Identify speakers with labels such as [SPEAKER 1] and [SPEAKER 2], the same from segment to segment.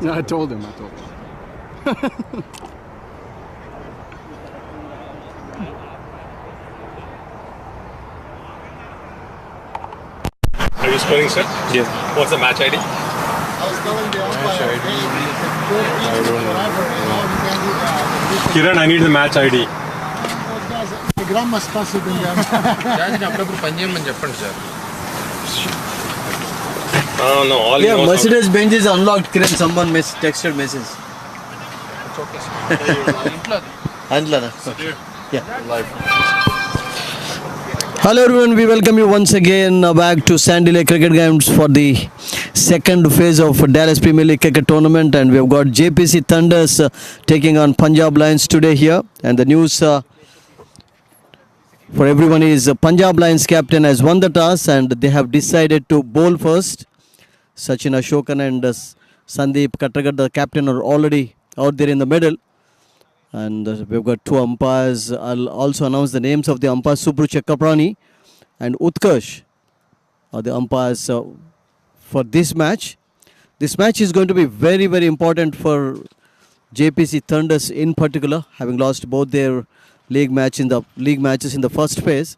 [SPEAKER 1] No, I told him.
[SPEAKER 2] Are you scoring, sir?
[SPEAKER 3] Yes.
[SPEAKER 2] What's the match ID?
[SPEAKER 3] Match ID. I don't know.
[SPEAKER 2] Kiran, I need the match ID. Oh no, all
[SPEAKER 4] Yeah, Mercedes Benz is unlocked. Kiran, someone texted message.
[SPEAKER 3] It's okay, sir.
[SPEAKER 4] Yeah. Live. Hello everyone, we welcome you once again back to Sandy Lake Cricket Games for the second phase of Dallas Premier League Cricket Tournament, and we have got JPC Thunders taking on Punjab Lions today here. And the news for everyone is Punjab Lions captain has won the toss and they have decided to bowl first. Sachin Ashokan and Sandeep Katragar, the captain, are already out there in the middle. And we've got two umpires. I'll also announce the names of the umpires. Subru Chekaprani and Utkarsh are the umpires for this match. This match is going to be very, very important for JPC Thunders in particular, having lost both their league matches in the first phase.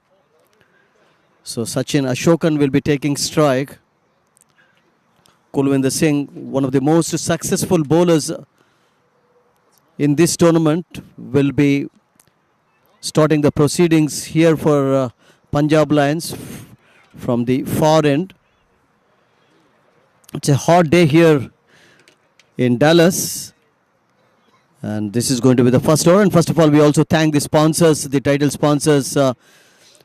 [SPEAKER 4] So Sachin Ashokan will be taking strike. Kulwinder Singh, one of the most successful bowlers in this tournament, will be starting the proceedings here for Punjab Lions from the far end. It's a hot day here in Dallas, and this is going to be the first over. And first of all, we also thank the sponsors, the title sponsors,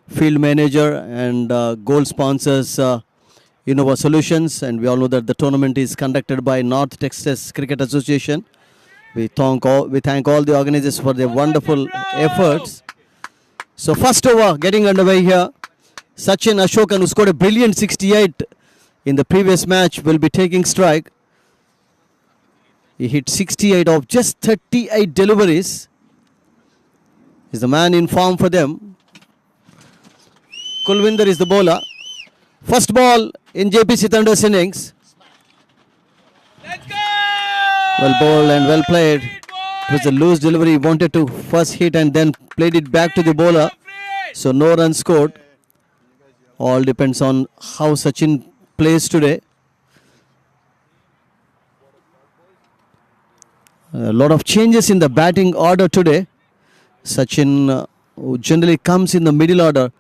[SPEAKER 4] field manager and goal sponsors, Innova Solutions. And we all know that the tournament is conducted by North Texas Cricket Association. We thank all the organizers for their wonderful efforts. So first over getting underway here. Sachin Ashokan, who scored a brilliant 68 in the previous match, will be taking strike. He hit 68 of just 38 deliveries. He's the man in form for them. Kulwinder is the bowler. First ball in JPC Thunder's innings. Well bowled and well played. It was a loose delivery. He wanted to first hit and then played it back to the bowler. So no runs scored. All depends on how Sachin plays today. A lot of changes in the batting order today. Sachin, who generally comes in the middle order,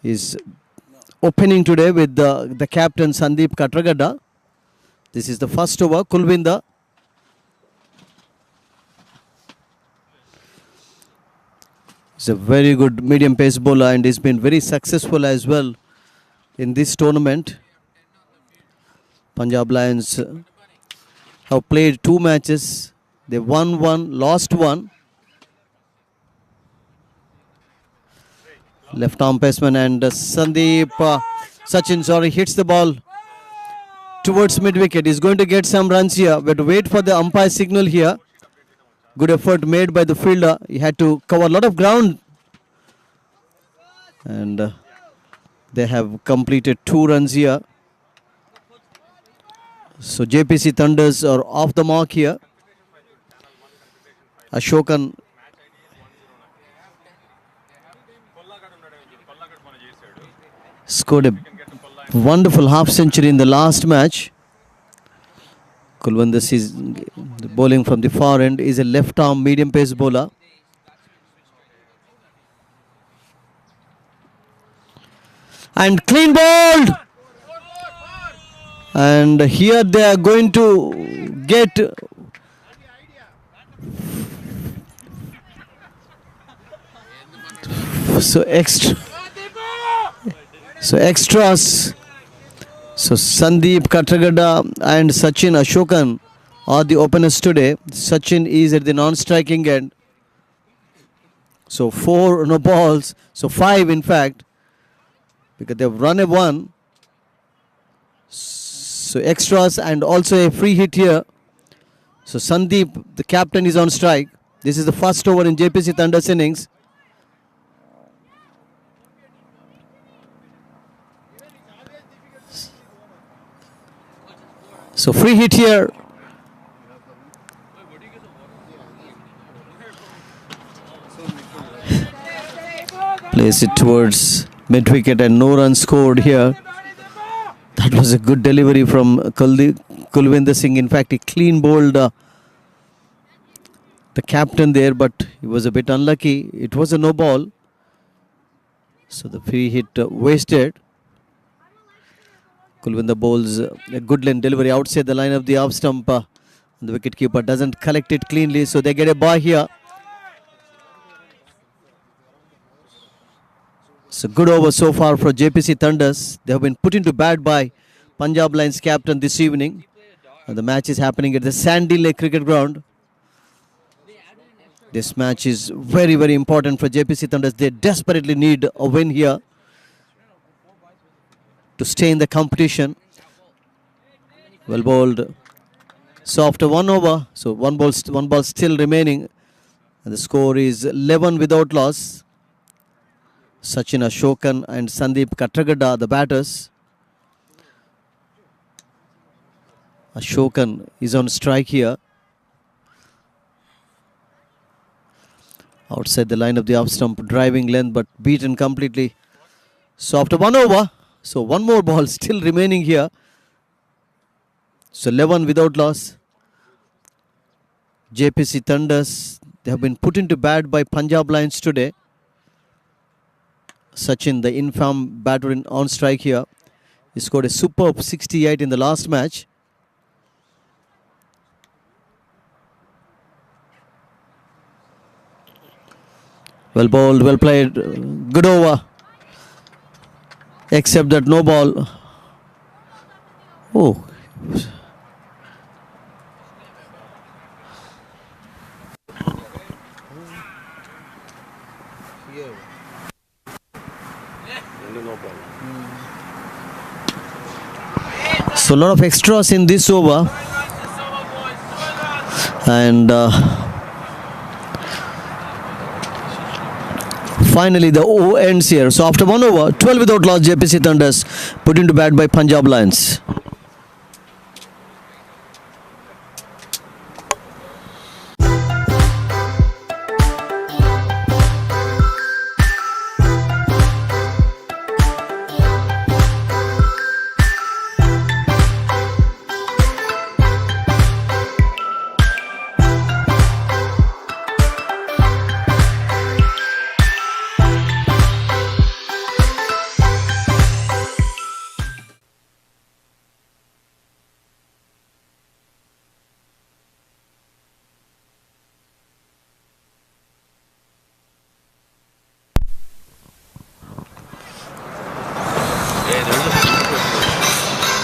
[SPEAKER 4] is opening today with the captain Sandeep Katragar. This is the first over. Kulwinder. He's a very good medium pace bowler and he's been very successful as well in this tournament. Punjab Lions have played 2 matches. They won 1, lost 1. Left arm batsman and Sandeep Sachin hits the ball towards mid wicket. He's going to get some runs here. We have to wait for the umpire signal here. Good effort made by the fielder. He had to cover a lot of ground. And they have completed 2 runs here. So JPC Thunders are off the mark here. Ashokan scored a wonderful half century in the last match. Kulwinder is bowling from the far end. Is a left arm medium pace bowler. And clean bowled. And here they are going to get extras. So Sandeep Katragar and Sachin Ashokan are the openers today. Sachin is at the non-striking end. So 4 no balls. So 5 in fact. Because they've run a 1. So extras and also a free hit here. So Sandeep, the captain, is on strike. This is the first over in JPC Thunder's innings. So free hit here Plays it towards mid-wicket and no run scored here. That was a good delivery from Kulwinder Singh. In fact, he clean bowled the captain there, but he was a bit unlucky. It was a no ball. So the free hit wasted. Kulwinder bowls a good line delivery outside the line of the off stump. The wicketkeeper doesn't collect it cleanly, so they get a bye here. It's a good over so far for JPC Thunders. They have been put into bat by Punjab Lions captain this evening. And the match is happening at the Sandy Lake Cricket Ground. This match is very, very important for JPC Thunders. They desperately need a win here to stay in the competition. Well bowled. So after one over, so one ball still remaining. And the score is 11 without loss. Sachin Ashokan and Sandeep Katragada, the batters. Ashokan is on strike here. Outside the line of the off stump, driving length but beaten completely. So after one over, so one more ball still remaining here. So 11 without loss. JPC Thunders, they have been put into bat by Punjab Lions today. Sachin, the infam batter on strike here. He scored a superb 68 in the last match. Well bowled, well played, good over. Except that no ball. Oh. So a lot of extras in this over. And finally the over ends here. So after one over, 12 without loss, JPC Thunders put into bat by Punjab Lions.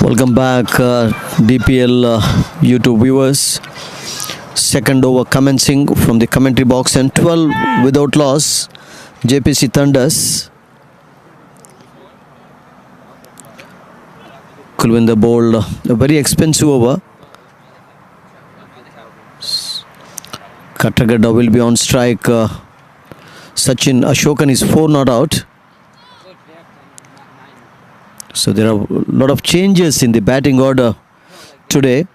[SPEAKER 4] Welcome back DPL YouTube viewers. Second over commencing from the commentary box and 12 without loss, JPC Thunders. Kulwinder bowled a very expensive over. Katragada will be on strike. Sachin Ashokan is 4 not out. So there are a lot of changes in the batting order today.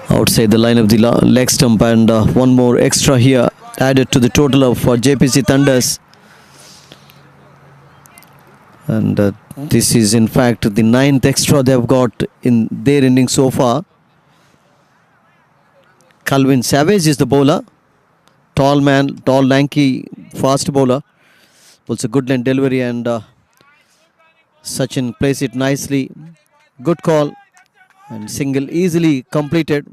[SPEAKER 4] Outside the line of the leg stump, and one more extra here added to the total of JPC Thunders. And this is in fact the 9th extra they have got in their innings so far. Calvin Savage is the bowler. Tall man, tall, lanky, fast bowler. Pulls a good line delivery, and Sachin plays it nicely. Good call, and single easily completed.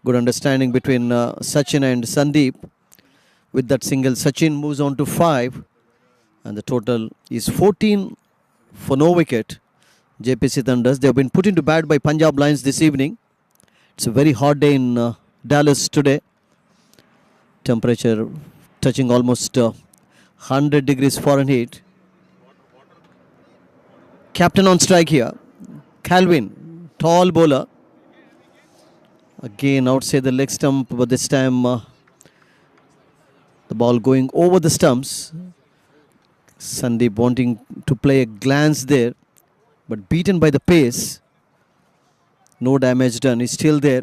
[SPEAKER 4] Good understanding between Sachin and Sandeep. With that single, Sachin moves on to 5, and the total is 14 for no wicket. JPC Thunders, they have been put into bat by Punjab Lions this evening. It's a very hot day in Dallas today. Temperature touching almost 100 degrees Fahrenheit. Captain on strike here. Calvin, tall bowler. Again outside the leg stump, but this time the ball going over the stumps. Sandeep wanting to play a glance there, but beaten by the pace. No damage done. He's still there.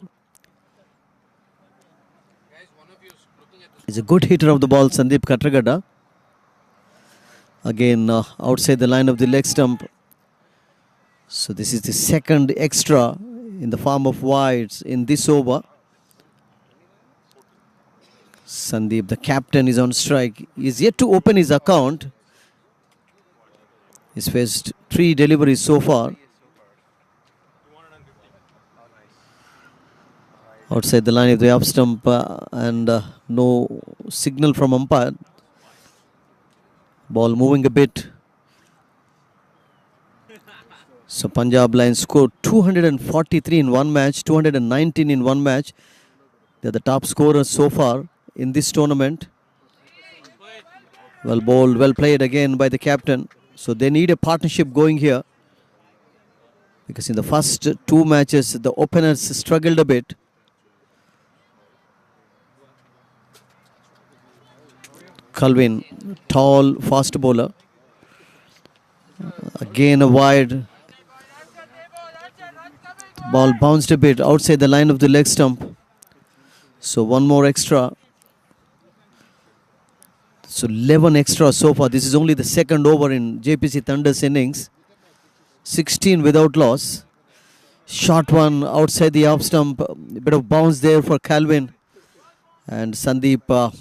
[SPEAKER 4] He's a good hitter of the ball, Sandeep Katragada. Again, outside the line of the leg stump. So this is the second extra in the form of wides in this over. Sandeep, the captain, is on strike. He is yet to open his account. He's faced 3 deliveries so far. Outside the line of the off stump and no signal from umpire. Ball moving a bit. So Punjab Lions scored 243 in one match, 219 in one match. They're the top scorers so far in this tournament. Well bowled, well played again by the captain. So they need a partnership going here. Because in the first 2 matches, the openers struggled a bit. Calvin, tall, fast bowler. Again a wide. Ball bounced a bit outside the line of the leg stump. So one more extra. So 11 extra so far. This is only the second over in JPC Thunder's innings. 16 without loss. Short one outside the off stump. A bit of bounce there for Calvin. And Sandeep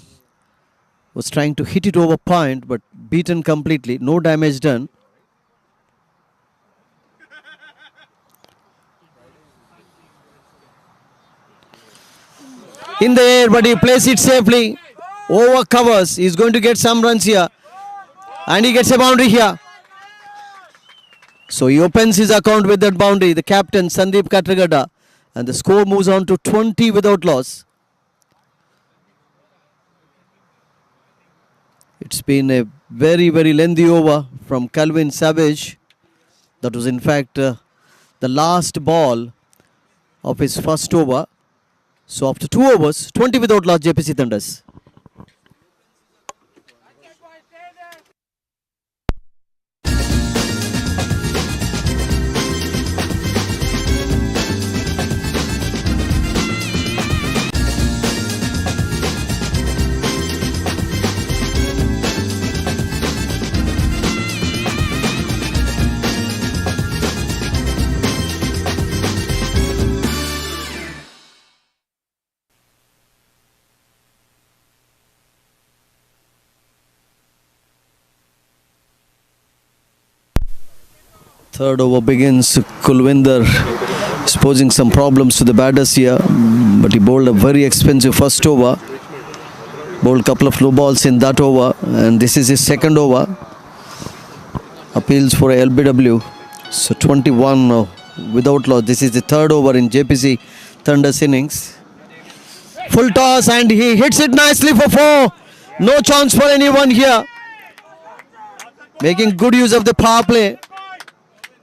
[SPEAKER 4] was trying to hit it over point, but beaten completely. No damage done. In the air, but he plays it safely. Over covers. He's going to get some runs here. And he gets a boundary here. So he opens his account with that boundary. The captain, Sandeep Katragada. And the score moves on to 20 without loss. It's been a very, very lengthy over from Calvin Savage. That was in fact the last ball of his first over. So after 2 overs, 20 without loss, JPC Thunders. Third over begins. Kulwinder is posing some problems to the batters here, but he bowled a very expensive first over. Bowled a couple of low balls in that over, and this is his second over. Appeals for a LBW. So 21 without loss. This is the third over in JPC Thunder's innings. Full toss and he hits it nicely for 4. No chance for anyone here. Making good use of the power play.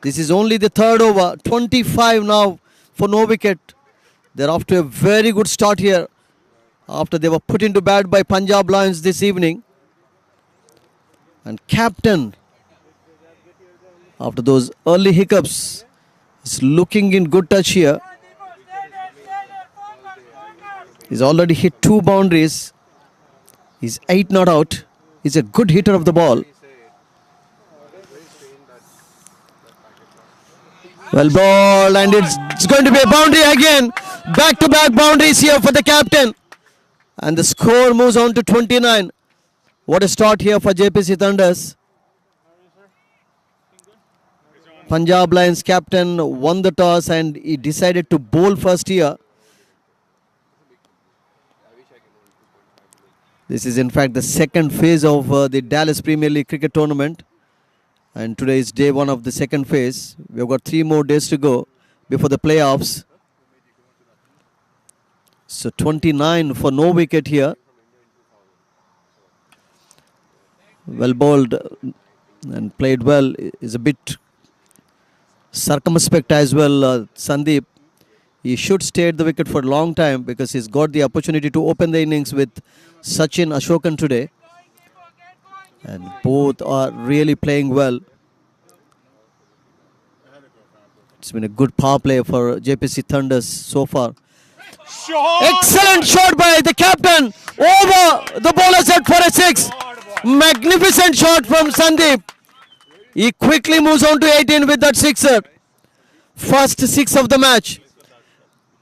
[SPEAKER 4] This is only the third over. 25 now for no wicket. They're off to a very good start here after they were put into bat by Punjab Lions this evening. And captain, after those early hiccups, is looking in good touch here. He's already hit 2 boundaries. He's 8 not out. He's a good hitter of the ball. Well ball, and it's going to be a boundary again. Back-to-back boundaries here for the captain. And the score moves on to 29. What a start here for JPC Thunders. Punjab Lions captain won the toss and he decided to bowl first here. This is in fact the second phase of the Dallas Premier League cricket tournament. And today is day 1 of the second phase. We've got 3 more days to go before the playoffs. So 29 for no wicket here. Well bowled and played well. Is a bit circumspect as well, Sandeep. He should stay at the wicket for a long time because he's got the opportunity to open the innings with Sachin Ashokan today. And both are really playing well. It's been a good power play for JPC Thunders so far.
[SPEAKER 2] Shot!
[SPEAKER 4] Excellent shot by the captain over the bowler's head for a 6. Magnificent shot from Sandeep. He quickly moves on to 18 with that sixer. First 6 of the match.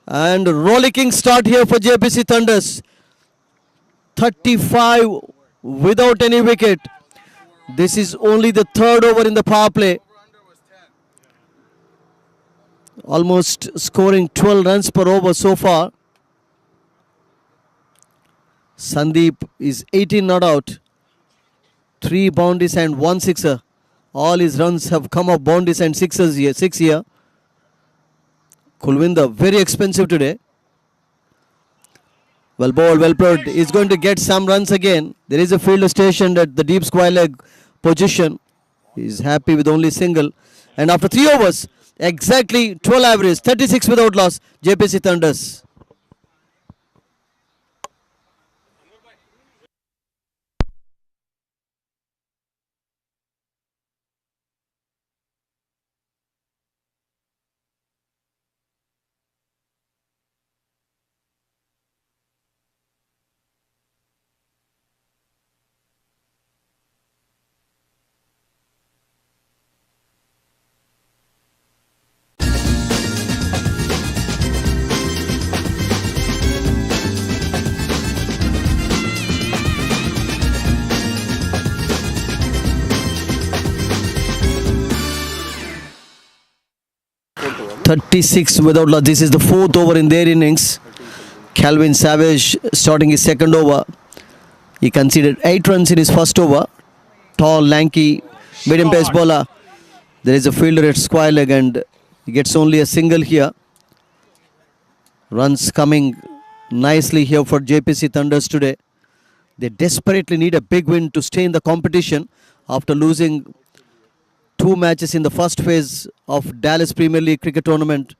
[SPEAKER 4] And rollicking start here for JPC Thunders. 35 without any wicket. This is only the third over in the power play. Almost scoring 12 runs per over so far. Sandeep is 18 not out. 3 boundaries and 1 sixer. All his runs have come off boundaries and sixers here. 6 here. Kulwinder very expensive today. Well bowled, well played. He's going to get some runs again. There is a fielder stationed at the deep square leg position. He's happy with only single. And after 3 overs, exactly 12 average, 36 without loss, JPC Thunders. .36 without loss. This is the 4th over in their innings. Calvin Savage starting his second over. He conceded 8 runs in his first over. Tall, lanky, medium pace bowler. There is a fielder at square leg and he gets only a single here. Runs coming nicely here for JPC Thunders today. They desperately need a big win to stay in the competition after losing 2 matches in the first phase of Dallas Premier League cricket tournament.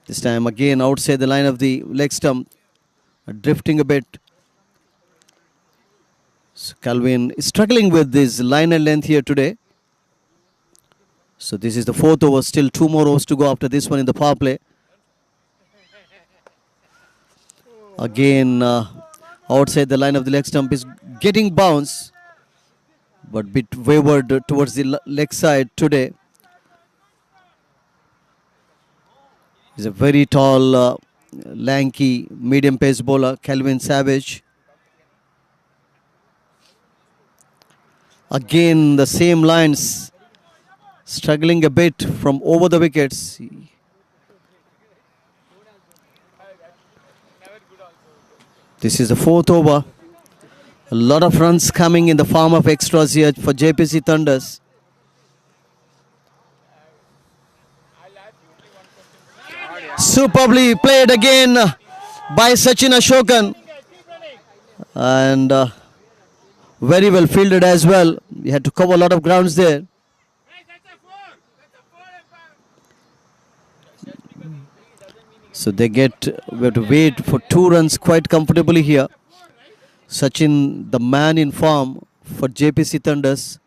[SPEAKER 4] This time again outside the line of the leg stump, drifting a bit. So Calvin is struggling with this line and length here today. So this is the 4th over, still 2 more overs to go after this one in the power play. Again outside the line of the leg stump is getting bounced, but bit wayward towards the leg side today. He's a very tall, lanky, medium pace bowler, Calvin Savage. Again the same lines, struggling a bit from over the wickets. This is the 4th over. A lot of runs coming in the form of extras here for JPC Thunders. Superbly played again by Sachin Ashokan. And very well fielded as well. He had to cover a lot of grounds there. So we have to wait for 2 runs quite comfortably here. Sachin, the man in form for JPC Thunders.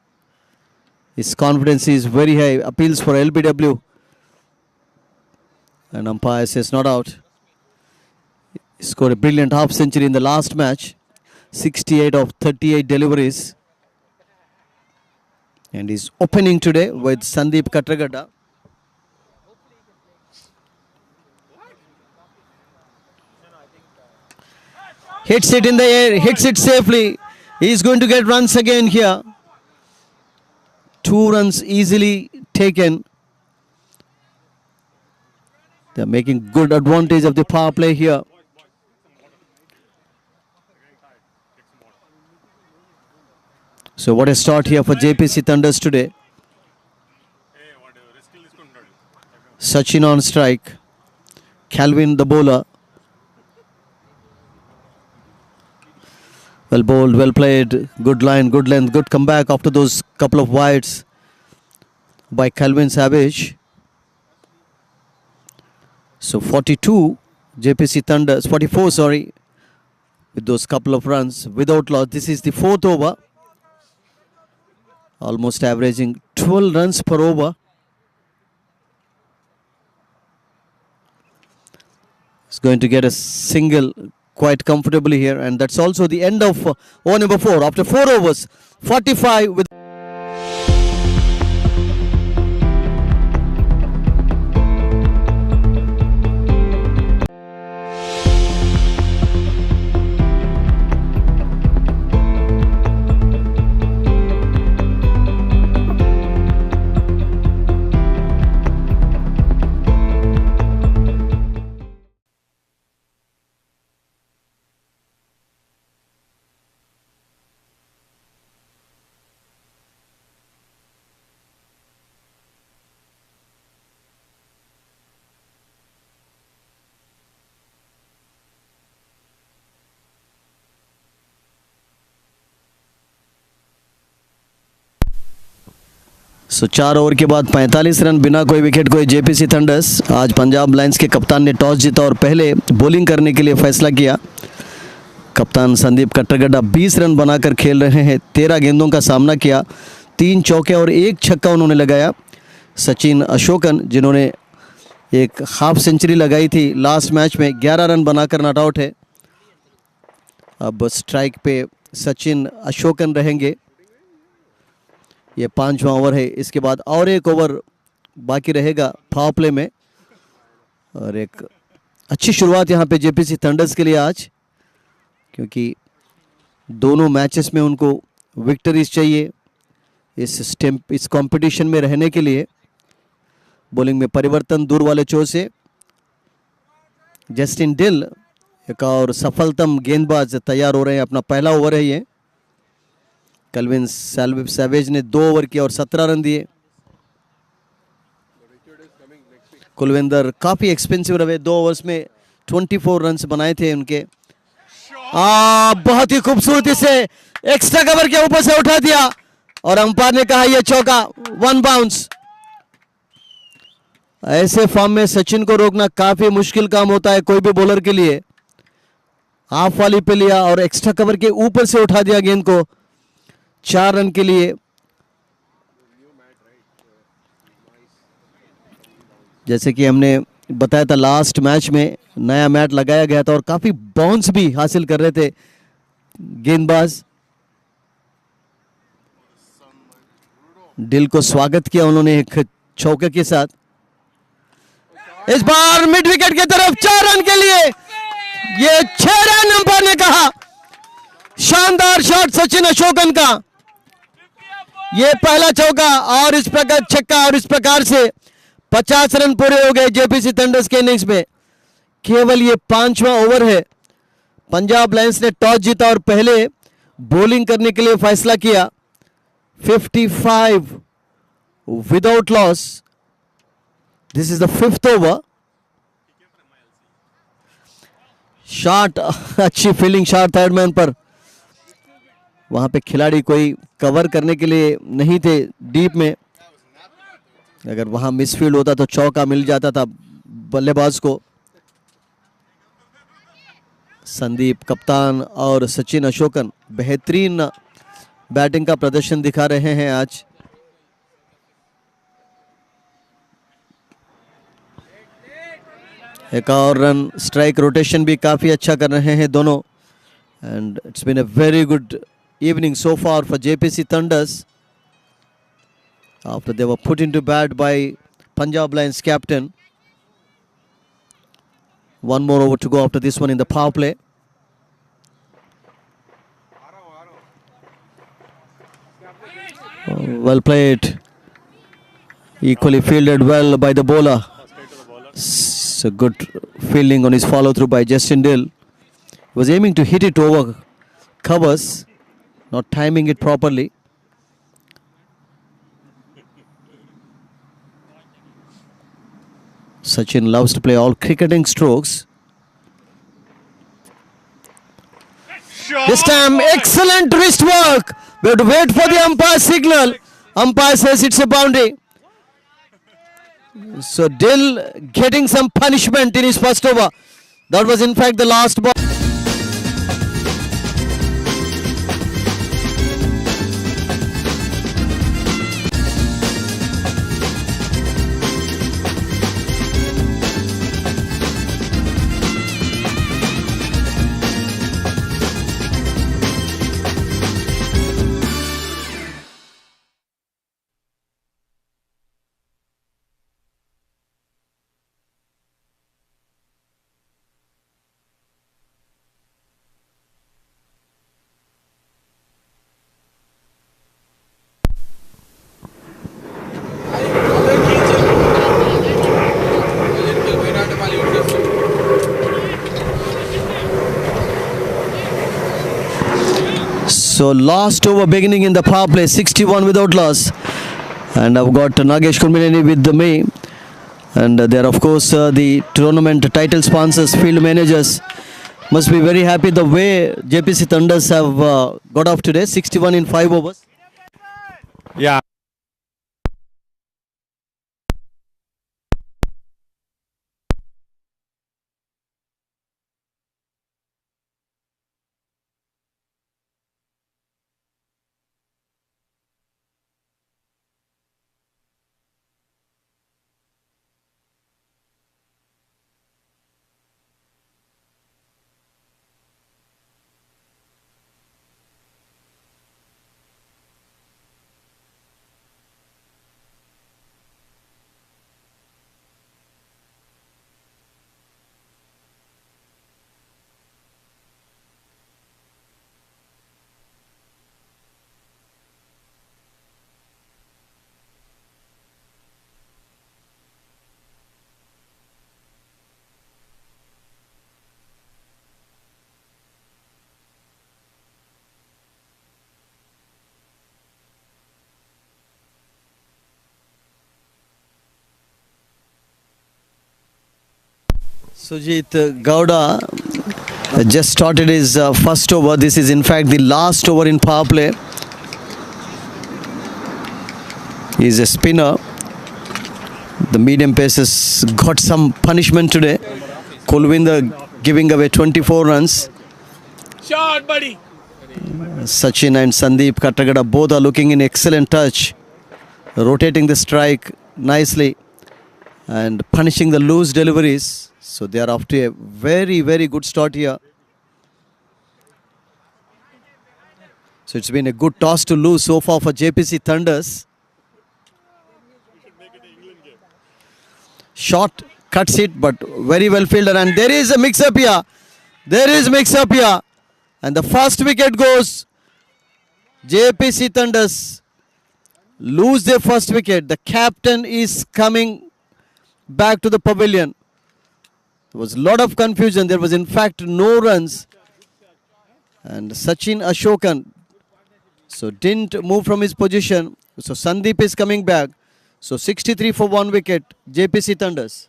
[SPEAKER 4] His confidence is very high. Appeals for LBW. And umpire says not out. He scored a brilliant half century in the last match. 68 of 38 deliveries. And he's opening today with Sandeep Katragada. Hits it in the air, hits it safely. He's going to get runs again here. 2 runs easily taken. They're making good advantage of the power play here. So what a start here for JPC Thunders today. Sachin on strike. Calvin the bowler. Well bowled, well played, good line, good length, good comeback after those couple of wides by Calvin Savage. So 42, JPC Thunders, 44 sorry, with those couple of runs without loss. This is the 4th over. almost averaging 12 runs per over. He's going to get a single quite comfortably here, and that's also the end of over number 4 after 4 overs, 45 with. So 4 over के बाद 45 run बिना कोई wicket कोई JPC thunder's. आज Punjab lines के कप्तान ने toss जीता और पहले बॉलिंग करने के लिए फैसला किया। कप्तान संदीप कट्टरगड्डा 20 रन बनाकर खेल रहे हैं। 13 गेंदों का सामना किया, 3 चौके और 1 छक्का उन्होंने लगाया। सचिन अशोकन जिन्होंने एक हाफ सेंचुरी लगाई थी लास्ट मैच में, 11 रन बनाकर नॉट आउट है। अब स्ट्राइक पे सचिन अशोकन रहेंगे। ये 5वां ओवर है, इसके बाद और 1 ओवर बाकी रहेगा पावर प्ले में। और एक अच्छी शुरुआत यहाँ पे जेपीसी थंडर्स के लिए आज, क्योंकि दोनों मैचेस में उनको विक्टरीज चाहिए इस कंपटीशन में रहने के लिए। बॉलिंग में परिवर्तन दूर वाले छोर से जस्टिन डिल एक और सफलतम गेंदबाज तैयार हो रहे हैं। अपना पहला ओवर है ये। कल्विन सैवेज ने 2 ओवर किया और 17 रन दिए। कुलविंदर काफी एक्सपेंसिव रहे, 2 ओवर्स में 24 रन बनाए थे उनके। बहुत ही खूबसूरती से एक्स्ट्रा कवर के ऊपर से उठा दिया और अंपायर ने कहा यह चौका, 1 बाउंस। ऐसे फॉर्म में सचिन को रोकना काफी मुश्किल काम होता है कोई भी बॉलर के लिए। हाफ वाली पे लिया और एक्स्ट्रा कवर के ऊपर से उठा दिया गेंद को 4 रन के लिए। जैसे कि हमने बताया था लास्ट मैच में नया मैट लगाया गया था और काफी बाउंस भी हासिल कर रहे थे गेंदबाज। डिल को स्वागत किया उन्होंने एक चौके के साथ। इस बार मिड विकेट की तरफ 4 रन के लिए, ये 6 रन अंपायर ने कहा। शानदार शॉट सचिन अशोकन का, ये पहला चौका और इस प्रकार छक्का, और इस प्रकार से 50 रन पूरे हो गए जेपीसी थंडर्स के इनिंग्स में। केवल ये 5वां ओवर है। पंजाब लायंस ने टॉस जीता और पहले बॉलिंग करने के लिए फैसला किया। 55 without loss. This is the 5th over. Shot, अच्छी फील्डिंग शॉट थर्ड मैन पर। वहां पे खिलाड़ी कोई कवर करने के लिए नहीं थे डीप में। अगर वहां मिसफील्ड होता तो चौका मिल जाता था बल्लेबाज को। संदीप कप्तान और सचिन अशोकन बेहतरीन बैटिंग का प्रदर्शन दिखा रहे हैं आज। एक और रन, स्ट्राइक रोटेशन भी काफी अच्छा कर रहे हैं दोनों। And it's been a very good evening so far for JPC Thunders after they were put into bat by Punjab Lions captain. 1 more over to go after this one in the power play. Well played, equally fielded well by the bowler. So good fielding on his follow through by Justin Dill. Was aiming to hit it over covers, not timing it properly. Sachin loves to play all cricketing strokes. This time, excellent wrist work. We have to wait for the umpire signal. Umpire says it's a boundary. So Dill getting some punishment in his first over. That was in fact the last ball. So last over beginning in the power play, 61 without loss. And I've got Nagesh Kurmineni with me. And they are of course the tournament title sponsors, field managers. Must be very happy the way JPC Thunders have got off today, 61 in 5 overs.
[SPEAKER 2] Yeah.
[SPEAKER 4] Sujit Gowda just started his first over. This is in fact the last over in power play. He's a spinner. The medium paces got some punishment today. Kulwinder giving away 24 runs.
[SPEAKER 2] Shot, buddy.
[SPEAKER 4] Sachin and Sandeep Kattagada both are looking in excellent touch. Rotating the strike nicely and punishing the loose deliveries. So they are off to a very, very good start here. So it's been a good toss to lose so far for JPC Thunders. Shot cuts it, but very well fielded. And there is a mix-up here. There is mix-up here. And the first wicket goes. JPC Thunders lose their first wicket. The captain is coming back to the pavilion. There was a lot of confusion. There was in fact no runs. And Sachin Ashokan didn't move from his position. So Sandeep is coming back. So 63 for 1 wicket, JPC Thunders.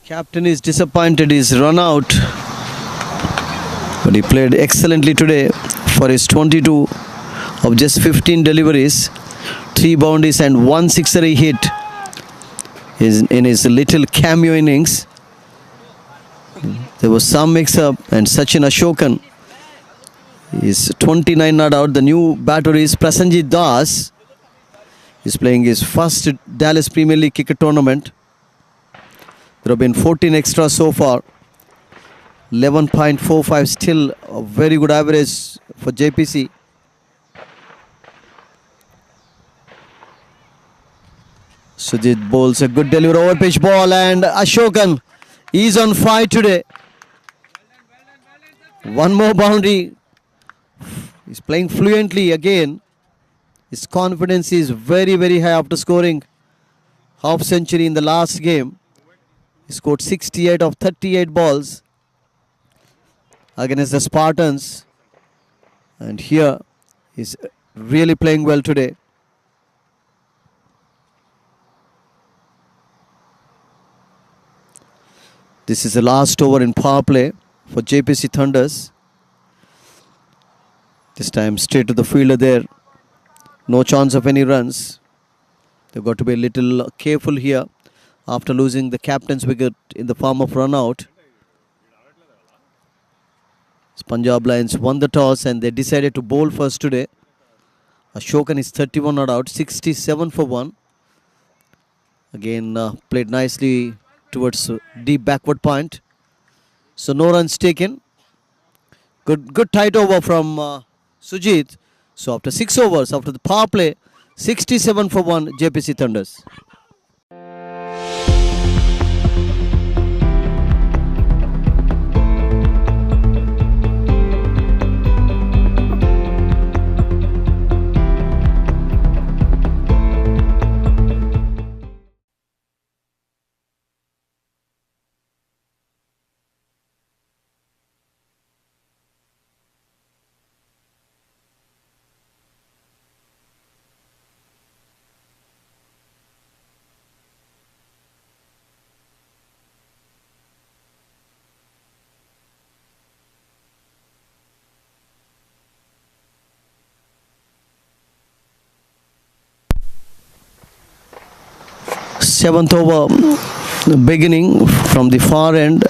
[SPEAKER 4] Captain is disappointed, he's run out. But he played excellently today for his 22 of just 15 deliveries, 3 boundaries and 1 sixer he hit in his little cameo innings. There was some mix-up and Sachin Ashokan is 29 not out. The new batter is Prasenjit Das. He's playing his first Dallas Premier League cricket tournament. There have been 14 extras so far. 11.45 still a very good average for JPC. Sujit bowls a good delivery over pitch ball and Ashokan is on fire today. One more boundary. He's playing fluently again. His confidence is very, very high after scoring half century in the last game. He scored 68 of 38 balls against the Spartans. And here he's really playing well today. This is the last over in power play for JPC Thunders. This time straight to the fielder there. No chance of any runs. They've got to be a little careful here after losing the captain's wicket in the form of run out. Punjab Lions won the toss and they decided to bowl first today. Ashokan is 31 not out, 67 for 1. Again played nicely towards deep backward point. So no runs taken. Good tight over from Sujit. So after 6 overs, after the power play, 67 for 1 JPC Thunders. Seventh over beginning from the far end.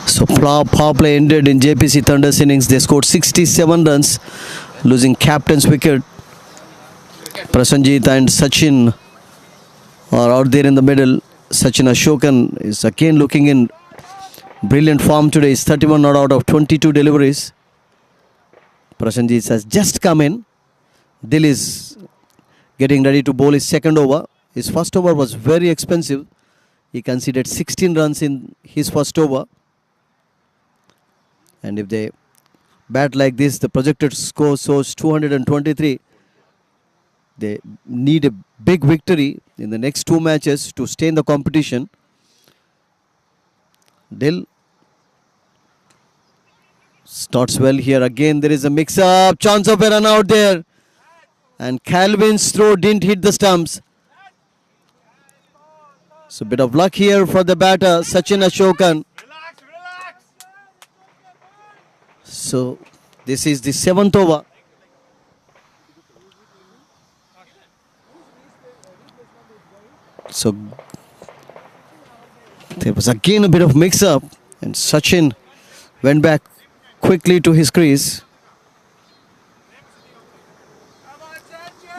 [SPEAKER 4] So power play ended in JPC Thunder's innings. They scored 67 runs, losing captain's wicket. Prasanjit and Sachin are out there in the middle. Sachin Ashokan is again looking in brilliant form today. He's 31 not out of 22 deliveries. Prasanjit has just come in. Dil is getting ready to bowl his second over. His first over was very expensive. He conceded 16 runs in his first over. And if they bat like this, the projected score shows 223. They need a big victory in the next 2 matches to stay in the competition. Dil starts well here. Again, there is a mix-up. Chance of a run out there. And Calvin's throw didn't hit the stumps. So, bit of luck here for the batter, Sachin Ashokan. So, this is the 7th over. So, there was again a bit of mix-up and Sachin went back quickly to his crease.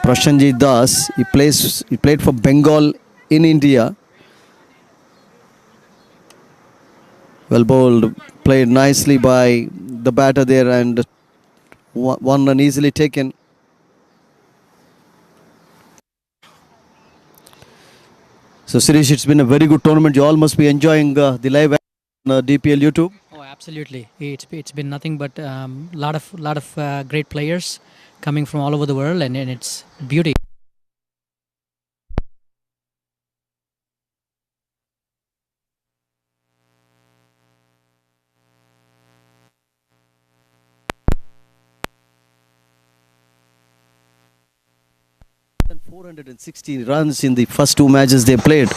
[SPEAKER 4] Prasanjit Das, he played for Bengal in India. Well bowled, played nicely by the batter there and one run easily taken. So Sirish, it's been a very good tournament. You all must be enjoying the live on DPL YouTube.
[SPEAKER 1] Oh, absolutely. It's been nothing but lot of great players coming from all over the world, and it's beauty.
[SPEAKER 4] And 460 runs in the first 2 matches they played.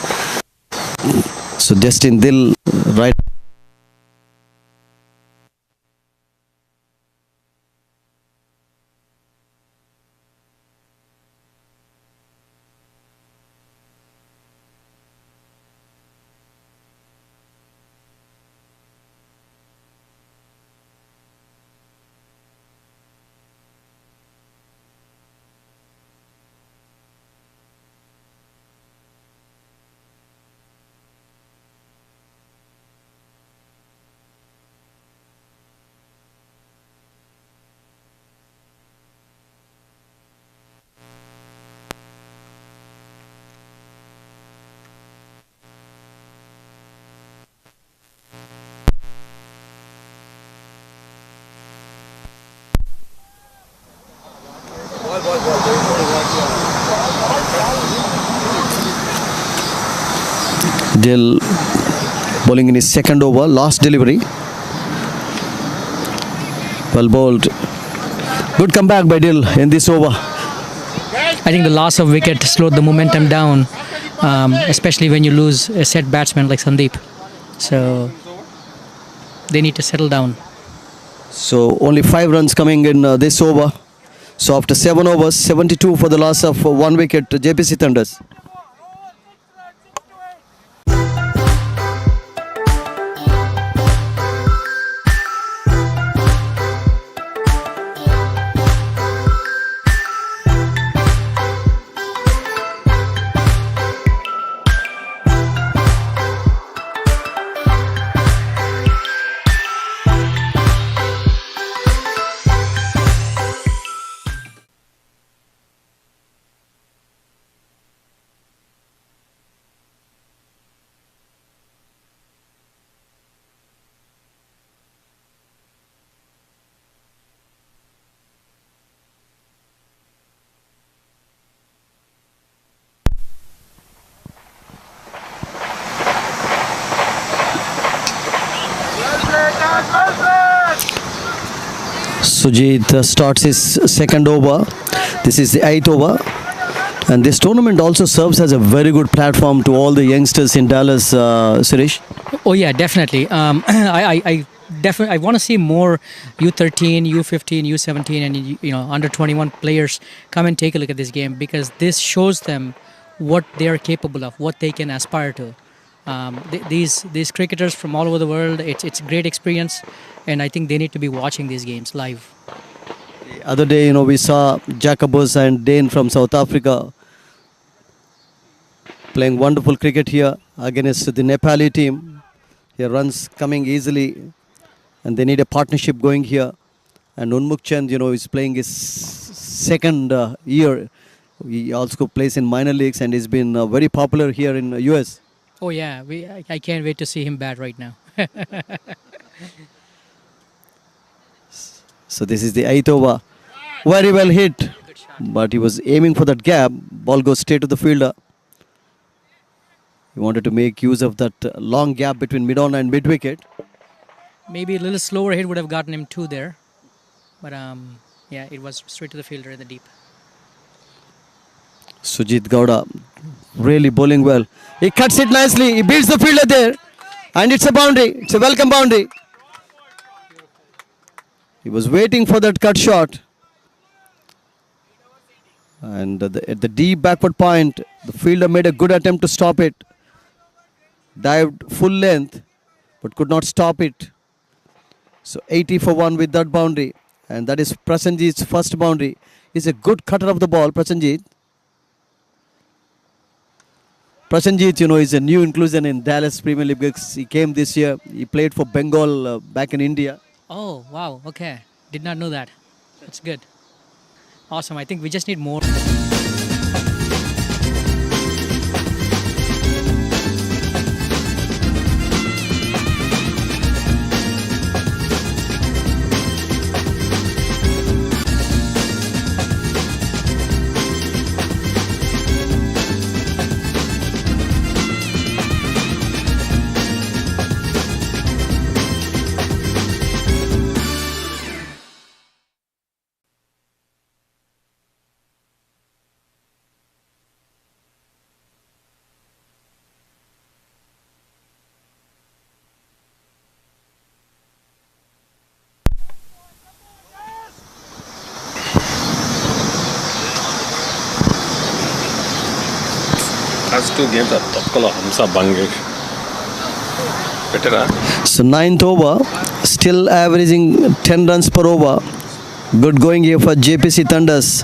[SPEAKER 4] So Justin Dil right. Dil bowling in his second over, last delivery. Well bowled. Good comeback by Dil in this over.
[SPEAKER 1] I think the loss of wicket slowed the momentum down, especially when you lose a set batsman like Sandeep. So they need to settle down.
[SPEAKER 4] So only 5 runs coming in this over. So after 7 overs, 72 for the loss of 1 wicket, JPC Thunders. Sujit starts his second over. This is the 8th over. And this tournament also serves as a very good platform to all the youngsters in Dallas, Suresh.
[SPEAKER 1] Oh yeah, definitely. I definitely I want to see more U13, U15, U17, and under 21 players come and take a look at this game, because this shows them what they are capable of, what they can aspire to. These cricketers from all over the world, it's a great experience, and I think they need to be watching these games live.
[SPEAKER 4] The other day, we saw Jacobus and Dane from South Africa playing wonderful cricket here against the Nepali team. Here runs coming easily, and they need a partnership going here. And Unmukh Chand, is playing his second year. He also plays in minor leagues and has been very popular here in US.
[SPEAKER 1] Oh yeah, I can't wait to see him bat right now.
[SPEAKER 4] So this is the 8th over. Very well hit, but he was aiming for that gap. Ball goes straight to the fielder. He wanted to make use of that long gap between mid-on and mid-wicket.
[SPEAKER 1] Maybe a little slower hit would have gotten him 2 there. But yeah, it was straight to the fielder in the deep.
[SPEAKER 4] Sujit Gowda really bowling well. He cuts it nicely. He beats the fielder there. And it's a boundary. It's a welcome boundary. He was waiting for that cut shot. And at the deep backward point, the fielder made a good attempt to stop it. Dived full length, but could not stop it. So 80 for 1 with that boundary. And that is Prasenjit's first boundary. He's a good cutter of the ball, Prasenjit. Prasenjit, is a new inclusion in Dallas Premier League. He came this year. He played for Bengal back in India.
[SPEAKER 1] Oh, wow. Okay. Did not know that. That's good. Awesome. I think we just need more.
[SPEAKER 3] Last 2 games are Tokkala Hamsa Bangesh. Better,
[SPEAKER 4] So 9th over, still averaging 10 runs per over. Good going here for JPC Thunders.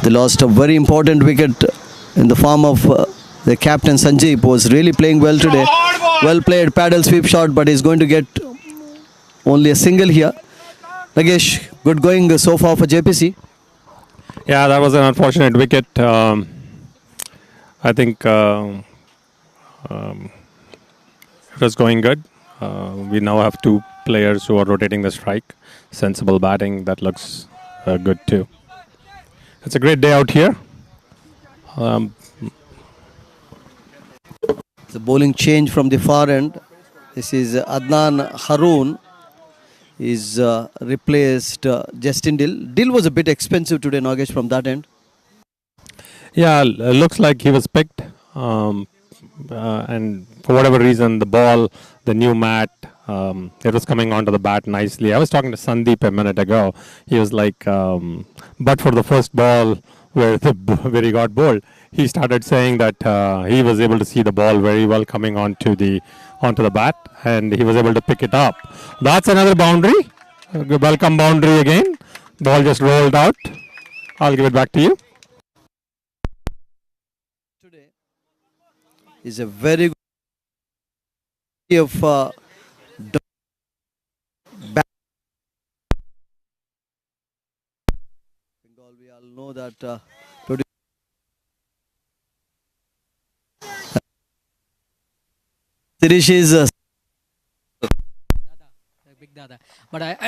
[SPEAKER 4] They lost a very important wicket in the form of the captain Sanjeev, who was really playing well today. Well played paddle sweep shot, but he's going to get only a single here. Nagesh, good going so far for JPC.
[SPEAKER 3] Yeah, that was an unfortunate wicket. I think it was going good. We now have 2 players who are rotating the strike. Sensible batting, that looks good too. It's a great day out here.
[SPEAKER 4] The bowling change from the far end. This is Adnan Haroon. Is replaced Justin Dill. Dill was a bit expensive today, Nagesh, from that end.
[SPEAKER 3] Yeah, looks like he was picked. And for whatever reason, the ball, the new mat, it was coming onto the bat nicely. I was talking to Sandeep a minute ago. He was like, but for the first ball where he got bowled, he started saying that he was able to see the ball very well coming onto the bat, and he was able to pick it up. That's another boundary. Welcome boundary again. Ball just rolled out. I'll give it back to you.
[SPEAKER 4] Today is a very good of Bengal. We all know that Sirish is
[SPEAKER 1] Big Dada. But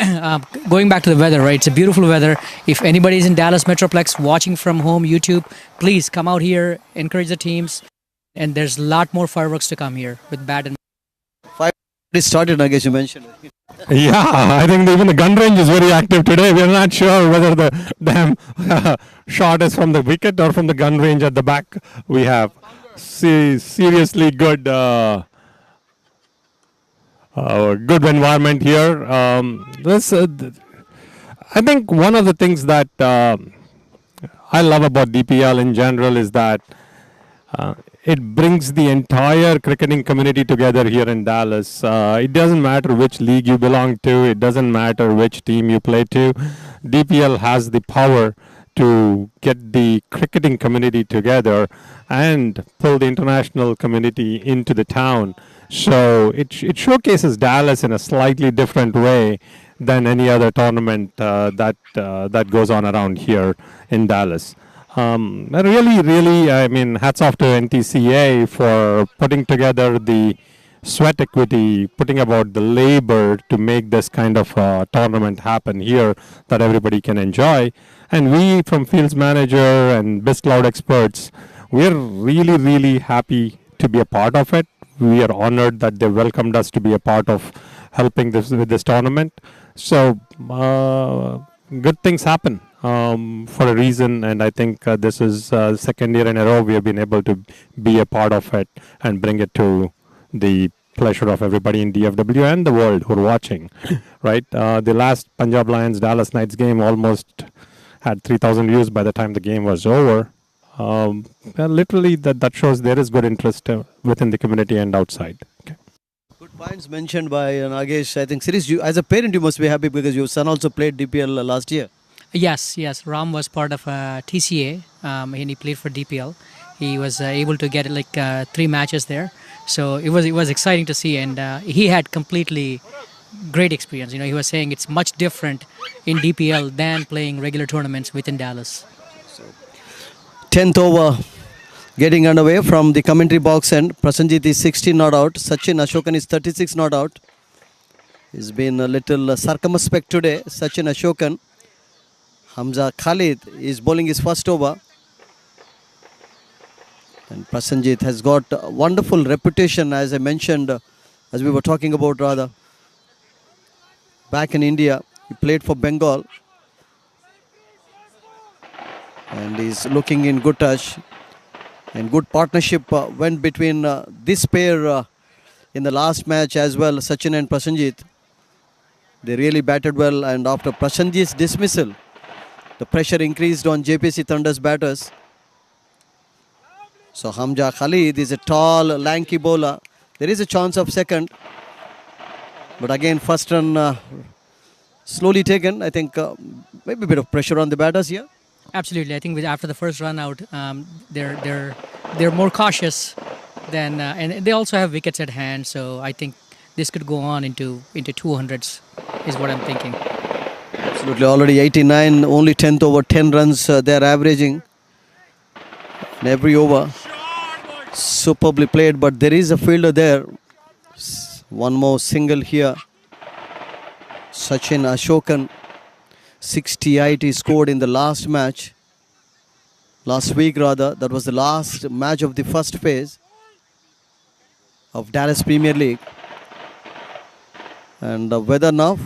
[SPEAKER 1] going back to the weather, right? It's a beautiful weather. If anybody is in Dallas Metroplex watching from home, YouTube, please come out here, encourage the teams. And there's a lot more fireworks to come here with bat and.
[SPEAKER 4] 5 It started, Nagesh, you mentioned.
[SPEAKER 3] Yeah, I think even the gun range is very active today. We are not sure whether the damn shot is from the wicket or from the gun range at the back. We have seriously good good environment here. I think one of the things that I love about DPL in general is that it brings the entire cricketing community together here in Dallas. It doesn't matter which league you belong to. It doesn't matter which team you play to. DPL has the power to get the cricketing community together and pull the international community into the town. So it showcases Dallas in a slightly different way than any other tournament that goes on around here in Dallas. Really, I mean, hats off to NTCA for putting together the sweat equity, putting about the labor to make this kind of tournament happen here that everybody can enjoy. And we from Fields Manager and BizCloud experts, we're really happy to be a part of it. We are honored that they welcomed us to be a part of helping with this tournament. So good things happen for a reason, and I think this is second year in a row we have been able to be a part of it and bring it to the pleasure of everybody in DFW and the world who are watching. Right, the last Punjab Lions Dallas Knights game almost had 3,000 views by the time the game was over. Literally, that shows there is good interest within the community and outside. Okay.
[SPEAKER 4] Good points mentioned by Nagesh. I think, Sirish, you, as a parent, you must be happy because your son also played DPL last year.
[SPEAKER 1] Yes. Ram was part of TCA and he played for DPL. He was able to get like 3 matches there. So it was exciting to see, and he had completely great experience. You know, he was saying it's much different in DPL than playing regular tournaments within Dallas.
[SPEAKER 4] 10th over getting underway from the commentary box end. Prasanjit is 16 not out. Sachin Ashokan is 36 not out. He's been a little circumspect today. Sachin Ashokan. Hamza Khalid is bowling his first over. And Prasanjit has got a wonderful reputation, as I mentioned, as we were talking about rather. Back in India, he played for Bengal. And he's looking in good touch. And good partnership went between this pair in the last match as well, Sachin and Prasanjit. They really batted well, and after Prasanjit's dismissal, the pressure increased on JPC Thunder's batters. So Hamza Khalid is a tall, lanky bowler. There is a chance of second. But again, first run slowly taken. I think maybe a bit of pressure on the batters here.
[SPEAKER 1] Absolutely, I think after the first run out, they're more cautious than, and they also have wickets at hand. So I think this could go on into 200s, is what I'm thinking.
[SPEAKER 4] Absolutely, already 89, only 10th over, 10 runs they're averaging in every over. Superbly played, but there is a fielder there. One more single here. Sachin Ashokan. 68 he scored in the last match. Last week rather. That was the last match of the first phase of Dallas Premier League. And weather now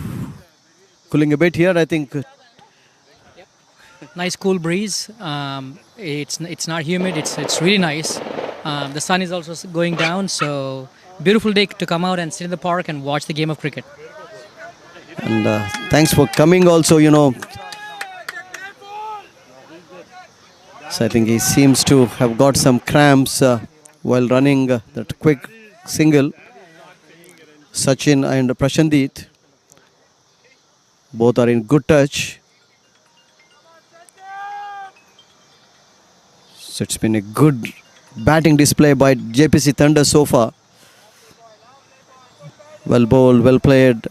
[SPEAKER 4] cooling a bit here, I think.
[SPEAKER 1] Nice cool breeze. It's not humid. It's really nice. The sun is also going down, so beautiful day to come out and sit in the park and watch the game of cricket.
[SPEAKER 4] And thanks for coming also, you know. So I think he seems to have got some cramps while running that quick single. Sachin and Prasanjit, both are in good touch. So it's been a good batting display by JPC Thunder so far. Well bowled, well played.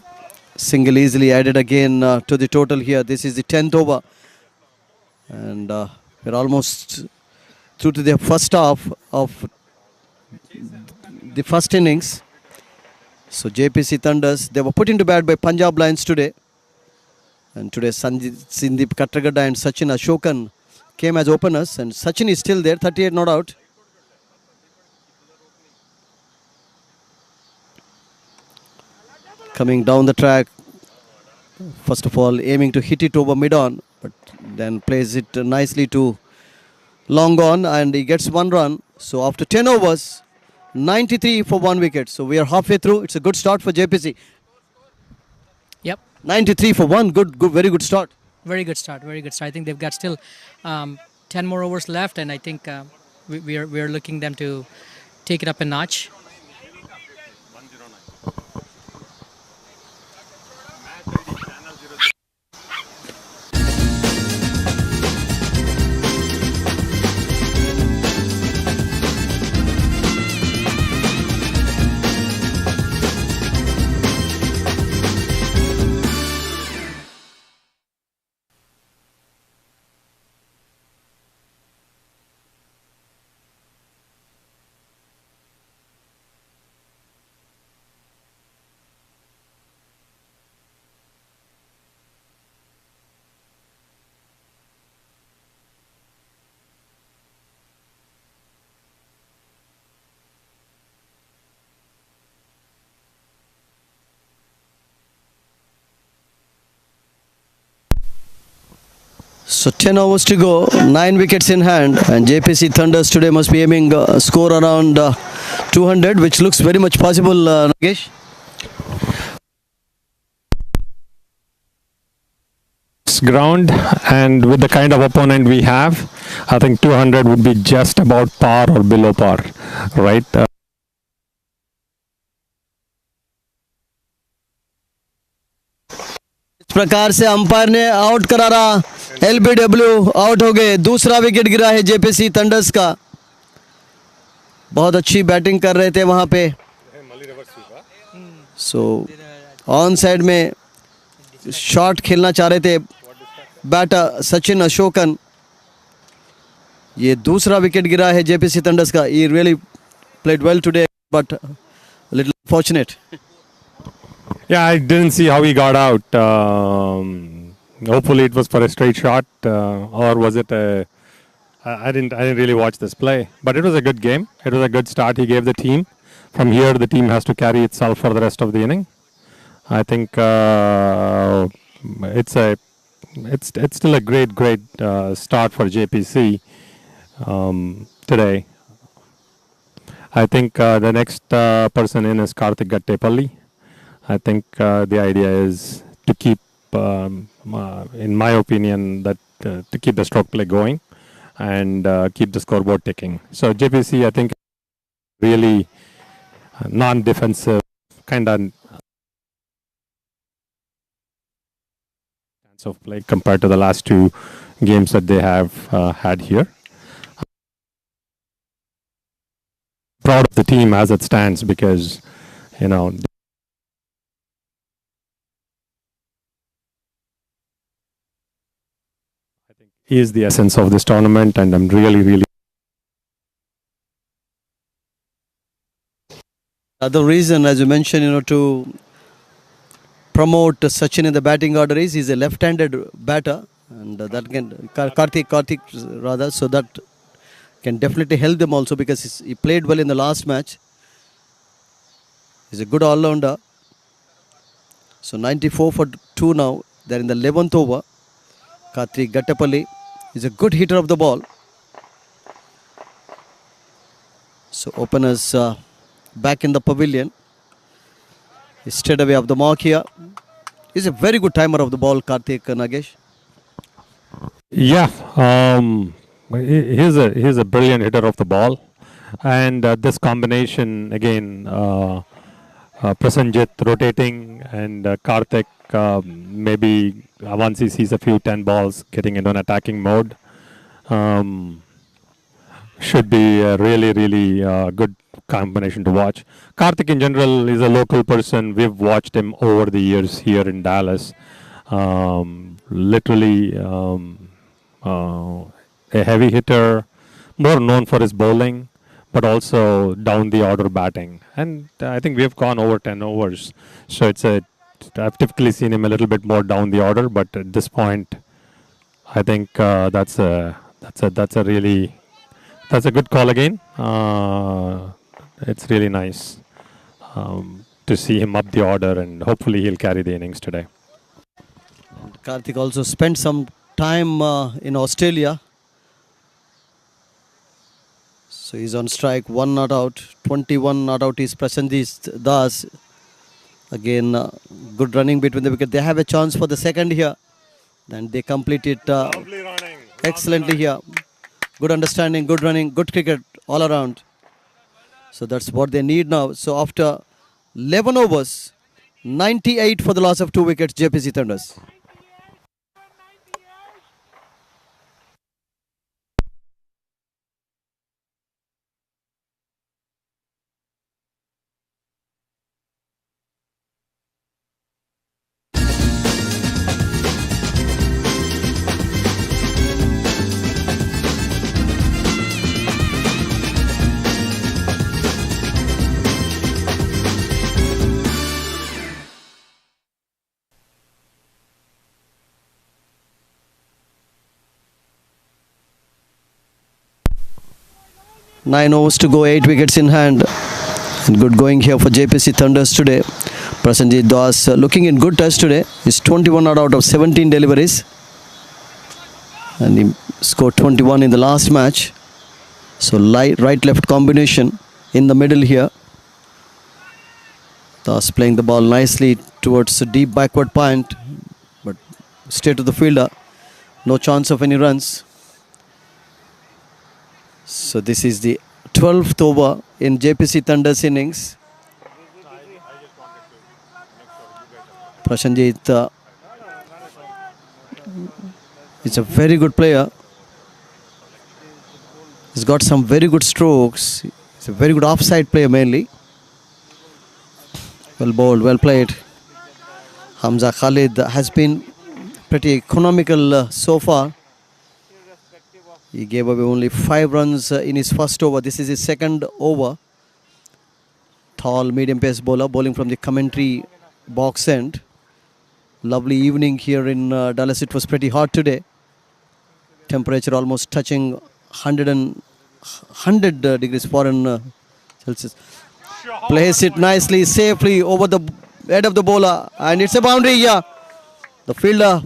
[SPEAKER 4] Single easily added again to the total here. This is the 10th over. And we're almost through to the first half of the first innings. So JPC Thunders, they were put into bat by Punjab Lions today. And today Sandeep Katragada and Sachin Ashokan came as openers. And Sachin is still there, 38 not out. coming down the track. First of all, aiming to hit it over mid-on, but then plays it nicely to long on, and he gets 1 run. So after 10 overs, 93 for 1 wicket. So we are halfway through. It's a good start for JPC.
[SPEAKER 1] Yep.
[SPEAKER 4] 93 for 1. Good, very good start.
[SPEAKER 1] Very good start. Very good start. I think they've got still 10 more overs left, and I think we are looking them to take it up a notch.
[SPEAKER 4] So 10 overs to go, 9 wickets in hand, and JPC Thunders today must be aiming score around 200, which looks very much possible, Nagesh.
[SPEAKER 3] Ground, and with the kind of opponent we have, I think 200 would be just about par or below par, right?
[SPEAKER 4] इस प्रकार से umpire ने out करा रहा, LBW out हो गए, दूसरा wicket गिरा है JPC थंडर्स का. बहुत अच्छी बैटिंग कर रहे थे वहां पे. सो ऑन साइड में शॉट खेलना चाह रहे थे बैटर सचिन अशोकन. ये दूसरा विकेट गिरा है JPC थंडर्स का. He really played well today, but a little fortunate.
[SPEAKER 3] Yeah, I didn't see how he got out. Hopefully it was for a straight shot, or was it a... I didn't really watch this play, but it was a good game. It was a good start he gave the team. From here, the team has to carry itself for the rest of the inning. I think it's still a great start for JPC today. I think the next person in is Karthik Gattepalli. I think the idea is to keep, in my opinion, that to keep the stroke play going and keep the scoreboard ticking. So JPC, I think, really non-defensive kind of chance of play compared to the last 2 games that they have had here. Proud of the team as it stands because, you know, I think he is the essence of this tournament, and I'm really
[SPEAKER 4] The reason, as you mentioned, to promote Sachin in the batting order is he's a left-handed batter, and that can Karthik rather, so that can definitely help them also because he played well in the last match. He's a good all-rounder. So 94 for 2 now. They're in the 11th over. Karthik Gattepalli is a good hitter of the ball. So openers back in the pavilion. He stayed away of the mark here. He's a very good timer of the ball, Karthik Nagesh.
[SPEAKER 3] Yeah, he's a brilliant hitter of the ball, and this combination again, Prasanjit rotating and Karthik maybe once he sees a few 10 balls getting into an attacking mode, should be a really good combination to watch. Karthik in general is a local person. We've watched him over the years here in Dallas. Literally a heavy hitter, more known for his bowling, but also down the order batting. And I think we have gone over 10 overs. So I've typically seen him a little bit more down the order, but at this point, I think that's a good call again. It's really nice to to see him up the order, and hopefully he'll carry the innings today.
[SPEAKER 4] Karthik also spent some time in Australia. So he's on strike, 1 not out. 21 not out is Prasenjit Das. Again, good running between the wicket. They have a chance for the second here. And they complete it excellently here. Good understanding, good running, good cricket all around. So that's what they need now. So after 11 overs, 98 for the loss of 2 wickets, JPC Thunders. Nine overs to go, 8 wickets in hand. And good going here for JPC Thunders today. Prasenjit Das looking in good touch today. He's 21 not out of 17 deliveries. And he scored 21 in the last match. So right-left combination in the middle here. Das playing the ball nicely towards the deep backward point. But straight to the fielder. No chance of any runs. So this is the 12th over in JPC Thunder's innings. Prasenjit is a very good player. He's got some very good strokes. He's a very good offside player mainly. Well bowled, well played. Hamza Khalid has been pretty economical so far. He gave away only 5 runs in his first over. This is his second over. Tall medium pace bowler bowling from the commentary box end. Lovely evening here in Dallas. It was pretty hot today. Temperature almost touching 100 degrees foreign Celsius. Plays it nicely, safely over the head of the bowler. And it's a boundary here. The fielder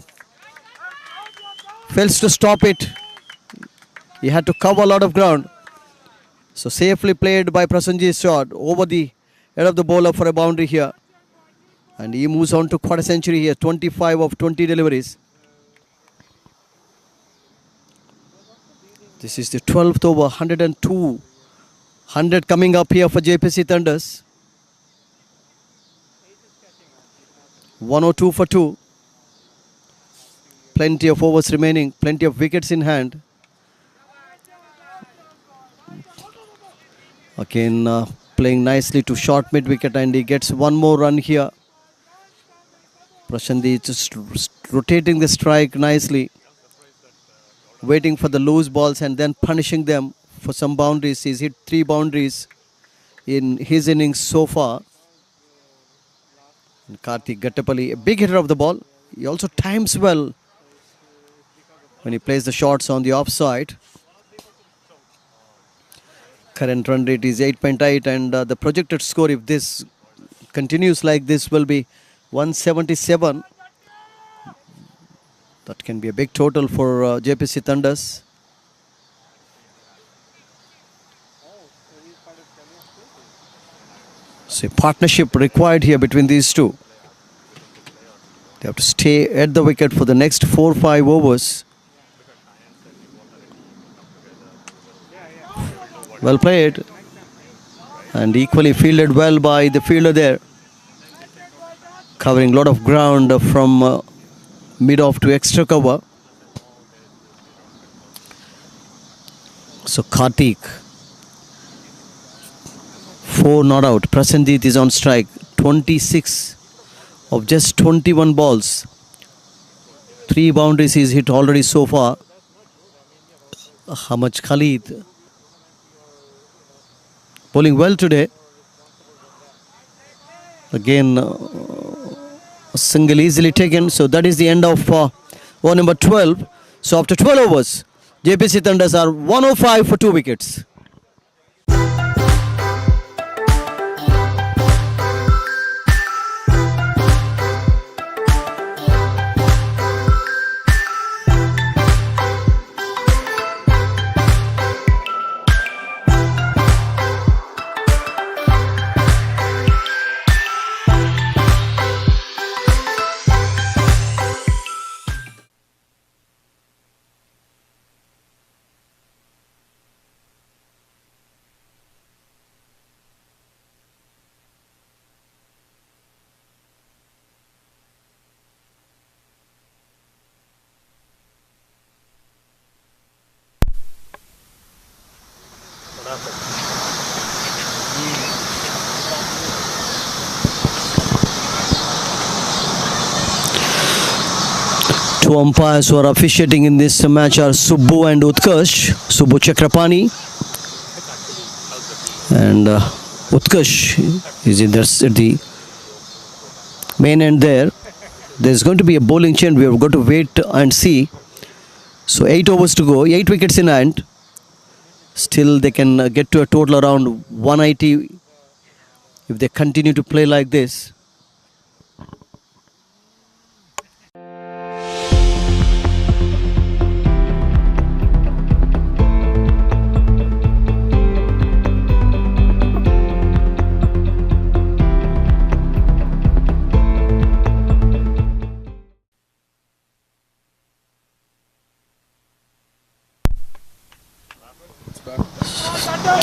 [SPEAKER 4] fails to stop it. He had to cover a lot of ground. So safely played by Prasenjit's shot over the head of the bowler for a boundary here. And he moves on to quarter century here. 25 of 20 deliveries. This is the 12th over. 102. 100 coming up here for JPC Thunders. 102 for 2. Plenty of overs remaining. Plenty of wickets in hand. Again, playing nicely to short mid wicket, and he gets one more run here. Prasenjit just rotating the strike nicely, waiting for the loose balls and then punishing them for some boundaries. He's hit 3 boundaries in his innings so far. And Karthik Gattapalli, a big hitter of the ball. He also times well when he plays the shots on the offside. Current run rate is 8.8, and the projected score, if this continues like this, will be 177. That can be a big total for JPC Thunders. So a partnership required here between these two. They have to stay at the wicket for the next 4-5 overs. Well played, and equally fielded well by the fielder there, covering a lot of ground from mid-off to extra cover. So Karthik, 4 not out. Prasenjit is on strike. 26 of just 21 balls. 3 boundaries he's hit already so far. Hamza Khalid bowling well today. Again, a single easily taken. So that is the end of over number 12. So after 12 overs, JPC Thunders are 105 for 2 wickets. Two umpires who are officiating in this match are Subbu and Utkarsh. Subbu Chakrapani and Utkarsh is in at the main end there. There's going to be a bowling change. We have got to wait and see. So 8 overs to go, 8 wickets in hand. Still they can get to a total around 180 if they continue to play like this.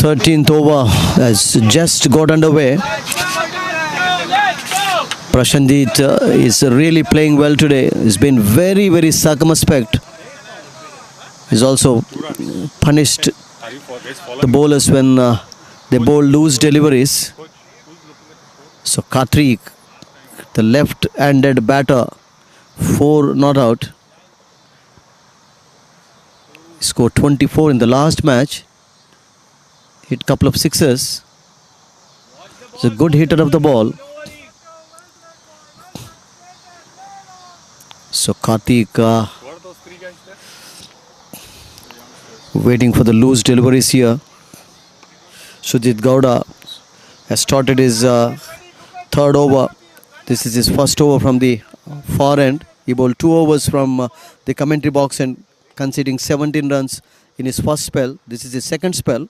[SPEAKER 4] Thirteenth over has just got underway. Prashanjit is really playing well today. He's been very, very circumspect. He's also punished the bowlers when they bowl loose deliveries. So Karthik, the left-handed batter, 4 not out. He scored 24 in the last match. Hit a couple of sixes. He's a good hitter of the ball. So Karthik waiting for the loose deliveries here. Sujit Gowda has started his third over. This is his first over from the far end. He bowled 2 overs from the commentary box and conceding 17 runs in his first spell. This is his second spell.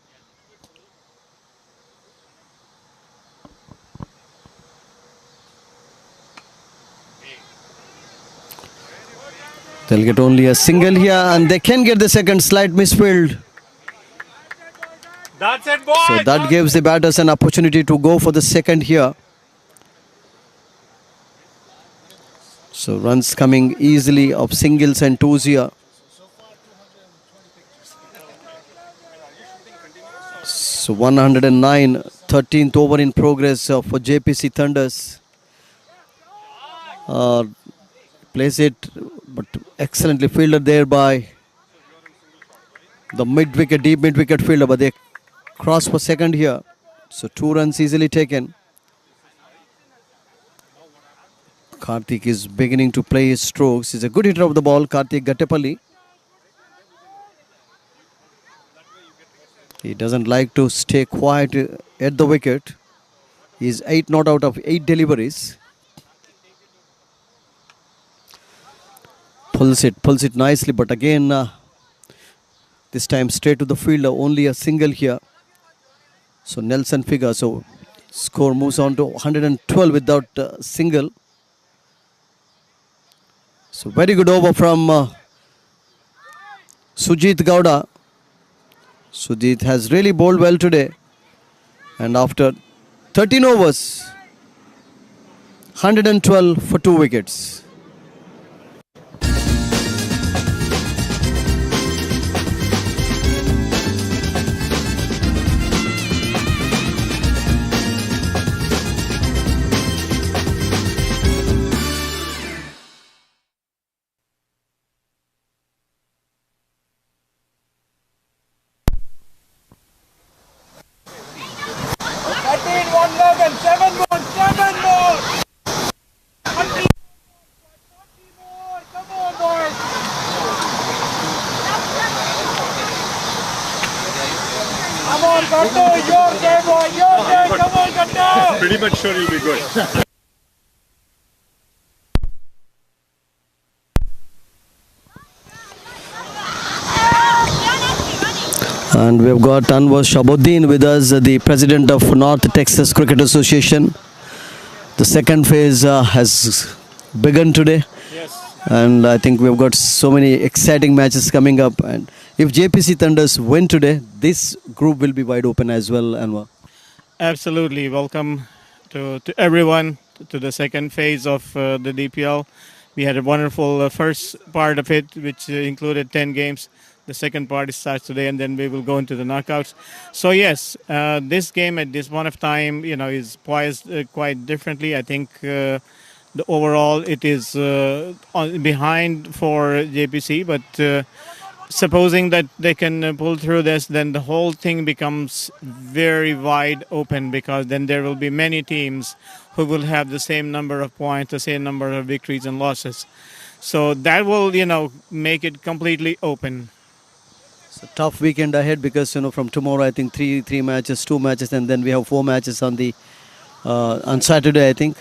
[SPEAKER 4] They'll get only a single here and they can get the second. Slight misfield.
[SPEAKER 2] That's it, boy.
[SPEAKER 4] So that gives the batters an opportunity to go for the second here. So runs coming easily of singles and twos here. So 109, 13th over in progress for JPC Thunders. Plays it, but excellently fielded there by the mid-wicket, deep mid-wicket fielder, but they cross for second here. So 2 runs easily taken. Karthik is beginning to play his strokes. He's a good hitter of the ball, Karthik Gattepalli. He doesn't like to stay quiet at the wicket. He's 8 not out of 8 deliveries. Pulls it nicely, but again, this time straight to the fielder, only a single here. So Nelson figure, so score moves on to 112 without single. So very good over from Sujit Gowda. Sujit has really bowled well today. And after 13 overs, 112 for 2 wickets.
[SPEAKER 2] Pretty much sure he'll be good.
[SPEAKER 4] And we've got Anwar Shabuddin with us, the president of North Texas Cricket Association. The second phase has begun today.
[SPEAKER 2] Yes.
[SPEAKER 4] And I think we've got so many exciting matches coming up. And if JPC Thunders win today, this group will be wide open as well, Anwar.
[SPEAKER 5] Absolutely. Welcome to everyone to the second phase of the DPL. We had a wonderful first part of it, which included 10 games. The second part starts today, and then we will go into the knockouts. So yes, this game at this point of time, is poised quite differently. I think The overall it is behind for JPC, but supposing that they can pull through this, then the whole thing becomes very wide open, because then there will be many teams who will have the same number of points, the same number of victories and losses. So that will, make it completely open.
[SPEAKER 4] It's a tough weekend ahead because from tomorrow I think three matches, 2 matches, and then we have 4 matches on Saturday I think.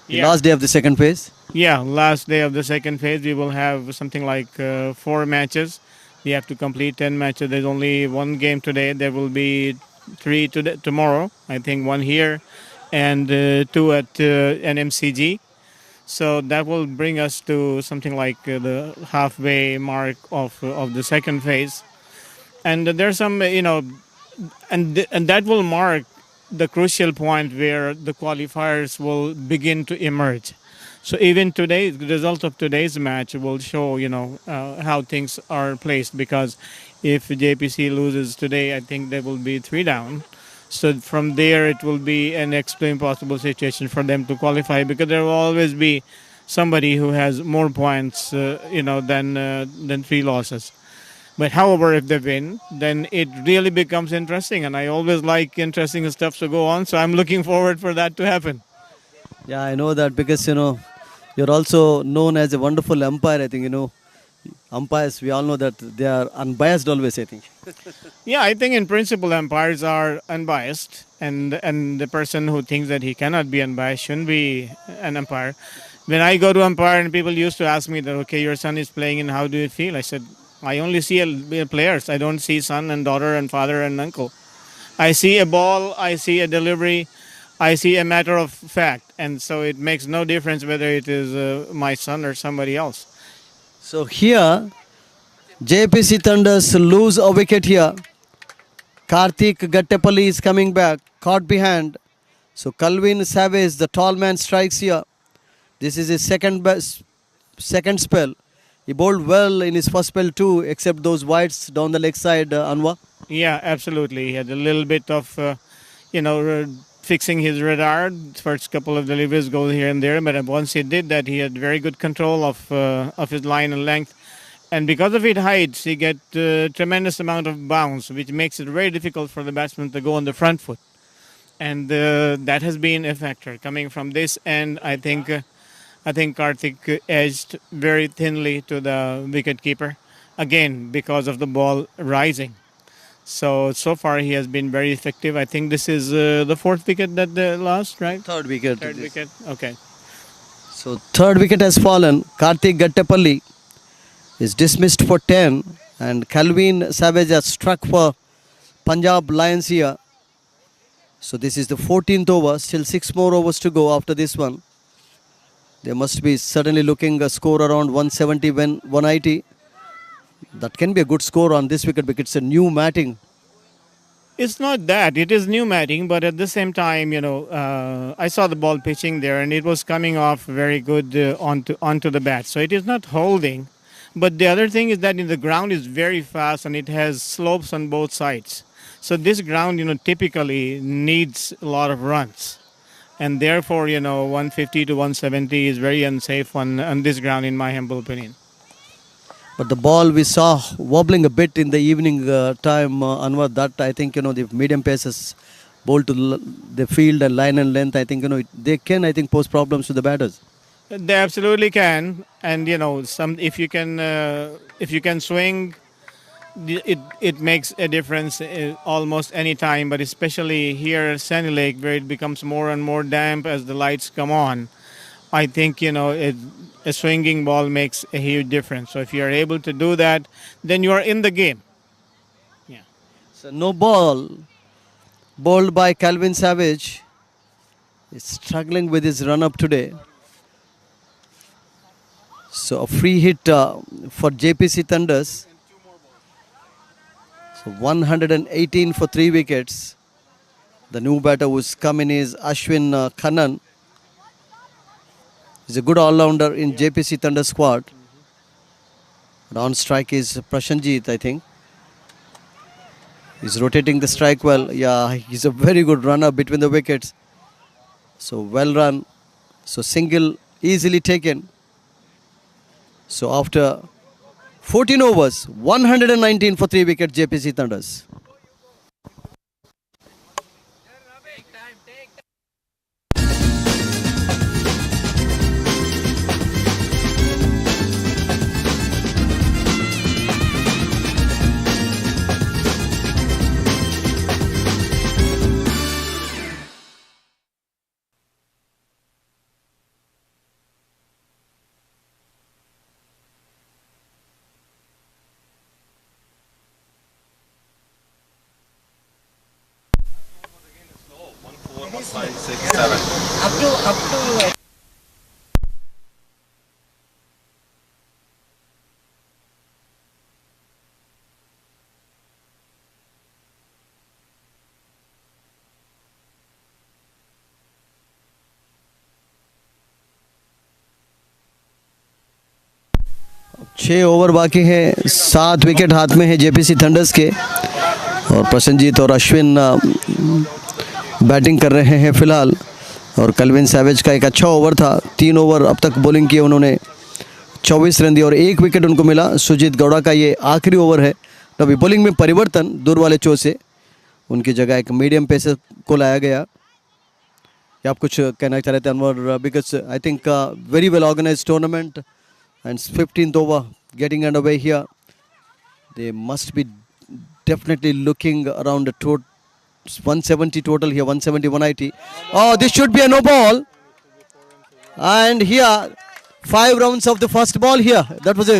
[SPEAKER 4] The
[SPEAKER 5] Yeah.
[SPEAKER 4] last day of the second phase.
[SPEAKER 5] Yeah, last day of the second phase, we will have something like 4 matches. We have to complete 10 matches. There's only one game today. There will be 3 tomorrow. I think 1 here and 2 at NMCG. So that will bring us to something like the halfway mark of the second phase. And there's some, and that will mark the crucial point where the qualifiers will begin to emerge. So even today, the result of today's match will show, how things are placed. Because if JPC loses today, I think they will be 3 down. So from there, it will be an extreme impossible situation for them to qualify, because there will always be somebody who has more points, than 3 losses. But however, if they win, then it really becomes interesting. And I always like interesting stuff to go on. So I'm looking forward for that to happen.
[SPEAKER 4] Yeah, I know that because you're also known as a wonderful umpire. I think umpires. We all know that they are unbiased always. I think.
[SPEAKER 5] Yeah, I think in principle umpires are unbiased, and the person who thinks that he cannot be unbiased shouldn't be an umpire. When I go to umpire and people used to ask me that, okay, your son is playing and how do you feel? I said, I only see players. I don't see son and daughter and father and uncle. I see a ball, I see a delivery, I see a matter of fact. And so it makes no difference whether it is my son or somebody else.
[SPEAKER 4] So here, JPC Thunders lose a wicket here. Karthik Gattepalli is coming back, caught behind. So Calvin Savage, the tall man, strikes here. This is his second spell. He bowled well in his first spell too, except those wides down the leg side, Anwar.
[SPEAKER 5] Yeah, absolutely. He had a little bit of, fixing his radar. First couple of deliveries go here and there, but once he did that, he had very good control of his line and length. And because of his height, he get tremendous amount of bounce, which makes it very difficult for the batsman to go on the front foot. And that has been a factor. Coming from this end, I think Karthik edged very thinly to the wicket keeper, again because of the ball rising. So far he has been very effective. I think this is the 4th wicket that they lost, right?
[SPEAKER 4] Third wicket.
[SPEAKER 5] Third wicket, okay.
[SPEAKER 4] So third wicket has fallen. Karthik Gattepalli is dismissed for 10, and Calvin Savage has struck for Punjab Lions here. So this is the 14th over. Still 6 more overs to go after this one. They must be certainly looking a score around 170, 180. That can be a good score on this wicket because it's a new matting.
[SPEAKER 5] It's not that. It is new matting, but at the same time, I saw the ball pitching there, and it was coming off very good onto the bat. So it is not holding. But the other thing is that the ground is very fast, and it has slopes on both sides. So this ground, typically needs a lot of runs. And therefore, 150 to 170 is very unsafe on this ground, in my humble opinion.
[SPEAKER 4] But the ball we saw wobbling a bit in the evening time, Anwar, that I think, the medium paces bowl to the field and line and length, I think, they can, I think, pose problems to the batters.
[SPEAKER 5] They absolutely can. And, if you can swing, it makes a difference almost any time, but especially here at Sandy Lake, where it becomes more and more damp as the lights come on. I think a swinging ball makes a huge difference. So if you are able to do that, then you are in the game. Yeah.
[SPEAKER 4] So no ball bowled by Calvin Savage. He's struggling with his run up today. So a free hit for JPC Thunders. So 118 for 3 wickets. The new batter who's come in is Ashwin Khannan. He's a good all-rounder in JPC Thunder squad. On strike is Prashanjit, I think. He's rotating the strike well. Yeah, he's a very good runner between the wickets. So well run. So single easily taken. So after 14 overs, 119 for 3 wickets JPC Thunders. छः over बाकी हैं, 7 wicket हाथ में है JPC thunders के और प्रसन्नजीत और Ashwin batting कर रहे हैं फिलहाल। और कल्विन सैवेज का एक अच्छा ओवर था, 3 ओवर अब तक बॉलिंग किए उन्होंने, 24 रन दिए और 1 विकेट उनको मिला। सुजीत गौड़ा का ये आखिरी ओवर है। तो अभी बॉलिंग में परिवर्तन, दूर वाले चो से उनकी जगह एक मीडियम पेसर को लाया गया। क्या आप कुछ कहना चाह रहे थे Anwar? Because I think very well organised tournament and 15th over getting underway here. They must be definitely looking around the 170 total here, 170, 180. Oh, this should be a no ball. And here, 5 rounds of the first ball here. That was a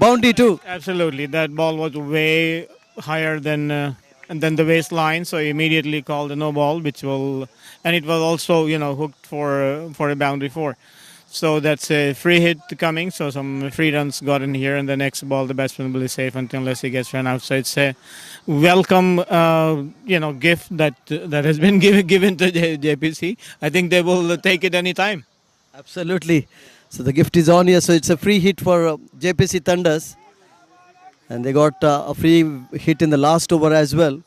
[SPEAKER 4] boundary too.
[SPEAKER 5] Absolutely, that ball was way higher than the waistline, so he immediately called a no ball, and it was also hooked for a boundary 4. So that's a free hit coming. So some free runs got in here, and the next ball the batsman will be safe unless he gets run out. So it's a welcome, gift that has been given to JPC. I think they will take it any time.
[SPEAKER 4] Absolutely. So the gift is on here. So it's a free hit for JPC Thunders, and they got a free hit in the last over as well.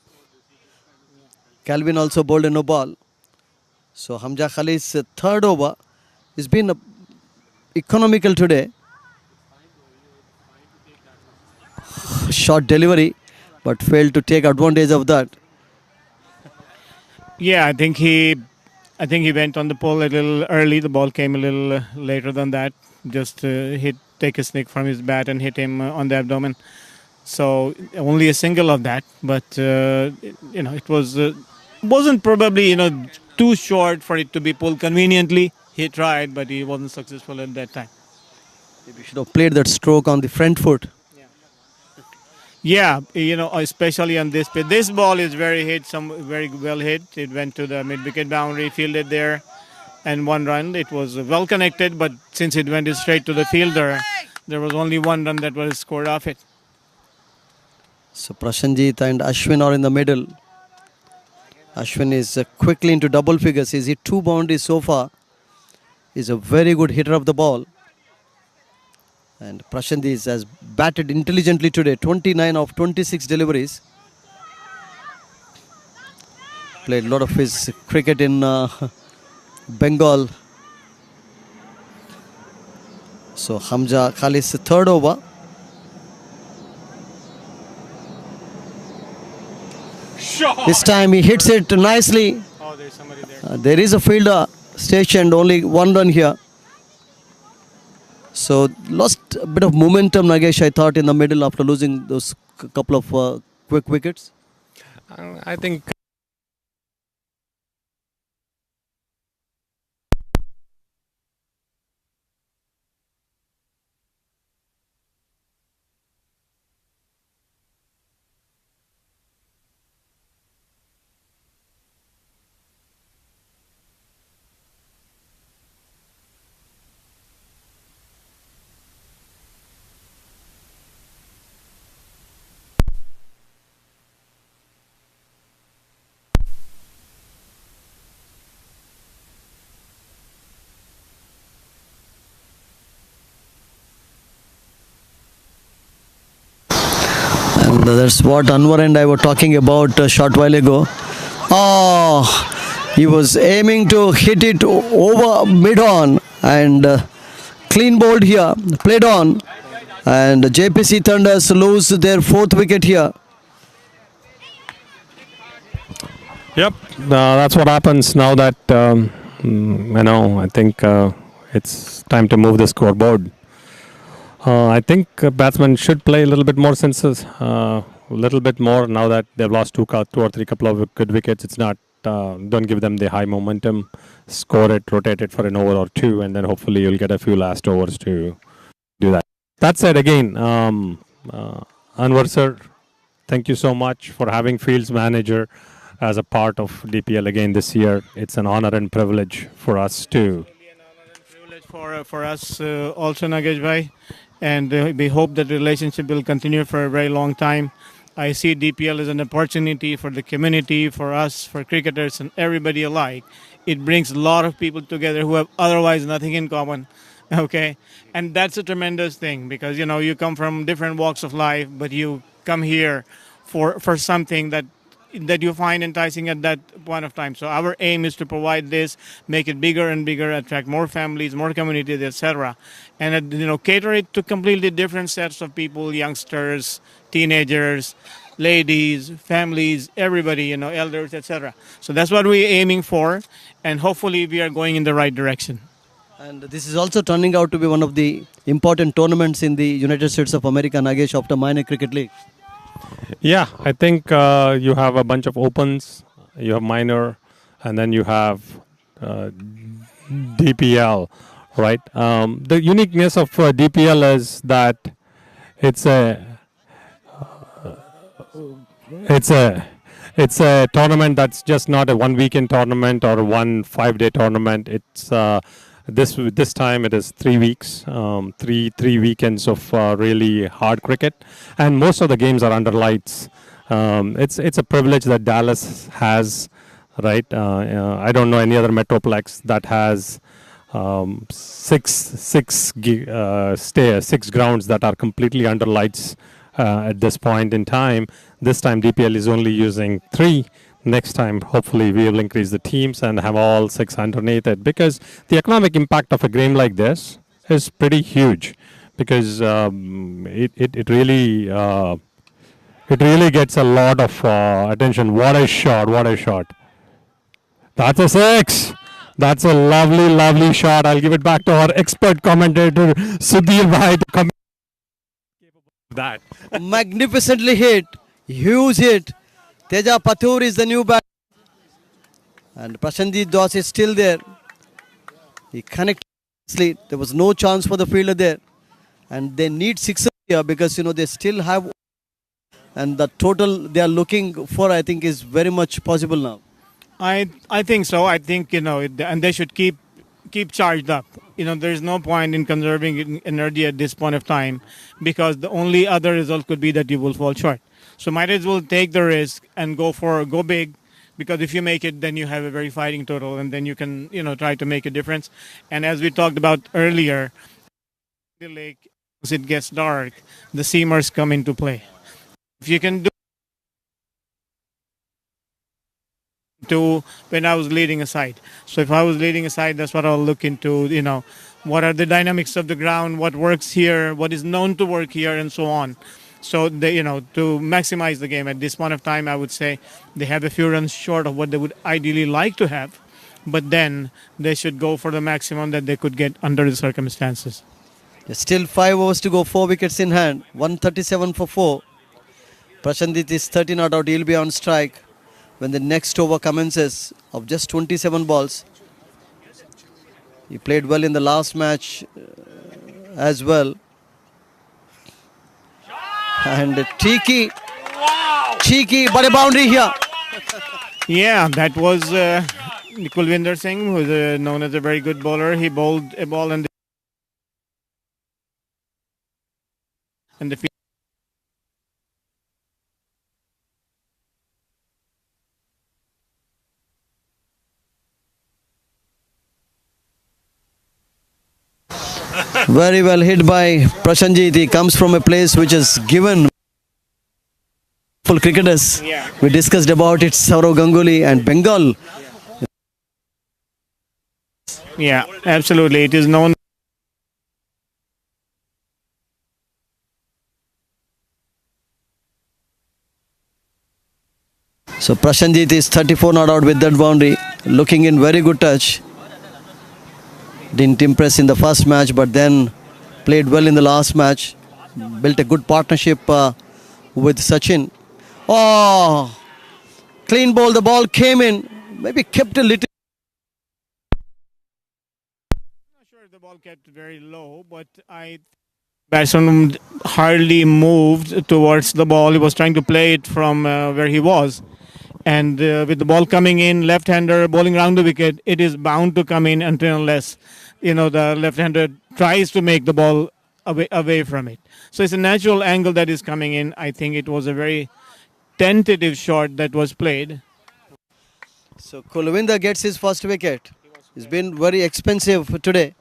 [SPEAKER 4] Calvin also bowled a no ball. So Hamza Khalil's third over has been economical today. Short delivery, but failed to take advantage of that.
[SPEAKER 5] Yeah, I think he went on the pole a little early. The ball came a little later than that. Just take a snick from his bat and hit him on the abdomen. So only a single of that, but it wasn't probably too short for it to be pulled conveniently. He tried, but he wasn't successful at that time.
[SPEAKER 4] Maybe should have played that stroke on the front foot.
[SPEAKER 5] Yeah, especially on this pitch. This ball is very well hit. It went to the mid-wicket boundary, fielded there, and 1 run. It was well connected, but since it went straight to the fielder, there was only 1 run that was scored off it.
[SPEAKER 4] So Prasenjit and Ashwin are in the middle. Ashwin is quickly into double figures. He's hit 2 boundaries so far. He's a very good hitter of the ball. And Prasenjit has batted intelligently today. 29 of 26 deliveries. Played a lot of his cricket in Bengal. So Hamza Khalil's third over. This time he hits it nicely.
[SPEAKER 5] Oh, there's somebody there.
[SPEAKER 4] There is a fielder stationed, only 1 run here. So lost a bit of momentum, Nagesh, I thought, in the middle after losing those couple of quick wickets.
[SPEAKER 3] I think
[SPEAKER 4] And that's what Anwar and I were talking about a short while ago. Oh, he was aiming to hit it over mid-on, and clean bowled here, played on, and JPC Thunders lose their 4th wicket here.
[SPEAKER 3] Yep, that's what happens now that I think it's time to move the scoreboard. I think batsmen should play a little bit more senses, a little bit more now that they've lost two or three couple of good wickets. It's not don't give them the high momentum. Score it, rotate it for an over or two, and then hopefully you'll get a few last overs to do that. That said, again, Anwar sir, thank you so much for having Fields manager as a part of DPL again this year. It's an honor and privilege for us too.
[SPEAKER 5] Privilege for us also, Nagesh bhai, and we hope that the relationship will continue for a very long time. I see DPL as an opportunity for the community, for us, for cricketers and everybody alike. It brings a lot of people together who have otherwise nothing in common. Okay, and that's a tremendous thing because you come from different walks of life, but you come here for something that you find enticing at that point of time. So our aim is to provide this, make it bigger and bigger, attract more families, more communities, etc., and cater it to completely different sets of people: youngsters, teenagers, ladies, families, everybody, elders, etc. So that's what we're aiming for, and hopefully we are going in the right direction.
[SPEAKER 4] And this is also turning out to be one of the important tournaments in the United States of America, Nagesh, after minor cricket league.
[SPEAKER 3] Yeah, I think you have a bunch of opens, you have minor, and then you have DPL, right? The uniqueness of DPL is that it's a tournament that's just not a 1 weekend tournament or 1 5-day tournament. It's this time it is 3 weeks, three weekends of really hard cricket, and most of the games are under lights. It's a privilege that Dallas has, right? I don't know any other metroplex that has six grounds that are completely under lights at this point in time. This time DPL is only using 3. Next time, hopefully, we will increase the teams and have all 6 underneath it, because the economic impact of a game like this is pretty huge, because it really gets a lot of attention. What a shot! What a shot! That's a 6. That's a lovely shot. I'll give it back to our expert commentator Sudhir bhai to comment that.
[SPEAKER 4] Magnificently hit, huge hit. Teja Pathur is the new bat, and Prashanjit Das is still there. He connected. There was no chance for the fielder there, and they need 6 here because they still have, and the total they are looking for, I think, is very much possible now.
[SPEAKER 5] I think so. I think and they should keep charged up. There's no point in conserving energy at this point of time, because the only other result could be that you will fall short. So might as well take the risk and go big, because if you make it, then you have a very fighting total, and then you can try to make a difference. And as we talked about earlier, the lake, as it gets dark, the seamers come into play. If you can do when I was leading a side. So if I was leading a side, that's what I'll look into, what are the dynamics of the ground, what works here, what is known to work here, and so on. So they, to maximize the game at this point of time, I would say they have a few runs short of what they would ideally like to have, but then they should go for the maximum that they could get under the circumstances.
[SPEAKER 4] There's still 5 overs to go, 4 wickets in hand, 137 for 4. Prashanjit is 30 not out, he'll be on strike when the next over commences of just 27 balls. He played well in the last match as well. And cheeky, but a boundary here.
[SPEAKER 5] Yeah, that was Kulvinder Singh, who is known as a very good bowler. He bowled a ball and the field.
[SPEAKER 4] Very well hit by Prashanjit. He comes from a place which is given full cricketers.
[SPEAKER 5] Yeah.
[SPEAKER 4] We discussed about it, Saurav Ganguly and Bengal.
[SPEAKER 5] Yeah, absolutely. It is known
[SPEAKER 4] So Prashanjit is 34 not out with that boundary. Looking in very good touch. Didn't impress in the first match, but then played well in the last match. Built a good partnership with Sachin. Oh, clean ball. The ball came in. Maybe kept a little.
[SPEAKER 5] I'm not sure if the ball kept very low, but batsman hardly moved towards the ball. He was trying to play it from where he was. And with the ball coming in, left-hander bowling around the wicket, it is bound to come in unless, the left-hander tries to make the ball away from it. So it's a natural angle that is coming in. I think it was a very tentative shot that was played.
[SPEAKER 4] So Kulwinder gets his first wicket. It's been very expensive today.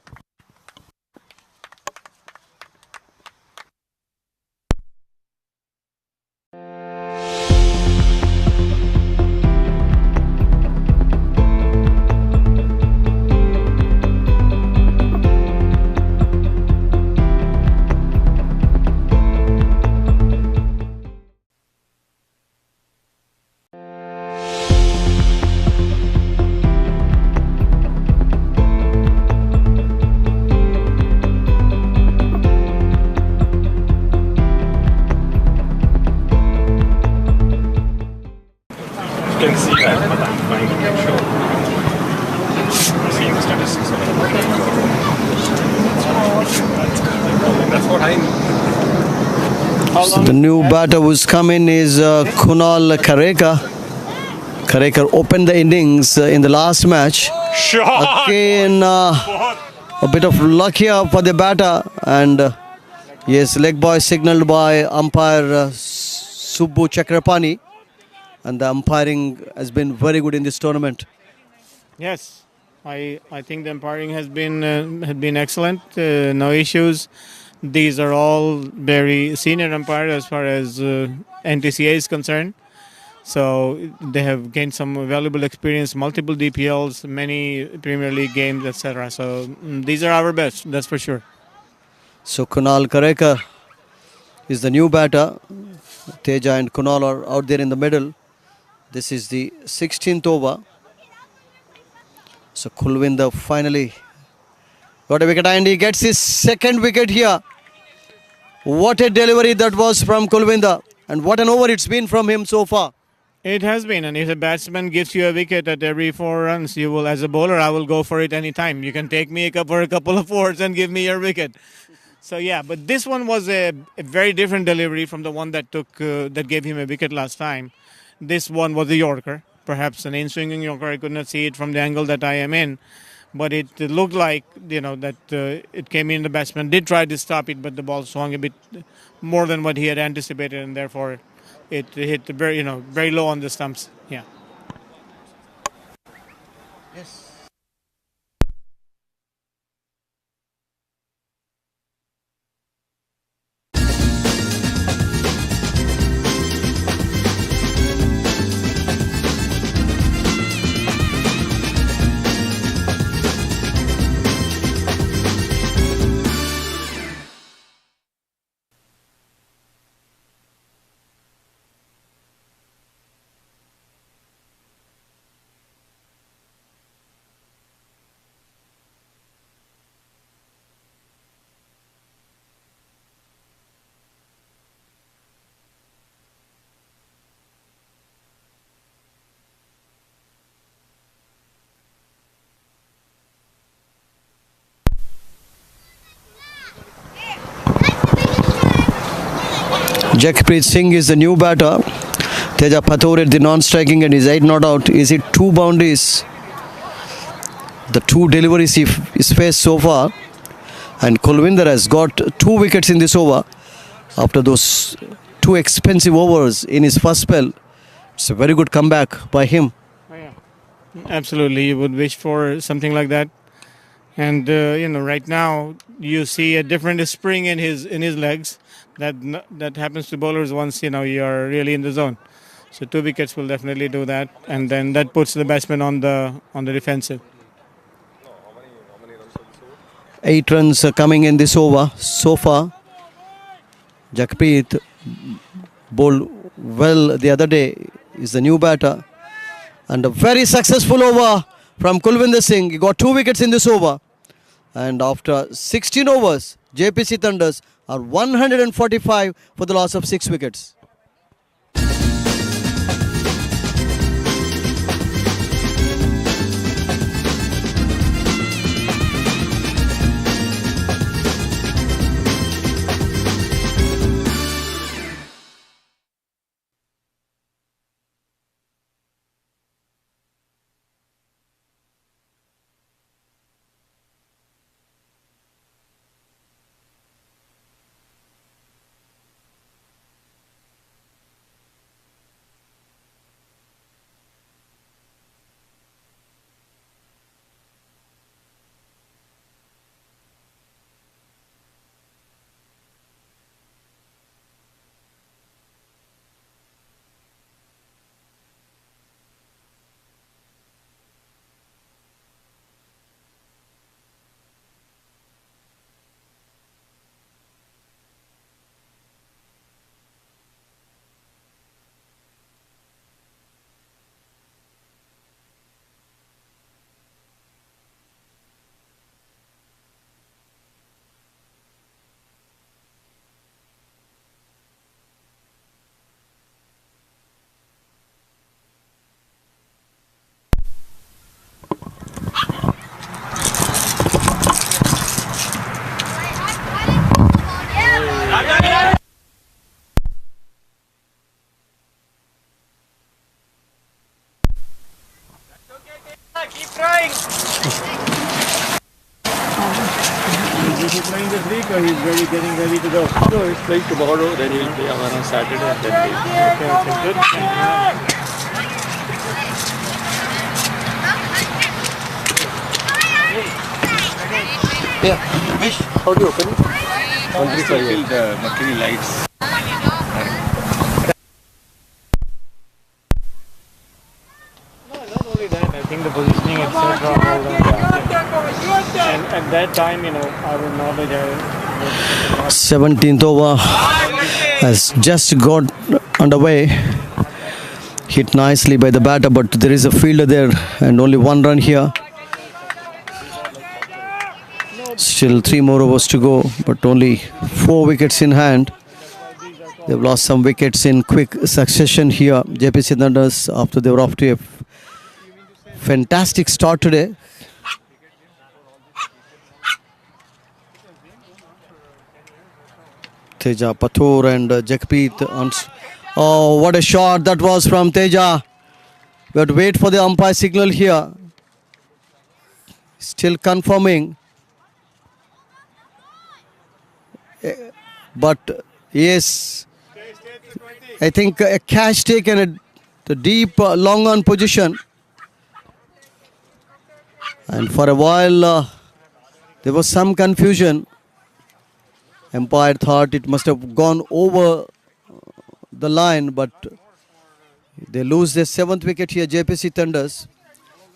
[SPEAKER 3] You can see that, but I'm trying to make sure. I'm seeing the statistics of it. That's what I know.
[SPEAKER 4] So the new batter who's come in is Kunal Kareka. Kareka opened the innings in the last match.
[SPEAKER 3] Shot!
[SPEAKER 4] Again, a bit of luck here for the batter. And yes, leg boy signalled by umpire Subbu Chakrapani. And the umpiring has been very good in this tournament.
[SPEAKER 5] Yes, I think the umpiring has been excellent. No issues. These are all very senior umpires as far as NTCA is concerned. So they have gained some valuable experience, multiple DPLs, many Premier League games, etc. So these are our best, that's for sure.
[SPEAKER 4] So Kunal Kareka is the new batter. Teja and Kunal are out there in the middle. This is the 16th over. So Kulwinder finally got a wicket and he gets his second wicket here. What a delivery that was from Kulwinder, and what an over it's been from him so far.
[SPEAKER 5] It has been, and if a batsman gives you a wicket at every 4 runs, you will, as a bowler, I will go for it anytime. You can take me for a couple of fours and give me your wicket. So yeah, but this one was a very different delivery from the one that gave him a wicket last time. This one was a Yorker, perhaps an in-swinging Yorker. I could not see it from the angle that I am in, but it looked like that it came in. The batsman did try to stop it, but the ball swung a bit more than what he had anticipated, and therefore it hit very low on the stumps. Yeah.
[SPEAKER 4] Jakpreet Singh is the new batter. Teja Patore the non-striking and is 8 not out. Is it 2 boundaries? The 2 deliveries he is faced so far. And Kulwinder has got 2 wickets in this over. After those 2 expensive overs in his first spell. It's a very good comeback by him.
[SPEAKER 5] Oh, yeah. Absolutely, you would wish for something like that. And right now you see a different spring in his legs. That happens to bowlers once you are really in the zone. So 2 wickets will definitely do that, and then that puts the batsman on the defensive.
[SPEAKER 4] 8 runs coming in this over so far. Jakpreet bowled well the other day is the new batter. And a very successful over from Kulwinder Singh. He got 2 wickets in this over. And after 16 overs, JPC Thunders are 145 for the loss of 6 wickets.
[SPEAKER 5] Keep trying. Is he playing this week or he's getting ready to go?
[SPEAKER 2] No, he's playing tomorrow, then he'll play on Saturday and then leave.
[SPEAKER 5] Okay, good.
[SPEAKER 2] Yeah, Vish, how do you open it? Only till the mercury lights.
[SPEAKER 5] Not only that, I think the positioning, etc. And at that time, our knowledge,
[SPEAKER 4] 17th over has just got underway. Hit nicely by the batter, but there is a fielder there and only 1 run here. Still 3 more overs to go, but only 4 wickets in hand. They've lost some wickets in quick succession here. JPC Thunders, after they were off to a fantastic start today. Teja Pathur and Jakpreet. Oh, what a shot that was from Teja. We have to wait for the umpire signal here. Still confirming. But yes, I think a catch taken a deep long on position. And for a while there was some confusion. Umpire thought it must have gone over the line, but they lose their 7th wicket here, JPC Thunders.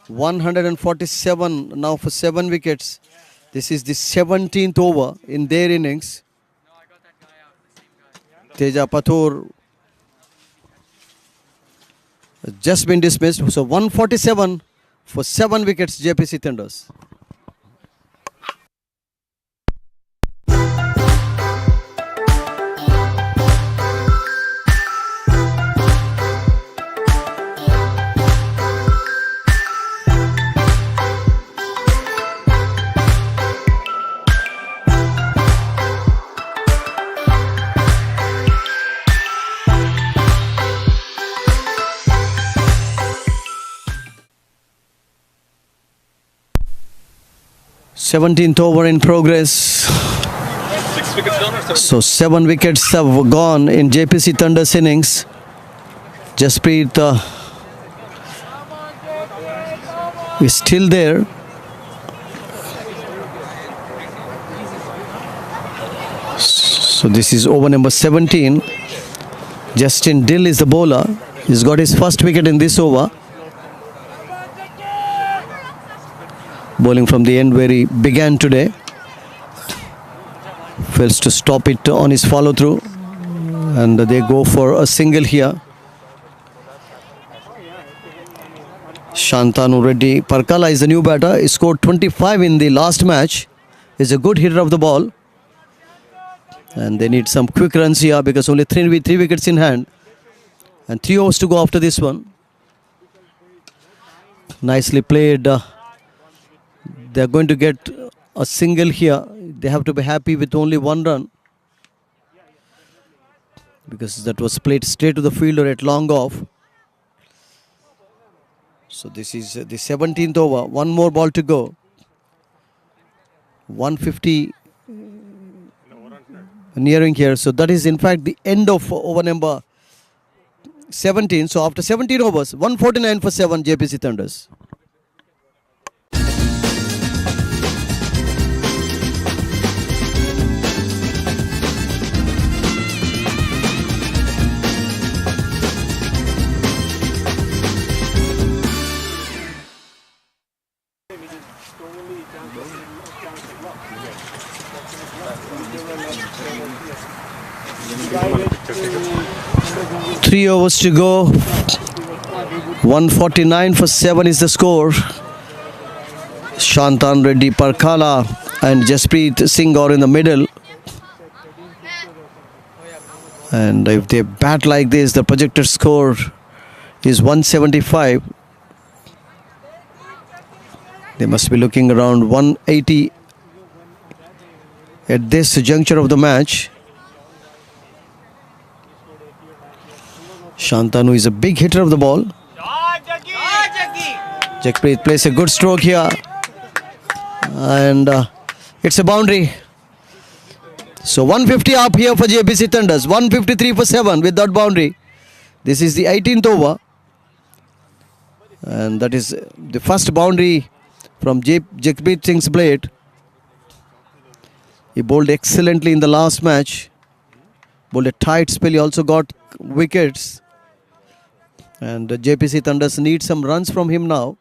[SPEAKER 4] 147 now for 7 wickets. This is the 17th over in their innings. Teja Pathur has just been dismissed. So 147 for 7 wickets, JPC Thunders. Seventeenth over in progress.
[SPEAKER 2] 6 wickets gone or 7?
[SPEAKER 4] So 7 wickets have gone in JPC Thunders innings. Jaspreet is still there. So this is over number 17. Justin Dill is the bowler. He's got his first wicket in this over. Bowling from the end where he began today. Fails to stop it on his follow through. And they go for a single here. Shantanu Reddy Parkala is the new batter. He scored 25 in the last match. He's a good hitter of the ball. And they need some quick runs here because only three wickets in hand. And 3 overs to go after this one. Nicely played. They're going to get a single here. They have to be happy with only 1 run. Because that was played straight to the fielder at long off. So this is the 17th over. 1 more ball to go. 150 nearing here. So that is in fact the end of over number 17. So after 17 overs, 149 for 7 JPC Thunders. Three overs to go. 149 for 7 is the score. Shantan Reddy Parkala and Jaspreet Singh are in the middle. And if they bat like this, the projected score is 175. They must be looking around 180 at this juncture of the match. Shantanu is a big hitter of the ball. Jakpreet plays a good stroke here. And it's a boundary. So 150 up here for JPC Thunders. 153 for 7 with that boundary. This is the 18th over. And that is the first boundary from Jakpreet Singh's blade. He bowled excellently in the last match. Bowled a tight spell. He also got wickets. And JPC Thunders need some runs from him now.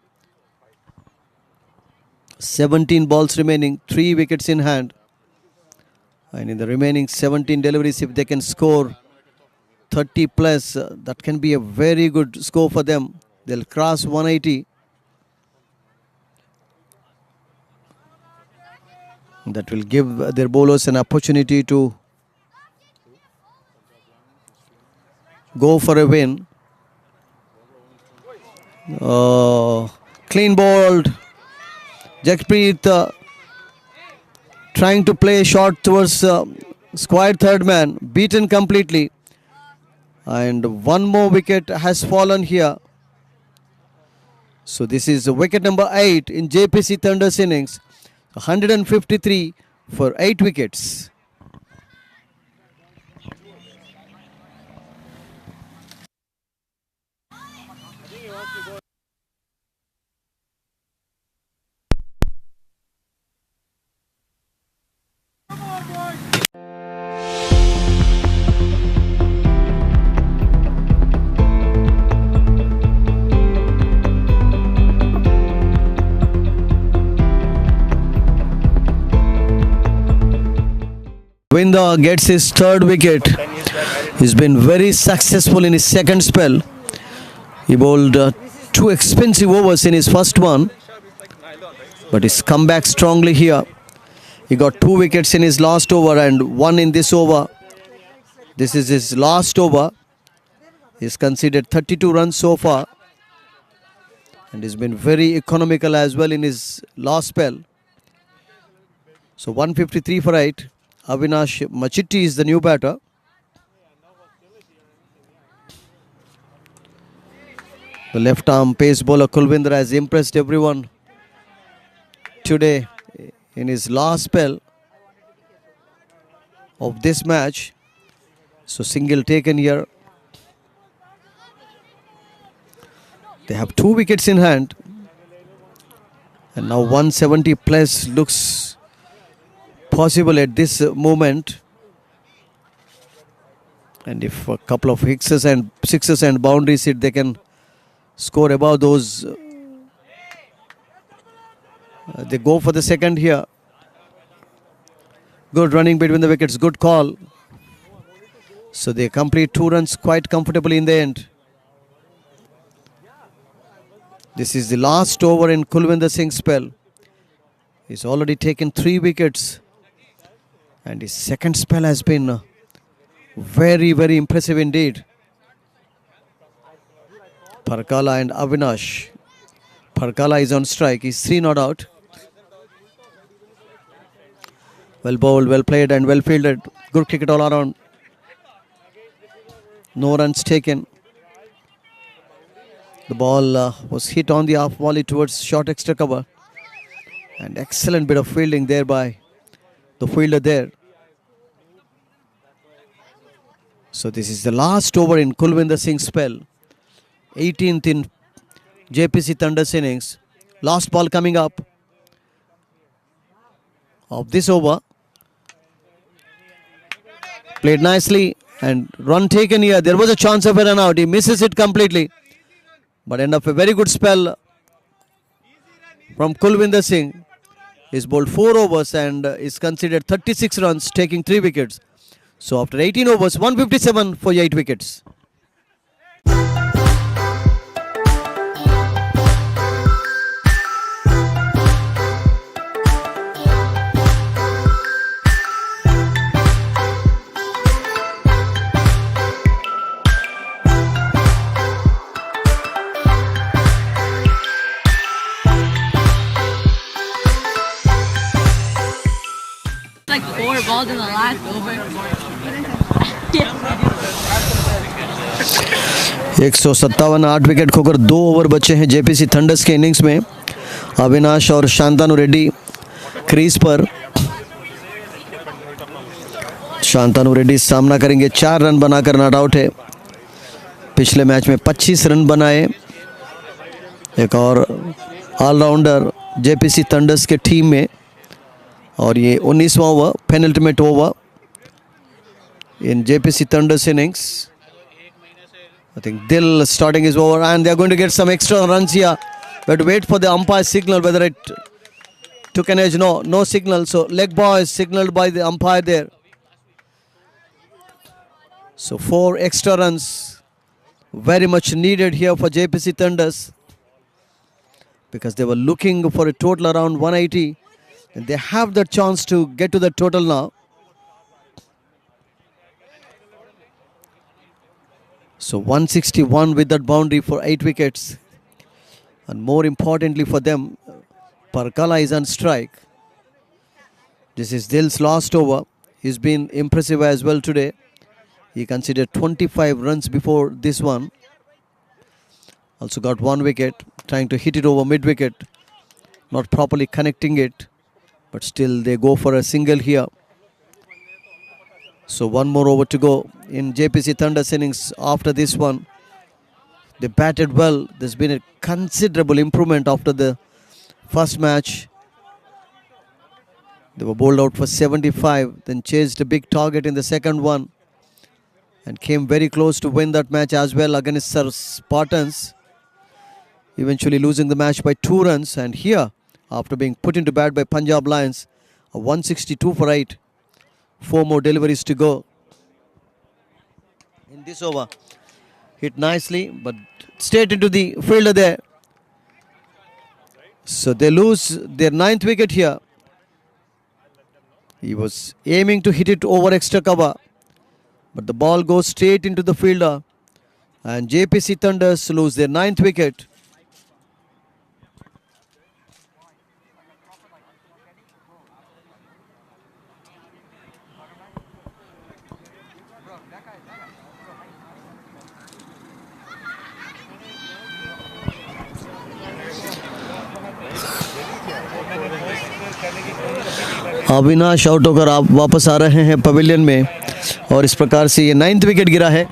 [SPEAKER 4] 17 balls remaining, 3 wickets in hand. And in the remaining 17 deliveries, if they can score 30 plus, that can be a very good score for them. They'll cross 180. That will give their bowlers an opportunity to go for a win. Clean bowled. Jakpreet trying to play short towards square third man. Beaten completely. And 1 more wicket has fallen here. So this is wicket number 8 in JPC Thunder's innings. 153 for 8 wickets. Govinda gets his 3rd wicket. He's been very successful in his 2nd spell. He bowled 2 expensive overs in his first one, but he's come back strongly here. He got 2 wickets in his last over and 1 in this over. This is his last over. He's conceded 32 runs so far, and he's been very economical as well in his last spell. So 153 for 8. Avinash Machitti is the new batter. The left arm pace bowler Kulvinder has impressed everyone today in his last spell of this match. So single taken here. They have 2 wickets in hand. And now 170 plus looks possible at this moment. And if a couple of sixes and boundaries hit, they can score above those. They go for the second here. Good running between the wickets, good call. So they complete 2 runs quite comfortably in the end. This is the last over in Kulwinder Singh's spell. He's already taken 3 wickets. And his second spell has been very, very impressive indeed. Parkala and Avinash. Parkala is on strike. He's 3 not out. Well bowled, well played and well fielded. Good cricket all around. No runs taken. The ball was hit on the off volley towards short extra cover. And excellent bit of fielding there by the fielder there. So this is the last over in Kulwinder Singh's spell. 18th in JPC Thunder's innings. Last ball coming up of this over. Played nicely and run taken here. There was a chance of a run out. He misses it completely. But end of a very good spell from Kulwinder Singh. He's bowled 4 overs and is considered 36 runs, taking 3 wickets. So after 18 overs, 157 for 8 wickets.
[SPEAKER 6] Like 4 balls in the last over.
[SPEAKER 4] 157 8 wicket Khokhar 2 over बचे हैं JPC thunders के innings में. अविनाश और Shantanu Reddy crease पर. शांतानु रेड्डी सामना करेंगे. 4 run बनाकर not out है. पिछले मैच में 25 रन बनाए. एक और ऑलराउंडर जेपीसी थंडर्स के टीम में. और ये 19वां over, penultimate over in JPC Thunder's innings. I think Dil starting his over and they are going to get some extra runs here. We have to wait for the umpire signal whether it took an edge. No signal. So leg ball is signaled by the umpire there. So 4 extra runs very much needed here for JPC Thunders because they were looking for a total around 180 and they have the chance to get to the total now. So 161 with that boundary for 8 wickets. And more importantly for them, Parkala is on strike. This is Dil's last over. He's been impressive as well today. He considered 25 runs before this one. Also got 1 wicket, trying to hit it over mid-wicket. Not properly connecting it. But still they go for a single here. So 1 more over to go in JPC Thunder's innings after this one. They batted well. There's been a considerable improvement after the first match. They were bowled out for 75, then chased a big target in the second one and came very close to win that match as well against Sir Spartans. Eventually losing the match by 2 runs. And here, after being put into bat by Punjab Lions, a 162 for 8. 4 more deliveries to go in this over. Hit nicely, but straight into the fielder there. So they lose their 9th wicket here. He was aiming to hit it over extra cover, but the ball goes straight into the fielder. And JPC Thunders lose their 9th wicket. Avinash out होकर आप वापस आ रहे हैं pavilion में और इस प्रकार से ये 9th विकेट गिरा है.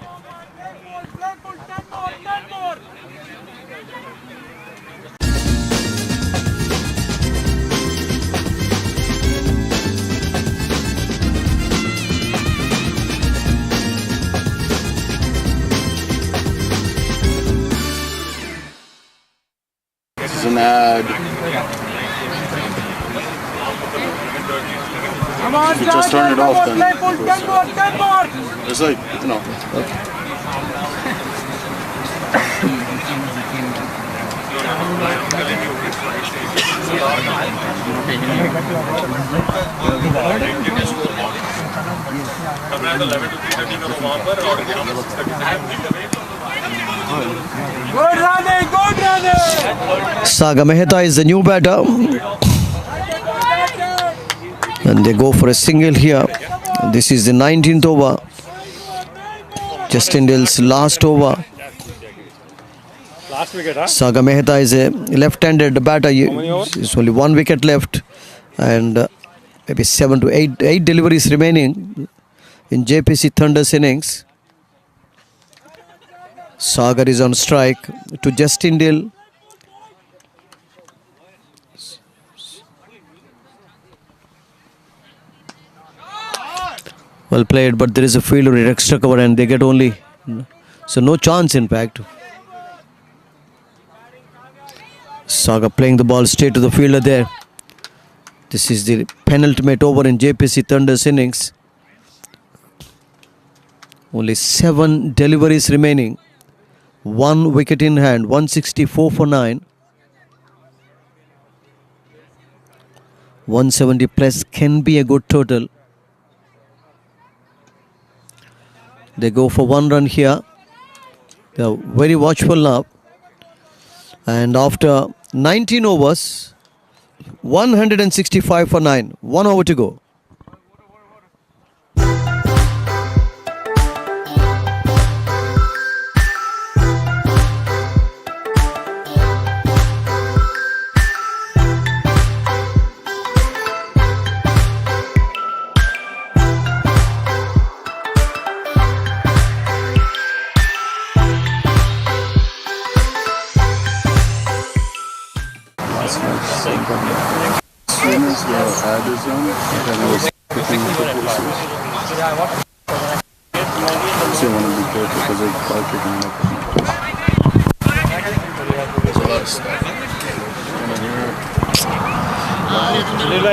[SPEAKER 2] This is an ad. If you just turn it off, then it's like, you know. Okay.
[SPEAKER 4] Saga Mehta is the new batter. And they go for a single here. This is the 19th over. Justin Dill's last over.
[SPEAKER 3] Last wicket, huh?
[SPEAKER 4] Saga Mehta is a left-handed batter. There's only 1 wicket left. And maybe 7 to 8 deliveries remaining in JPC Thunder's innings. Sagar is on strike to Justin Dill. Well played, but there is a fielder in extra cover and they get only, so no chance in fact. Saga playing the ball straight to the fielder there. This is the penultimate over in JPC Thunder's innings. Only 7 deliveries remaining. 1 wicket in hand, 164 for 9. 170 plus can be a good total. They go for 1 run here. They are very watchful now. And after 19 overs, 165 for 9. 1 over to go.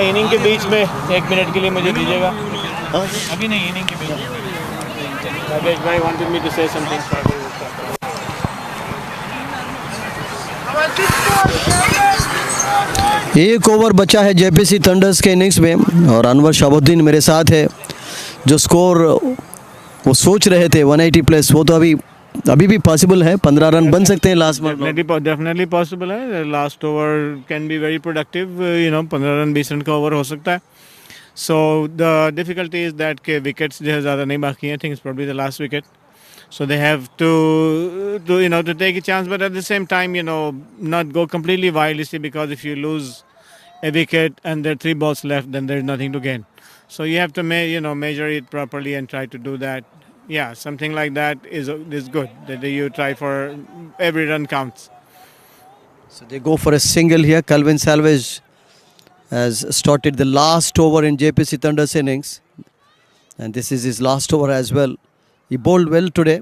[SPEAKER 5] Inning के बीच में 1 minute के लिए मुझे दीजिएगा अभी नहीं inning के बीच में Rajesh bhai wanted me to say something.
[SPEAKER 4] एक ओवर बचा है जेपीसी थंडर्स के इनिंग्स में और अनवर शहाबुद्दीन मेरे साथ है. जो स्कोर वो सोच रहे थे 180 प्लस, वो तो अभी भी पॉसिबल है. 15 रन बन सकते हैं लास्ट में.
[SPEAKER 5] डेफिनेटली पॉसिबल है. Last over can be very productive. 15 run 20 run का ओवर हो सकता है. So the difficulty is that के विकेट्स जो है ज़्यादा नहीं बाकी हैं. I think it's probably the last wicket. So they have to take a chance, but at the same time, not go completely wildly, because if you lose a wicket and there are 3 balls left, then there's nothing to gain. So you have to measure it properly and try to do that. Yeah, something like that is good. That you try for every run counts.
[SPEAKER 4] So they go for a single here. Calvin Salvage has started the last over in JPC Thunder's innings, and this is his last over as well. He bowled well today.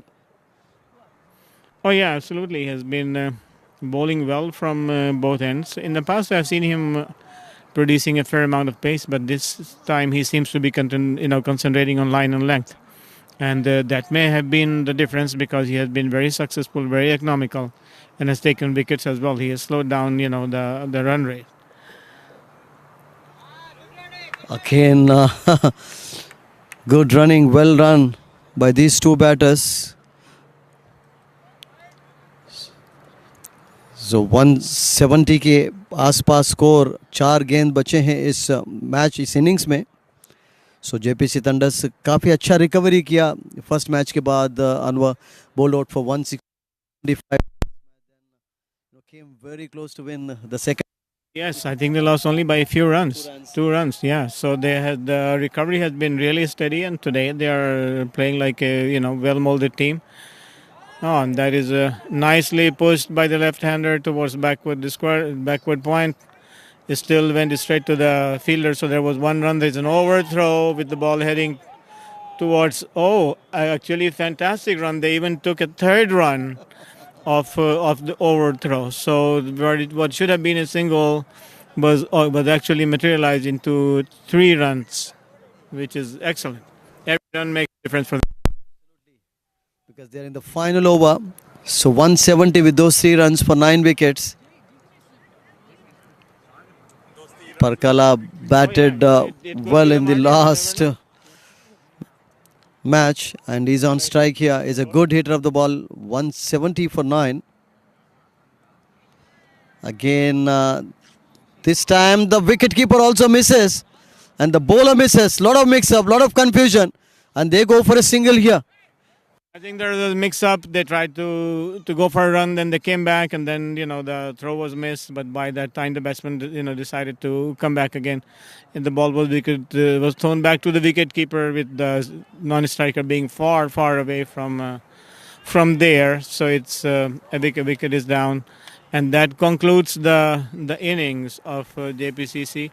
[SPEAKER 5] Oh yeah, absolutely. He has been bowling well from both ends. In the past, I've seen him producing a fair amount of pace, but this time he seems to be concentrating on line and length, and that may have been the difference, because he has been very successful, very economical, and has taken wickets as well. He has slowed down, the run rate.
[SPEAKER 4] Again, good running, well run by these 2 batters. So 170 के आसपास score. 4 गेंद बचे हैं इस match, इस innings में. सो JPC thunder's काफ़ी अच्छा रिकवरी किया फर्स्ट मैच के बाद. Anwar bold out for 165. Came very close to win the second.
[SPEAKER 5] Yes, I think they lost only by a few runs. 2 runs, yeah. So the recovery has been really steady, and today they are playing like a well-molded team. Oh, and that is nicely pushed by the left-hander towards backward point. It still went straight to the fielder, so there was 1 run. There's an overthrow with the ball heading towards. Actually fantastic run. They even took a 3rd run of the overthrow. So what should have been a single was actually materialized into 3 runs, which is excellent. Every run makes a difference for them.
[SPEAKER 4] Because they're in the final over. So 170 with those 3 runs for 9 wickets. Parkala batted
[SPEAKER 5] It could
[SPEAKER 4] well
[SPEAKER 5] be
[SPEAKER 4] in the
[SPEAKER 5] margin, you never
[SPEAKER 4] last
[SPEAKER 5] know.
[SPEAKER 4] match, and he's on strike here. Is a good hitter of the ball, 170 for 9. Again, this time the wicketkeeper also misses, and the bowler misses. Lot of mix-up, lot of confusion, and they go for a single here.
[SPEAKER 5] I think there was a mix-up. They tried to go for a run, then they came back, and then the throw was missed. But by that time, the batsman decided to come back again, and the ball was thrown back to the wicket-keeper, with the non-striker being far away from there. So it's a wicket is down, and that concludes the innings of JPCC.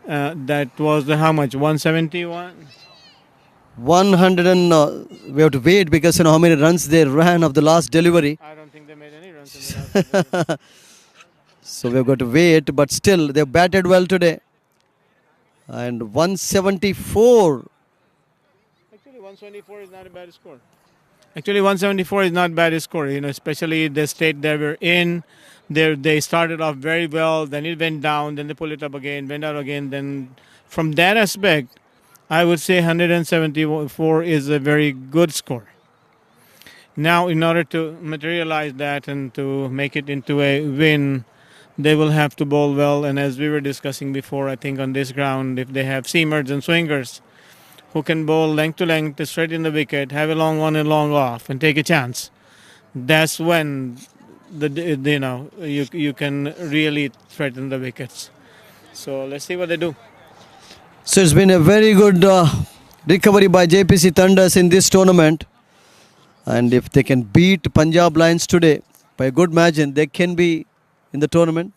[SPEAKER 5] That was how much? 171.
[SPEAKER 4] 100 and we have to wait because how many runs they ran of the last delivery.
[SPEAKER 5] I don't think they made any runs in the last.
[SPEAKER 4] So we've got to wait, but still they've batted well today. And 174.
[SPEAKER 5] Actually, 174 is not a bad score. Actually, 174 is not bad score. Especially the state they were in. They started off very well, then it went down, then they pulled it up again, went out again. Then from that aspect, I would say 174 is a very good score. Now, in order to materialize that and to make it into a win, they will have to bowl well. And as we were discussing before, I think on this ground, if they have seamers and swingers who can bowl length to length, straight in the wicket, have a long on and long off, and take a chance, that's when you can really threaten the wickets. So let's see what they do.
[SPEAKER 4] So it's been a very good recovery by JPC Thunders in this tournament. And if they can beat Punjab Lions today by a good margin, they can be in the tournament.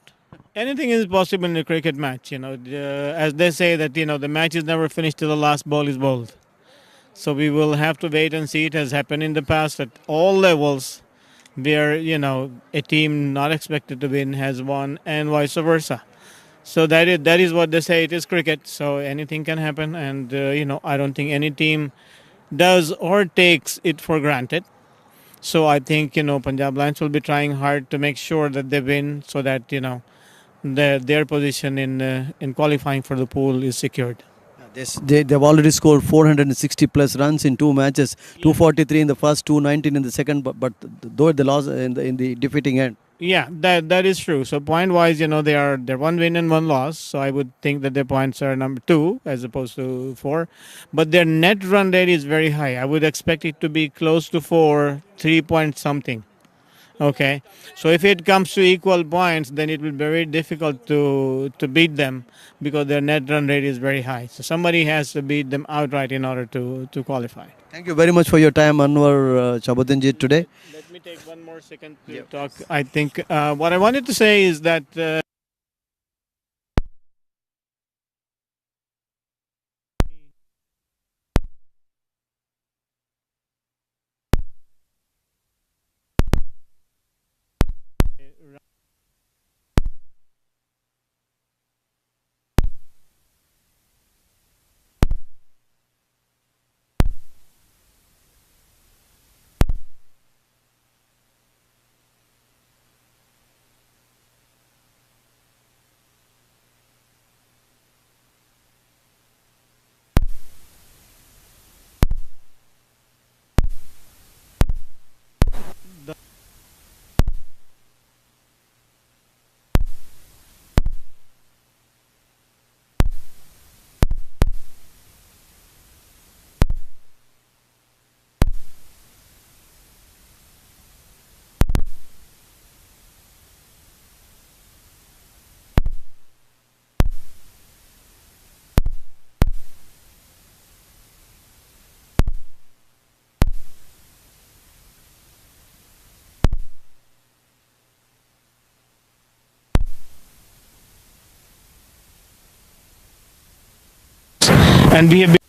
[SPEAKER 5] Anything is possible in a cricket match. As they say that the match is never finished till the last ball is bowled. So we will have to wait and see. It has happened in the past at all levels, where a team not expected to win has won, and vice versa. So that is what they say. It is cricket, so anything can happen, and I don't think any team does or takes it for granted. So I think Punjab Lions will be trying hard to make sure that they win, so that their position in qualifying for the pool is secured.
[SPEAKER 4] They've already scored 460 plus runs in 2 matches, 243 in the first, 219 in the second, but though they lost in the defeating end.
[SPEAKER 5] Yeah, that is true. So point wise, they're 1 win and 1 loss. So I would think that their points are number 2 as opposed to 4. But their net run rate is very high. I would expect it to be close to 4, 3 point something. Okay, so if it comes to equal points, then it will be very difficult to beat them, because their net run rate is very high. So somebody has to beat them outright in order to qualify.
[SPEAKER 4] Thank you very much for your time, Anwar Chabuddinji, today.
[SPEAKER 5] Let me take 1 more second to talk. I think what I wanted to say is that and we have been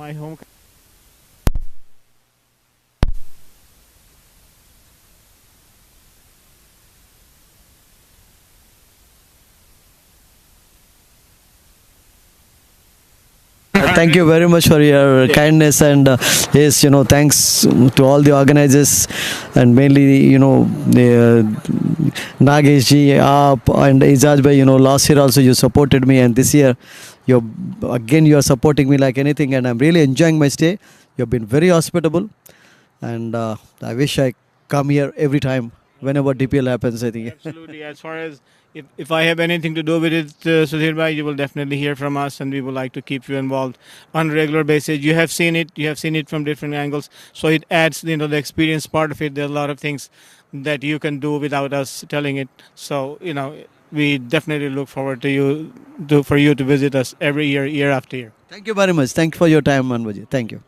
[SPEAKER 5] My home.
[SPEAKER 4] Thank you very much for your kindness, and yes, thanks to all the organizers, and mainly Nagesh ji, Aap, and Ijaz bhai. Last year also you supported me, and this year you are supporting me like anything, and I'm really enjoying my stay. You've been very hospitable, and I wish I come here every time whenever DPL happens. I think.
[SPEAKER 5] Absolutely. As far as if I have anything to do with it, Sudhir bhai, you will definitely hear from us, and we would like to keep you involved on a regular basis. You have seen it. You have seen it from different angles, so it adds, the experience part of it. There are a lot of things that you can do without us telling it. So, we definitely look forward for you to visit us every year, year after year.
[SPEAKER 4] Thank you very much. Thank you for your time, Manvaji. Thank you.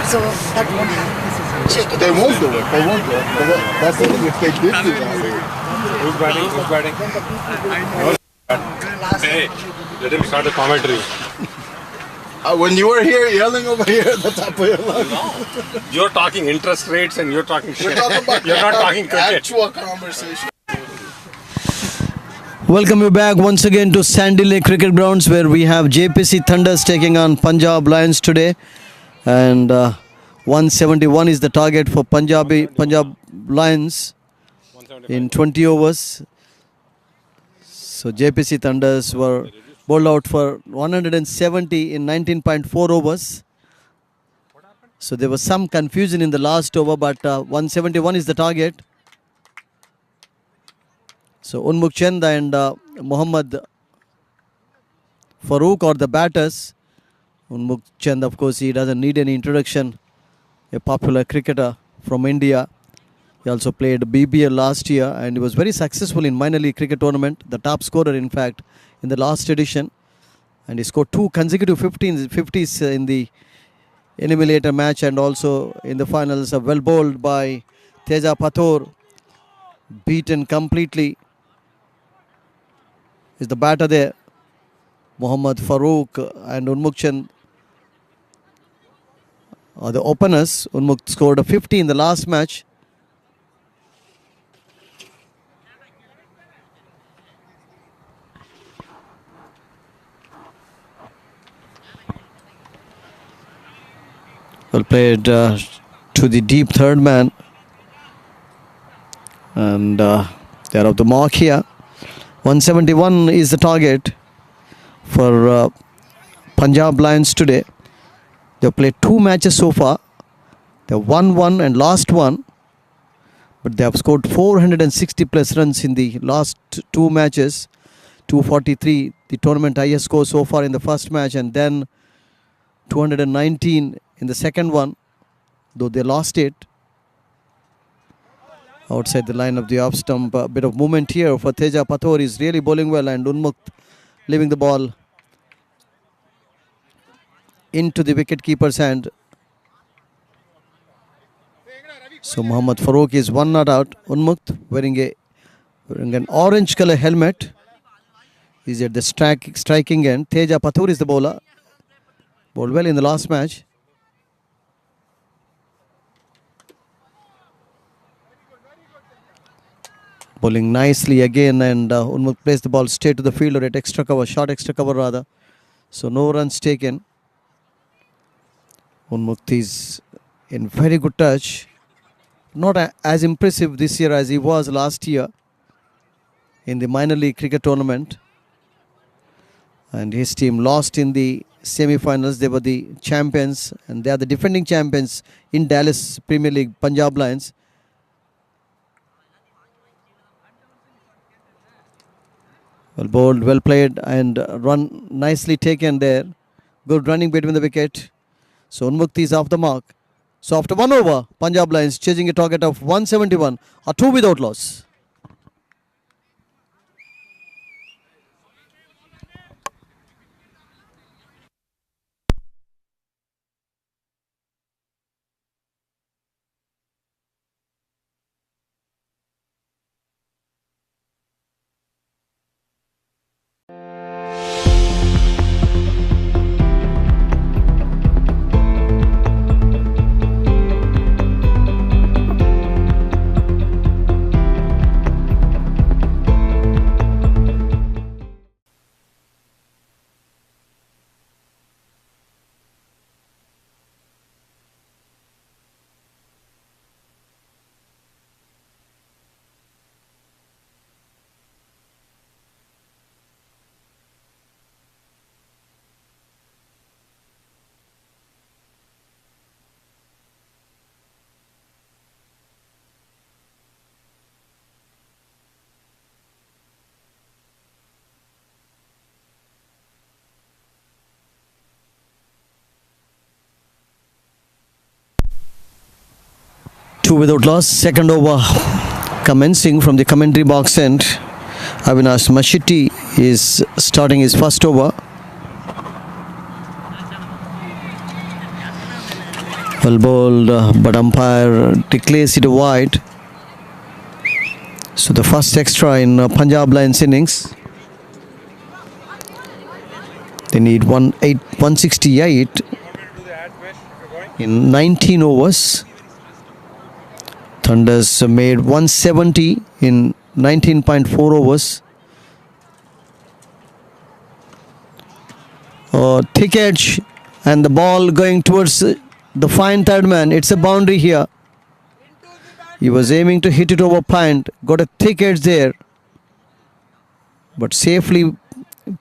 [SPEAKER 7] So that won't happen. Check it.
[SPEAKER 2] They won't do it. They won't do it. That's the thing. If they did do that.
[SPEAKER 3] Who's batting? Who's batting? Hey, let him start the commentary.
[SPEAKER 2] When you were here yelling over here at the top of your lungs.
[SPEAKER 3] No. You're talking interest rates and you're talking shit.
[SPEAKER 2] We're talking about
[SPEAKER 3] You're not talking cricket.
[SPEAKER 2] actual conversation.
[SPEAKER 4] Welcome you back once again to Sandy Lake Cricket Grounds, where we have JPC Thunders taking on Punjab Lions today, and 171 is the target for Punjab Lions in 20 overs. So JPC Thunders were bowled out for 170 in 19.4 overs. So there was some confusion in the last over, but 171 is the target. So Unmukh Chand and Mohammad Farooq are the batters. Unmukh Chand, of course, he doesn't need any introduction. A popular cricketer from India. He also played BBL last year and he was very successful in minor league cricket tournament. The top scorer, in fact, in the last edition. And he scored 2 consecutive 50s in the eliminator match and also in the finals. Well bowled by Teja Pathor. Beaten completely. Is the batter there. Mohammad Farooq and Unmukh Chand are the openers. Unmukh scored a 50 in the last match. Well played to the deep third man. And they are of the mark here. 171 is the target for Punjab Lions today. They have played 2 matches so far. They have won 1 and lost 1. But they have scored 460 plus runs in the last 2 matches. 243, the tournament highest score so far in the first match, and then 219 in the second one, though they lost it. Outside the line of the off stump, a bit of movement here for Teja Pathor. Is really bowling well, and Unmukh leaving the ball into the wicket keeper's hand. So Mohammad Farooq is 1 not out. Unmukh wearing an orange color helmet. He's at the striking end. Teja Pathor is the bowler. Bowled well in the last match. Bowling nicely again, and Unmukh plays the ball straight to the fielder at extra cover, short extra cover rather. So no runs taken. Unmukh is in very good touch. Not as impressive this year as he was last year in the minor league cricket tournament. And his team lost in the semi-finals. They were the champions, and they are the defending champions in Dallas Premier League, Punjab Lions. Well bowled, well played, and run nicely taken there. Good running between the wicket. So Unmukh is off the mark. So after 1 over, Punjab Lions chasing a target of 171, a 2 without loss. Two without loss. Second over commencing from the commentary box end. Avinash Mashiti is starting his first over. Well bowled, but umpire declares it a wide. So the first extra in Punjab Lions innings. They need 168 in 19 overs. Thunders made 170 in 19.4 overs. Thick edge and the ball going towards the fine third man. It's a boundary here. He was aiming to hit it over pint. Got a thick edge there. But safely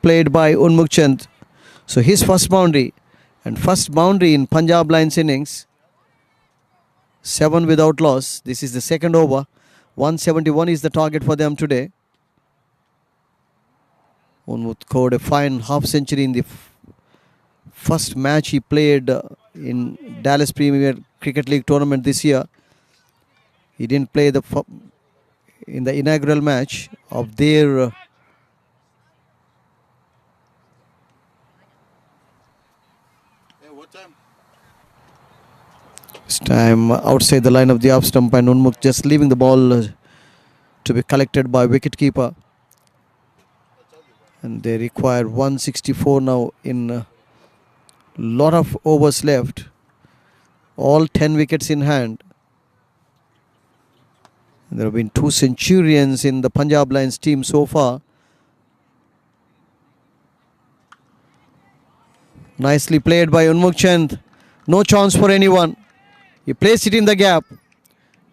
[SPEAKER 4] played by Unmukh Chand. So his first boundary. And first boundary in Punjab Lions innings. 7 without loss. This is the second over. 171 is the target for them today. Unmukh scored a fine half century in the first match he played in Dallas Premier Cricket League tournament this year. He didn't play in the inaugural match of their this time outside the line of the off stump, and Unmukh just leaving the ball to be collected by wicketkeeper. And they require 164 now in lot of overs left. All 10 wickets in hand. There have been 2 centurions in the Punjab Lions team so far. Nicely played by Unmukh Chand. No chance for anyone. He placed it in the gap.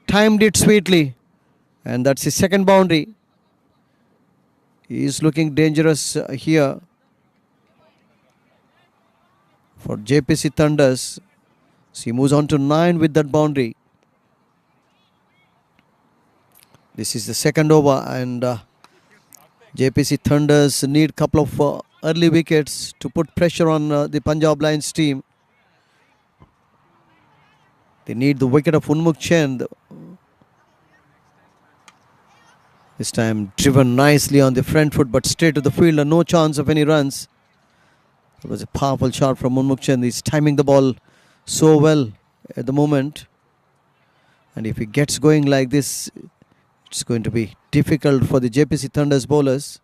[SPEAKER 4] Timed it sweetly. And that's his second boundary. He is looking dangerous here for JPC Thunders. So he moves on to 9 with that boundary. This is the second over, and JPC Thunders need a couple of early wickets to put pressure on the Punjab Lions team. They need the wicket of Unmukh Chand. This time driven nicely on the front foot, but straight to the field and no chance of any runs. It was a powerful shot from Unmukh Chand. He's timing the ball so well at the moment. And if he gets going like this, it's going to be difficult for the JPC Thunders bowlers.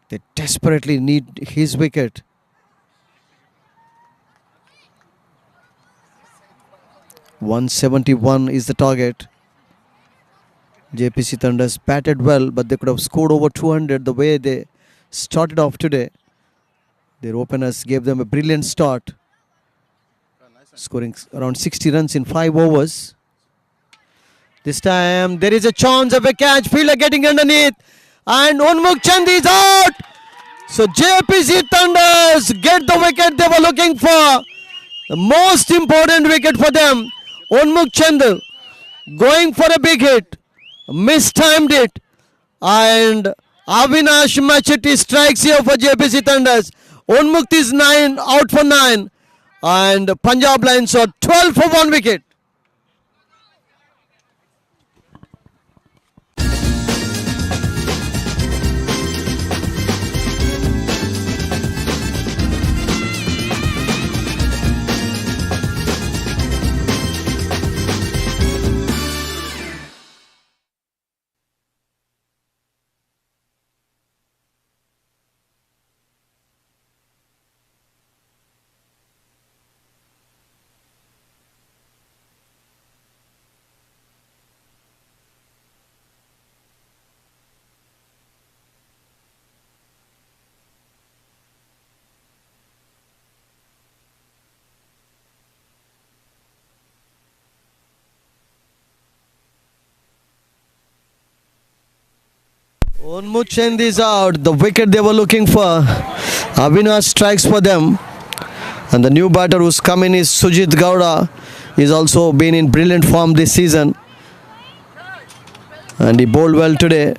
[SPEAKER 4] They desperately need his wicket. .171 is the target. JPC Thunders batted well, but they could have scored over 200 the way they started off today. Their openers gave them a brilliant start, scoring around 60 runs in 5 overs. This time there is a chance of a catch. Fielder getting underneath, and Unmukh Chand is out. So JPC Thunders get the wicket they were looking for. The most important wicket for them. Unmukh Chand going for a big hit. Mistimed it. And Avinash Macheti strikes here for JPC Thunders. Unmukh is 9 out for 9. And Punjab Lions are 12 for 1 wicket. Unmukh Chand is out. The wicket they were looking for. Avinash strikes for them. And the new batter who's come in is Sujit Gowda. He's also been in brilliant form this season. And he bowled well today.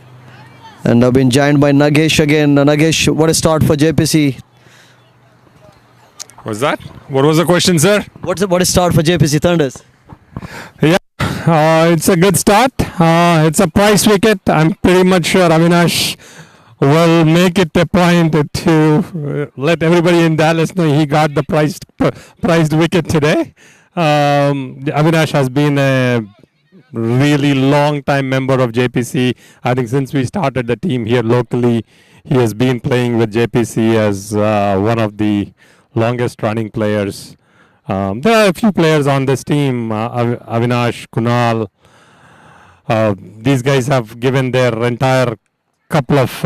[SPEAKER 4] And have been joined by Nagesh again. Nagesh, what a start for JPC.
[SPEAKER 3] What's that? What was the question, sir?
[SPEAKER 4] What a start for JPC Thunders.
[SPEAKER 3] Yeah, it's a good start. It's a price wicket. I'm pretty much sure Avinash will make it a point to let everybody in Dallas know he got the prized wicket today. Avinash has been a really long time member of JPC. I think since we started the team here locally, he has been playing with JPC as one of the longest running players. There are a few players on this team, Avinash, Kunal. These guys have given their entire couple of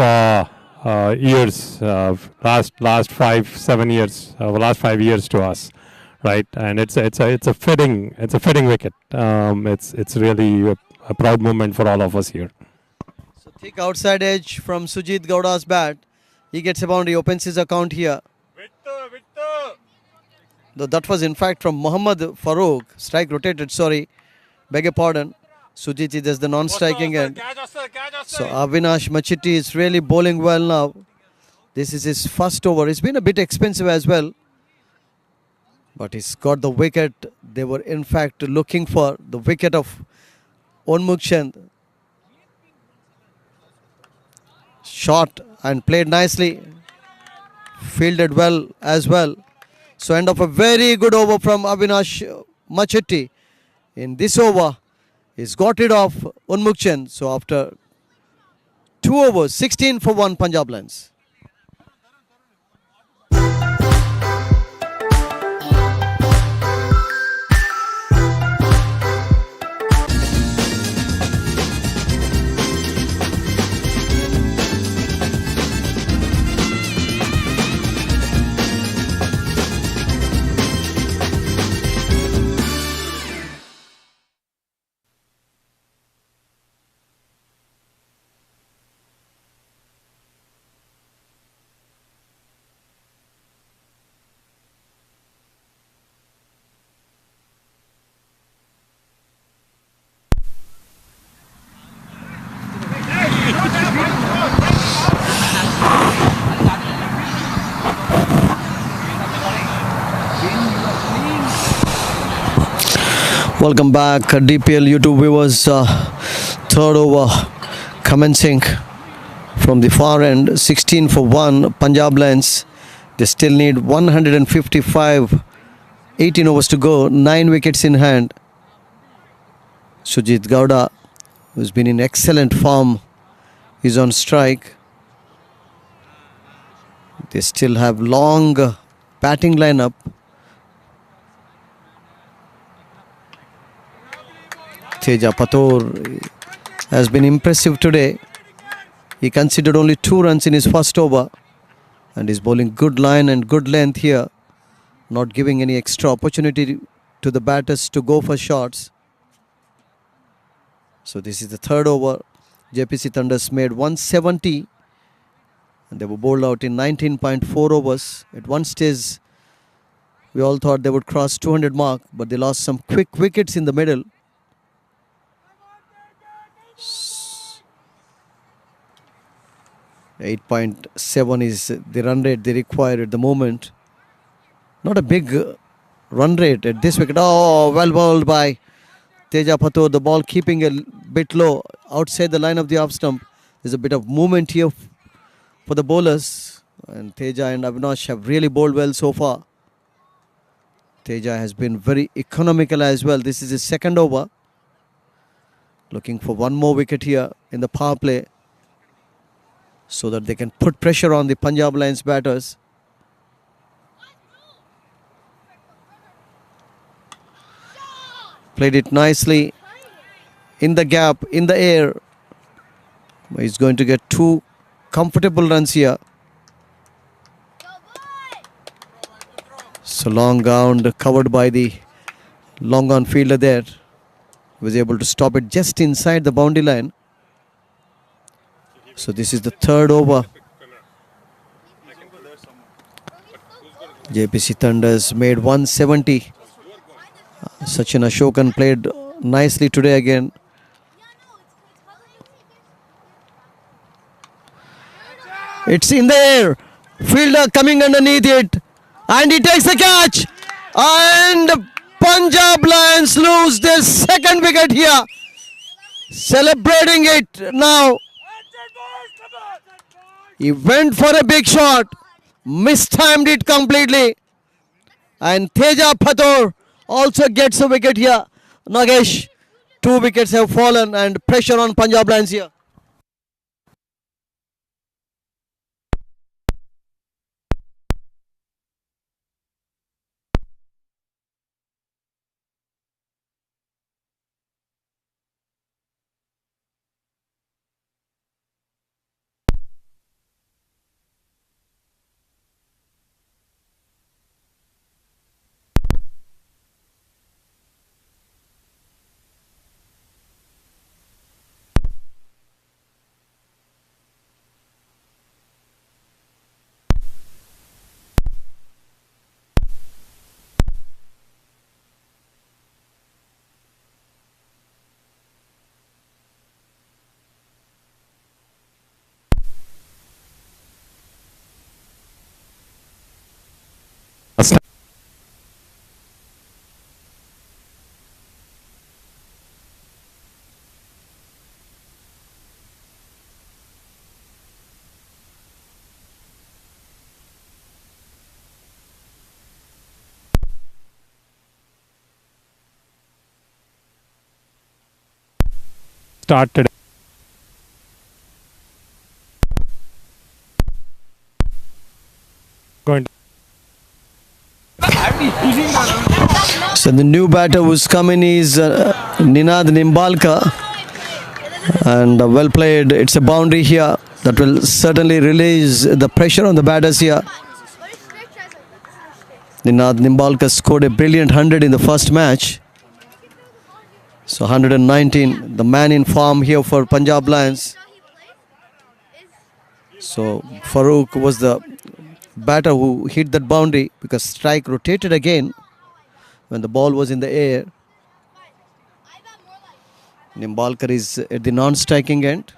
[SPEAKER 3] years, last 5 years to us, right? And it's a fitting wicket. It's really a proud moment for all of us here.
[SPEAKER 4] So thick outside edge from Sujit Gowda's bat. He gets a boundary, opens his account here. Though that was in fact from Muhammad Farouk. Strike rotated, sorry. Beg your pardon. Sujit is the non-striking end. So Avinash Machitti is really bowling well now. This is his first over. It's been a bit expensive as well. But he's got the wicket. They were in fact looking for the wicket of Onmukchand. Shot and played nicely. Fielded well as well. So end of a very good over from Avinash Machitti. In this over, he's got rid of Onmukchand. So after 2 overs, 16 for 1 Punjab Lions. Welcome back, DPL YouTube viewers. Third over commencing from the far end. 16 for 1 Punjab Lions. They still need 155. 18 overs to go. 9 wickets in hand. Sujit Gowda, who's been in excellent form, is on strike. They still have long batting lineup. Teja Pator has been impressive today. He conceded only 2 runs in his first over and is bowling good line and good length here, not giving any extra opportunity to the batters to go for shots. So this is the third over. JPC Thunders made 170 and they were bowled out in 19.4 overs. At one stage we all thought they would cross 200 mark, but they lost some quick wickets in the middle. 8.7 is the run rate they require at the moment. Not a big run rate at this wicket. Oh, well bowled by Teja Pator. The ball keeping a bit low outside the line of the off stump. There's a bit of movement here for the bowlers. And Teja and Avinash have really bowled well so far. Teja has been very economical as well. This is his second over. Looking for one more wicket here in the power play, so that they can put pressure on the Punjab Lions batters. Played it nicely in the gap, in the air. He's going to get 2 comfortable runs here. So long round covered by the long on fielder there. Was able to stop it just inside the boundary line. So this is the third over. JPC Thunders made 170. Sachin Ashokan played nicely today again. It's in the air. Fielder coming underneath it. And he takes the catch. And Punjab Lions lose their second wicket here. Celebrating it now. He went for a big shot, mistimed it completely. And Teja Pator also gets a wicket here. Nagesh, 2 wickets have fallen and pressure on Punjab Lions here.
[SPEAKER 3] Started. Going.
[SPEAKER 4] So the new batter who's coming is Ninad Nimbalka. And well played. It's a boundary here that will certainly release the pressure on the batters here. Ninad Nimbalka scored a brilliant 100 in the first match. So 119, the man in form here for Punjab Lions. So Farooq was the batter who hit that boundary because strike rotated again when the ball was in the air. Nimbalkar is at the non-striking end.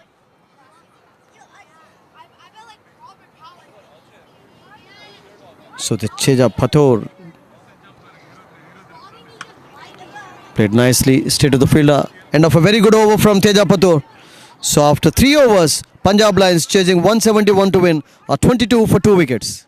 [SPEAKER 4] So the Teja Pator played nicely, straight to the fielder. End of a very good over from Teja Pator. So after 3 overs, Punjab Lions chasing 171 to win, a 22 for 2 wickets.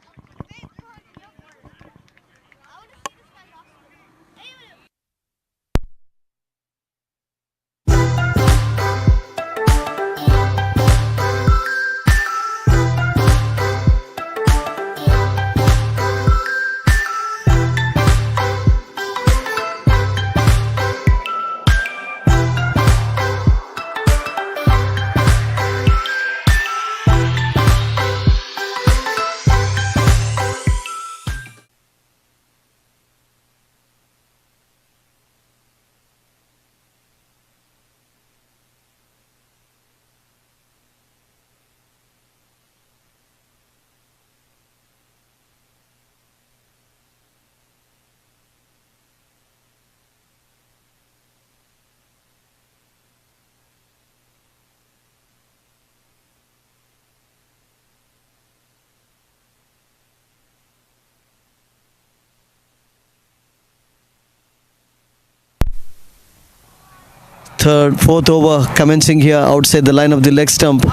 [SPEAKER 4] Fourth over commencing here outside the line of the leg stump.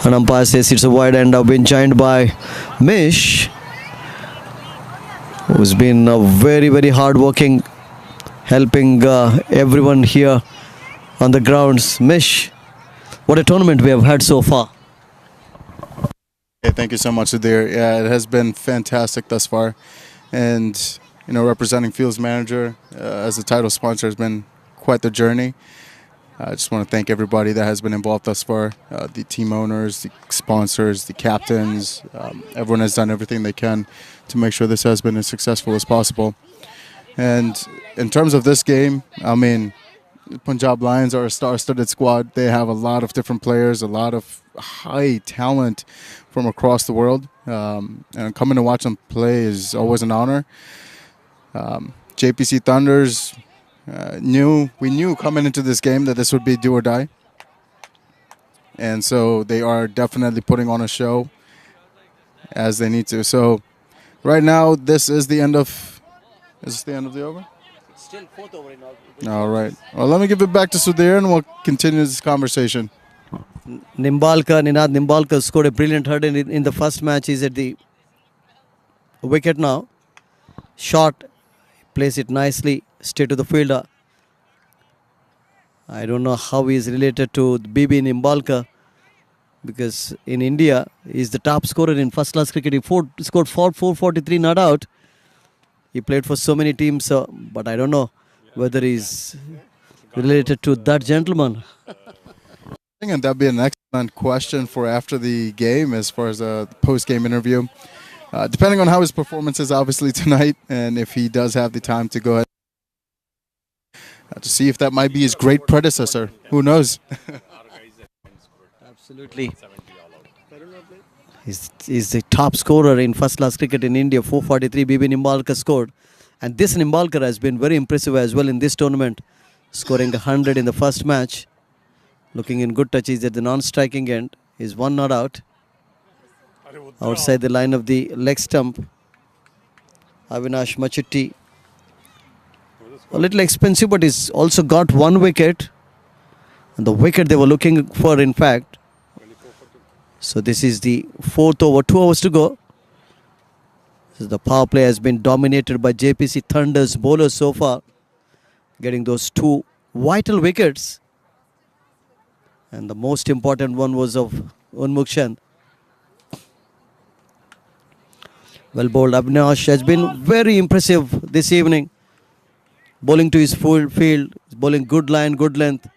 [SPEAKER 4] An umpire says it's a wide end, have been joined by Mish, who's been very, very hard working, helping everyone here on the grounds. Mish, what a tournament we have had so far.
[SPEAKER 8] Hey, thank you so much, Sudhir. Yeah, it has been fantastic thus far. And, you know, representing Fields Manager as the title sponsor has been quite the journey. I just want to thank everybody that has been involved thus far, the team owners, the sponsors, the captains. Everyone has done everything they can to make sure this has been as successful as possible. And in terms of this game, I mean, Punjab Lions are a star-studded squad. They have a lot of different players, a lot of high talent from across the world. And coming to watch them play is always an honor. JPC Thunders, we knew coming into this game that this would be do or die. And so they are definitely putting on a show as they need to. So right now, this is the end of... Is this the end of the over?
[SPEAKER 4] It's still fourth over in all.
[SPEAKER 8] All right. Well, let me give it back to Sudhir and we'll continue this conversation.
[SPEAKER 4] Ninad Nimbalkar scored a brilliant hurdle in the first match. He's at the wicket now. Shot, plays it nicely, straight to the fielder. I don't know how he is related to BB Nimbalkar, because in India he's the top scorer in first class cricket. He scored 443 not out. He played for so many teams, but I don't know whether he's related to that gentleman.
[SPEAKER 8] I think that'd be an excellent question for after the game, as far as a post-game interview. Depending on how his performance is, obviously, tonight, and if he does have the time to go ahead to see if that might be his great predecessor. Who knows?
[SPEAKER 4] Absolutely. He's the top scorer in first class cricket in India. 443 BB Nimbalkar scored. And this Nimbalkar has been very impressive as well in this tournament, scoring 100 in the first match. Looking in good touches at the non-striking end. He's one not out. Outside the line of the leg stump. Avinash Machutti. A little expensive, but he's also got one wicket. And the wicket they were looking for, in fact. So this is the fourth over, 2 hours to go. The power play has been dominated by JPC Thunder's bowlers so far, getting those 2 vital wickets. And the most important one was of Unmukh Chand. Well bowled. Avinash has been very impressive this evening. Bowling to his full field, bowling good line, good length.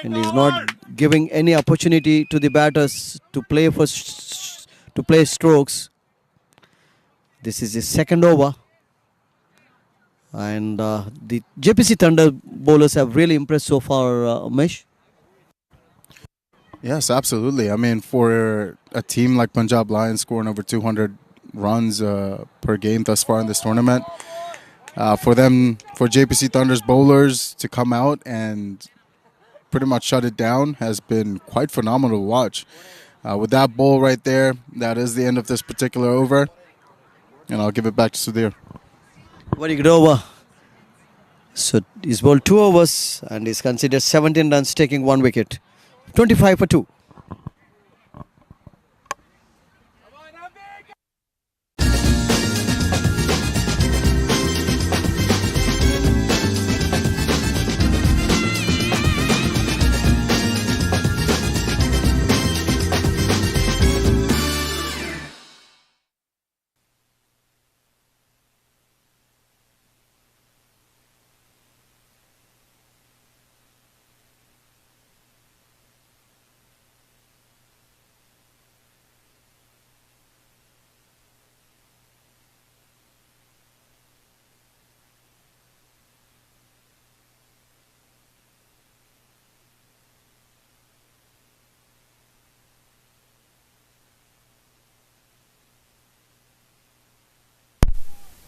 [SPEAKER 4] And he's not giving any opportunity to the batters to play strokes. This is his second over. And the JPC Thunder bowlers have really impressed so far, Umesh.
[SPEAKER 8] Yes, absolutely. I mean, for a team like Punjab Lions scoring over 200 runs per game thus far in this tournament, for JPC Thunder's bowlers to come out and pretty much shut it down has been quite phenomenal to watch. With that bowl right there, that is the end of this particular over. And I'll give it back to Sudhir.
[SPEAKER 4] Very good over. So he's bowled 2 overs and he's considered 17 runs, taking 1 wicket. 25 for 2.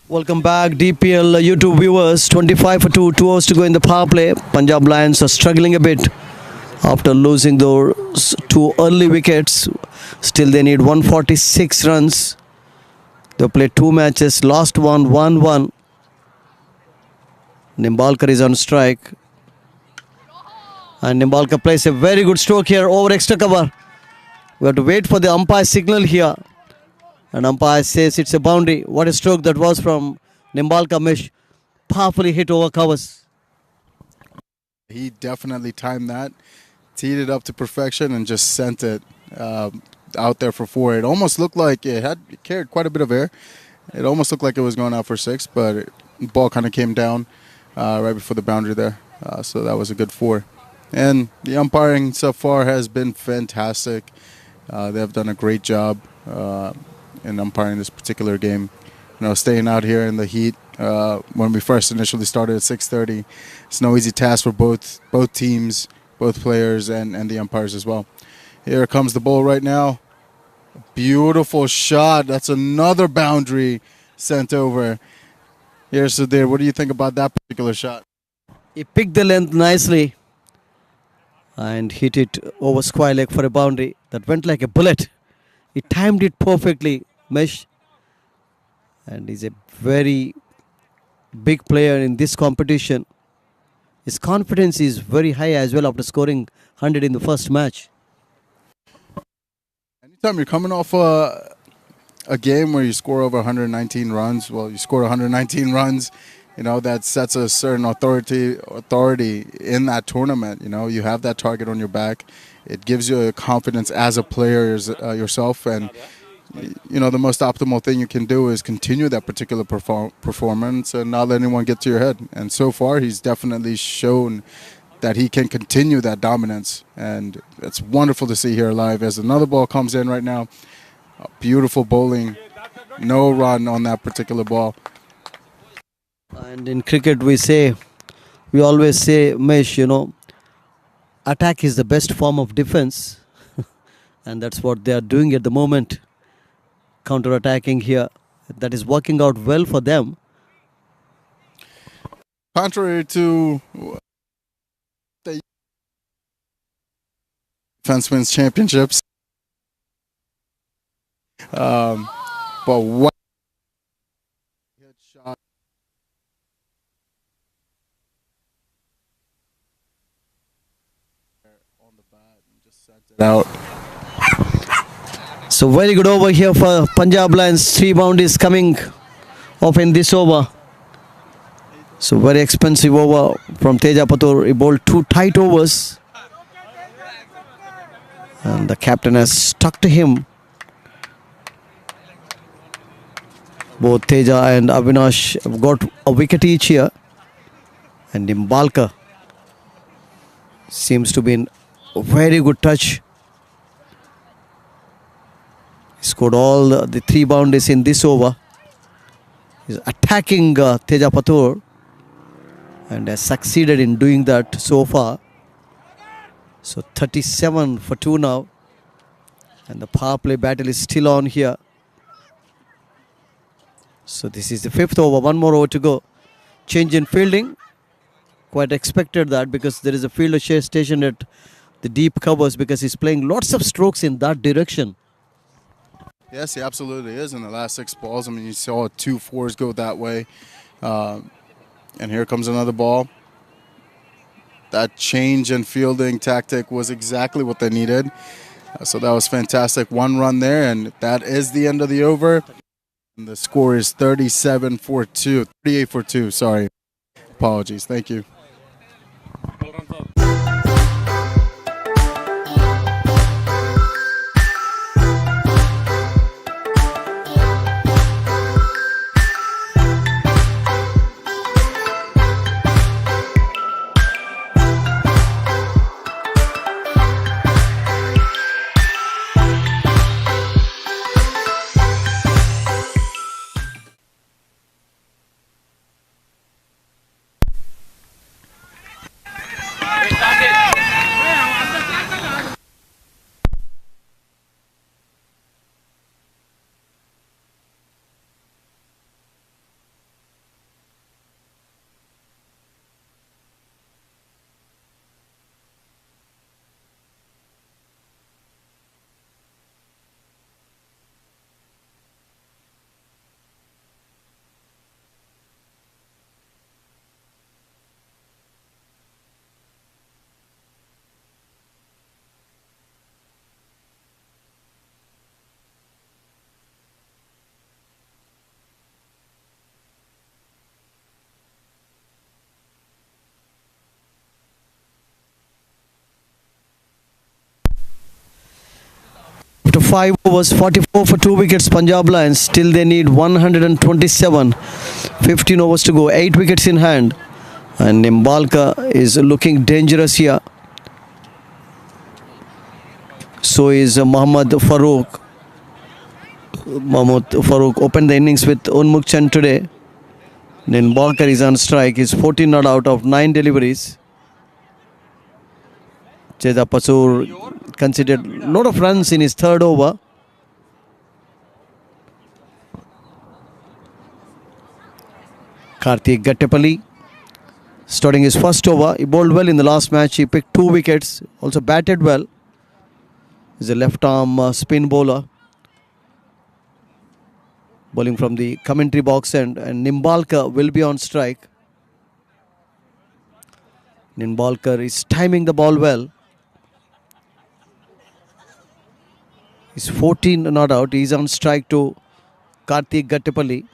[SPEAKER 4] Welcome back, DPL YouTube viewers. 25 for 2, 2 hours to go in the power play. Punjab Lions are struggling a bit after losing those 2 early wickets. Still they need 146 runs. They played 2 matches, lost one, won 1. Nimbalkar is on strike. And Nimbalkar plays a very good stroke here over extra cover. We have to wait for the umpire signal here. And umpire says it's a boundary. What a stroke that was from Nimbalkar. Mish. Powerfully hit over covers.
[SPEAKER 8] He definitely timed that, teed it up to perfection, and just sent it out there for 4. It almost looked like it carried quite a bit of air. It almost looked like it was going out for 6, but the ball kind of came down right before the boundary there. So that was a good 4. And the umpiring so far has been fantastic. They have done a great job in umpiring this particular game. You know, staying out here in the heat when we first initially started at 6:30. It's no easy task for both teams, both players, and the umpires as well. Here comes the ball right now. Beautiful shot. That's another boundary sent over. Here's Sudhir. What do you think about that particular shot?
[SPEAKER 4] He picked the length nicely and hit it over square leg for a boundary that went like a bullet. He timed it perfectly, Mesh. And he's a very big player in this competition. his confidence is very high as well after scoring 100 in the first match.
[SPEAKER 8] Anytime you're coming off a game where you score over 119 runs, well, you score 119 runs, you know, that sets a certain authority in that tournament. You know, you have that target on your back. It gives you a confidence as a player yourself, and you know, the most optimal thing you can do is continue that particular performance and not let anyone get to your head. And so far, he's definitely shown that he can continue that dominance, and it's wonderful to see here live as another ball comes in right now. Beautiful bowling, no run on that particular ball.
[SPEAKER 4] And in cricket, we always say, Mesh, you know, attack is the best form of defense, and that's what they are doing at the moment. Counter-attacking here, that is working out well for them.
[SPEAKER 8] Contrary to the Defense Wins Championships, but what shot. On the bat and just sent it out.
[SPEAKER 4] So very good over here for Punjab Lions. 3 boundaries coming off in this over. So very expensive over from Teja Patur. He bowled 2 tight overs, and the captain has stuck to him. Both Teja and Avinash have got a wicket each here, and Nimbalkar seems to be in a very good touch. He scored all the 3 boundaries in this over. He's attacking Teja Patur and has succeeded in doing that so far. So 37 for 2 now, and the power play battle is still on here. So this is the 5th over, 1 more over to go. Change in fielding. Quite expected that, because there is a fielder stationed at the deep covers, because he's playing lots of strokes in that direction.
[SPEAKER 8] Yes, he absolutely is in the last 6 balls. I mean, you saw 2 4s go that way. And here comes another ball. That change in fielding tactic was exactly what they needed. So that was fantastic. 1 run there, and that is the end of the over. And the score is 38 for 2, sorry. Apologies. Thank you.
[SPEAKER 4] After 5 overs, 44 for 2 wickets, Punjab Lions. Still they need 127. 15 overs to go, 8 wickets in hand. And Nimbalkar is looking dangerous here. So is Mohammad Farooq. Mohammad Farooq opened the innings with Unmukh Chand today. Nimbalkar is on strike. He's 14 not out of 9 deliveries. Teja Patur considered a lot of runs in his 3rd over. Karthik Gattapalli starting his 1st over. He bowled well in the last match. He picked 2 wickets. Also batted well. He's a left arm spin bowler. Bowling from the commentary box end. And Nimbalkar will be on strike. Nimbalkar is timing the ball well. He's 14 not out. He's on strike to Karthik Gattipalli.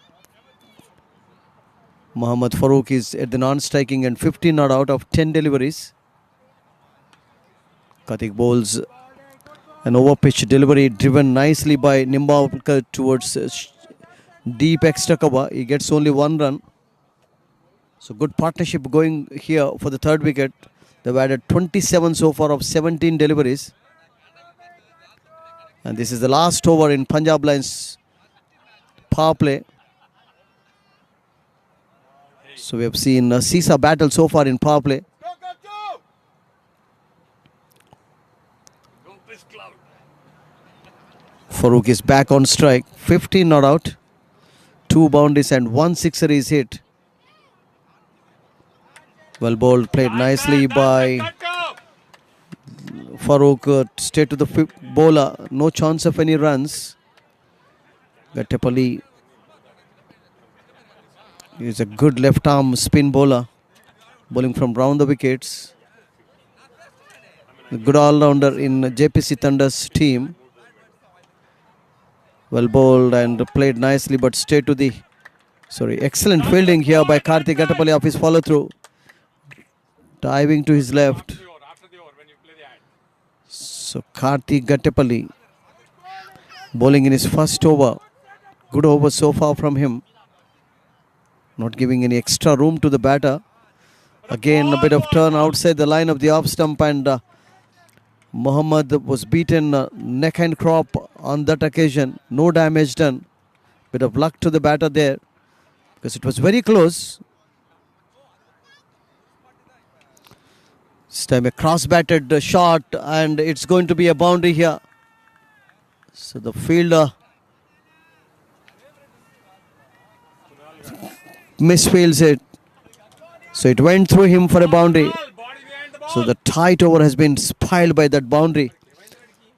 [SPEAKER 4] Mohammad Farooq is at the non-striking and 15 not out of 10 deliveries. Karthik bowls an over-pitch delivery driven nicely by Nimbalkar towards deep extra cover. He gets only 1 run. So good partnership going here for the third wicket. They've added 27 so far of 17 deliveries. And this is the last over in Punjab Lions power play. So we have seen a seesaw battle so far in power play. Farooq is back on strike. 15 not out. 2 boundaries and 1 sixer is hit. Well bowled, played nicely by Farooq. Straight to the bowler. No chance of any runs. Gattipalli is a good left arm spin bowler. Bowling from round the wickets. A good all-rounder in JPC Thunder's team. Well bowled and played nicely, but straight to the... excellent fielding here by Karthik Gattipalli off his follow-through. Diving to his left. So Karthik Gattipalli bowling in his first over. Good over so far from him. Not giving any extra room to the batter. Again a bit of turn outside the line of the off stump, and Mohammad was beaten neck and crop on that occasion. No damage done. Bit of luck to the batter there because it was very close. This time a cross-batted shot, and it's going to be a boundary here. So the fielder misfields it. So it went through him for a boundary. So the tight over has been spoiled by that boundary.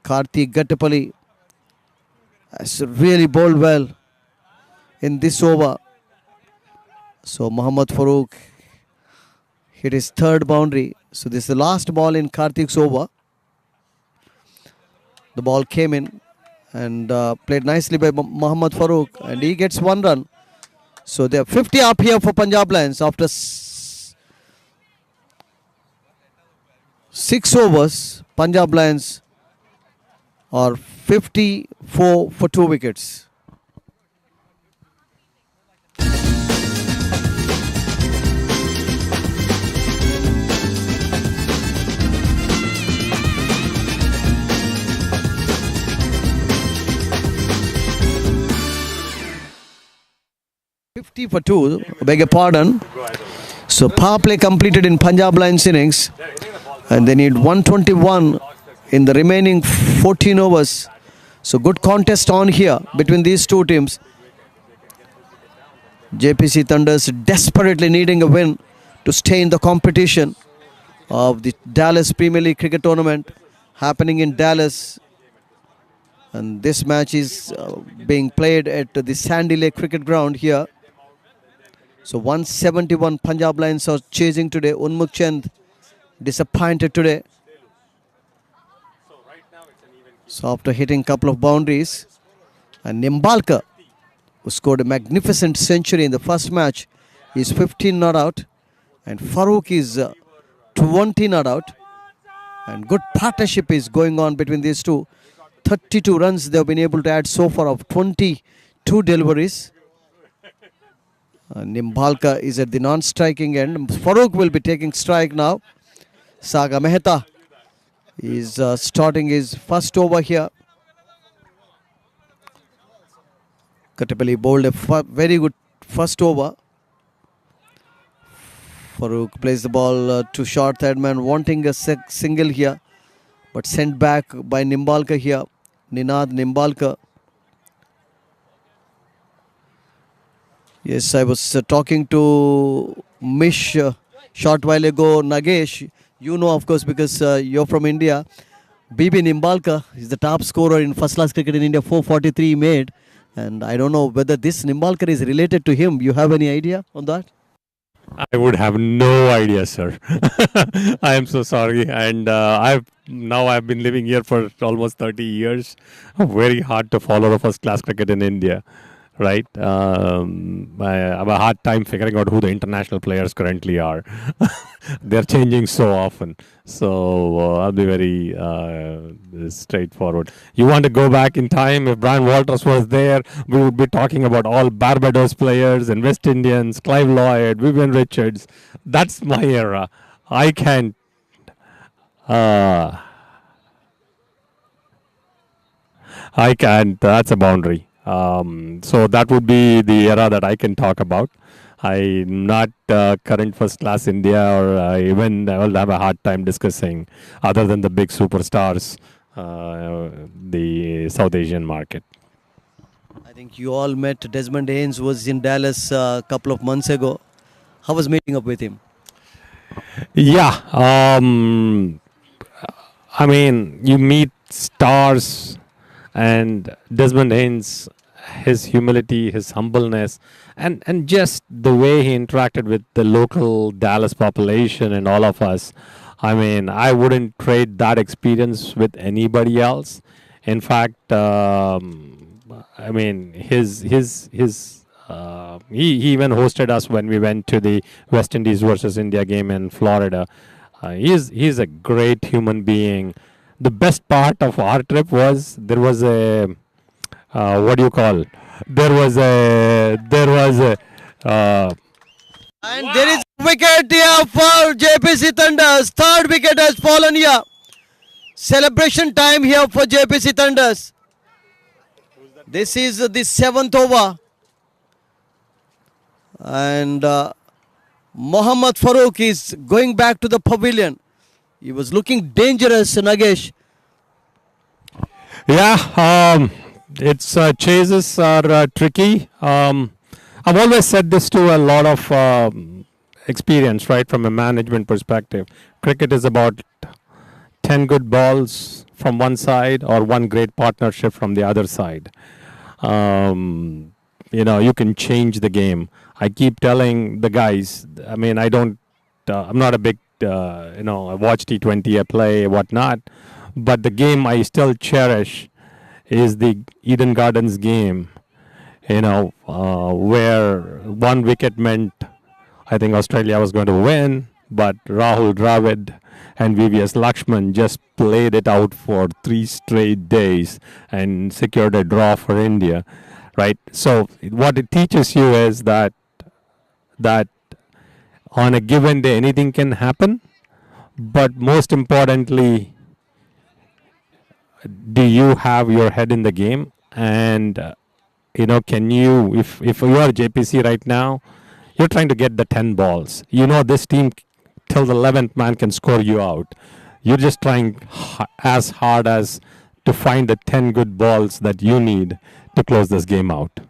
[SPEAKER 4] Karthik Gattipalli has really bowled well in this over. So Mohammad Farooq hit his third boundary. So this is the last ball in Karthik's over. The ball came in and played nicely by Mohammad Farooq, and he gets 1 run. So they are 50 up here for Punjab Lions after 6 overs. Punjab Lions are 54 for 2 wickets. For 2, beg your pardon. So power play completed in Punjab Lions innings, and they need 121 in the remaining 14 overs. So good contest on here between these two teams. JPC Thunders desperately needing a win to stay in the competition of the Dallas Premier League cricket tournament happening in Dallas. And this match is being played at the Sandy Lake Cricket Ground here. So 171 Punjab Lions are chasing today. Unmukh Chand disappointed today. So after hitting a couple of boundaries, and Nimbalkar, who scored a magnificent century in the first match, is 15 not out, and Farooq is 20 not out, and good partnership is going on between these two. 32 runs they have been able to add so far of 22 deliveries. Nimbalkar is at the non-striking end. Farooq will be taking strike now. Saga Mehta is starting his first over here. Gattipalli bowled a very good first over. Farooq plays the ball to short third man, wanting a single here, but sent back by Nimbalkar here. Ninad Nimbalkar. Yes, I was talking to Mish short while ago. Nagesh, you know of course because you're from India. BB Nimbalkar is the top scorer in first class cricket in India, 443 made. And I don't know whether this Nimbalkar is related to him. You have any idea on that?
[SPEAKER 3] I would have no idea, sir. I am so sorry, and I've been living here for almost 30 years. Very hard to follow the first class cricket in India, right? I have a hard time figuring out who the international players currently are. They're changing so often, so I'll be very straightforward. You want to go back in time? If Brian Walters was there, we would be talking about all Barbados players and West Indians, Clive Lloyd, Vivian Richards. That's my era. I can't. I can't. That's a boundary. So that would be the era that I can talk about. I'm not current first class India, or even I will have a hard time discussing other than the big superstars, the South Asian market.
[SPEAKER 4] I think you all met Desmond Haynes, was in Dallas a couple of months ago. How was meeting up with him?
[SPEAKER 3] Yeah, I mean, you meet stars, and Desmond Haynes, his humility, his humbleness, and just the way he interacted with the local Dallas population and all of us. I mean, I wouldn't trade that experience with anybody else. In fact, I mean, he even hosted us when we went to the West Indies versus India game in Florida. He's a great human being. The best part of our trip was there was a what do you call? There was a
[SPEAKER 4] And there is a wicket here for JPC Thunders. Third wicket has fallen here. Celebration time here for JPC Thunders. This is the 7th over. And Mohammad Farooq is going back to the pavilion. He was looking dangerous, Nagesh.
[SPEAKER 3] Yeah, its chases are tricky. I've always said this to a lot of experience, right, from a management perspective. Cricket is about 10 good balls from one side or one great partnership from the other side. You can change the game. I keep telling the guys, I mean, I'm not a big, I watch T20, I play, whatnot. But the game I still cherish is the Eden Gardens game, where one wicket meant I think Australia was going to win, but Rahul Dravid and VVS Lakshman just played it out for 3 straight days and secured a draw for India, right? So what it teaches you is that on a given day anything can happen, but most importantly, do you have your head in the game? And can you, if you are JPC right now, you're trying to get the 10 balls. This team till the 11th man can score you out. You're just trying as hard as to find the 10 good balls that you need to close this game out.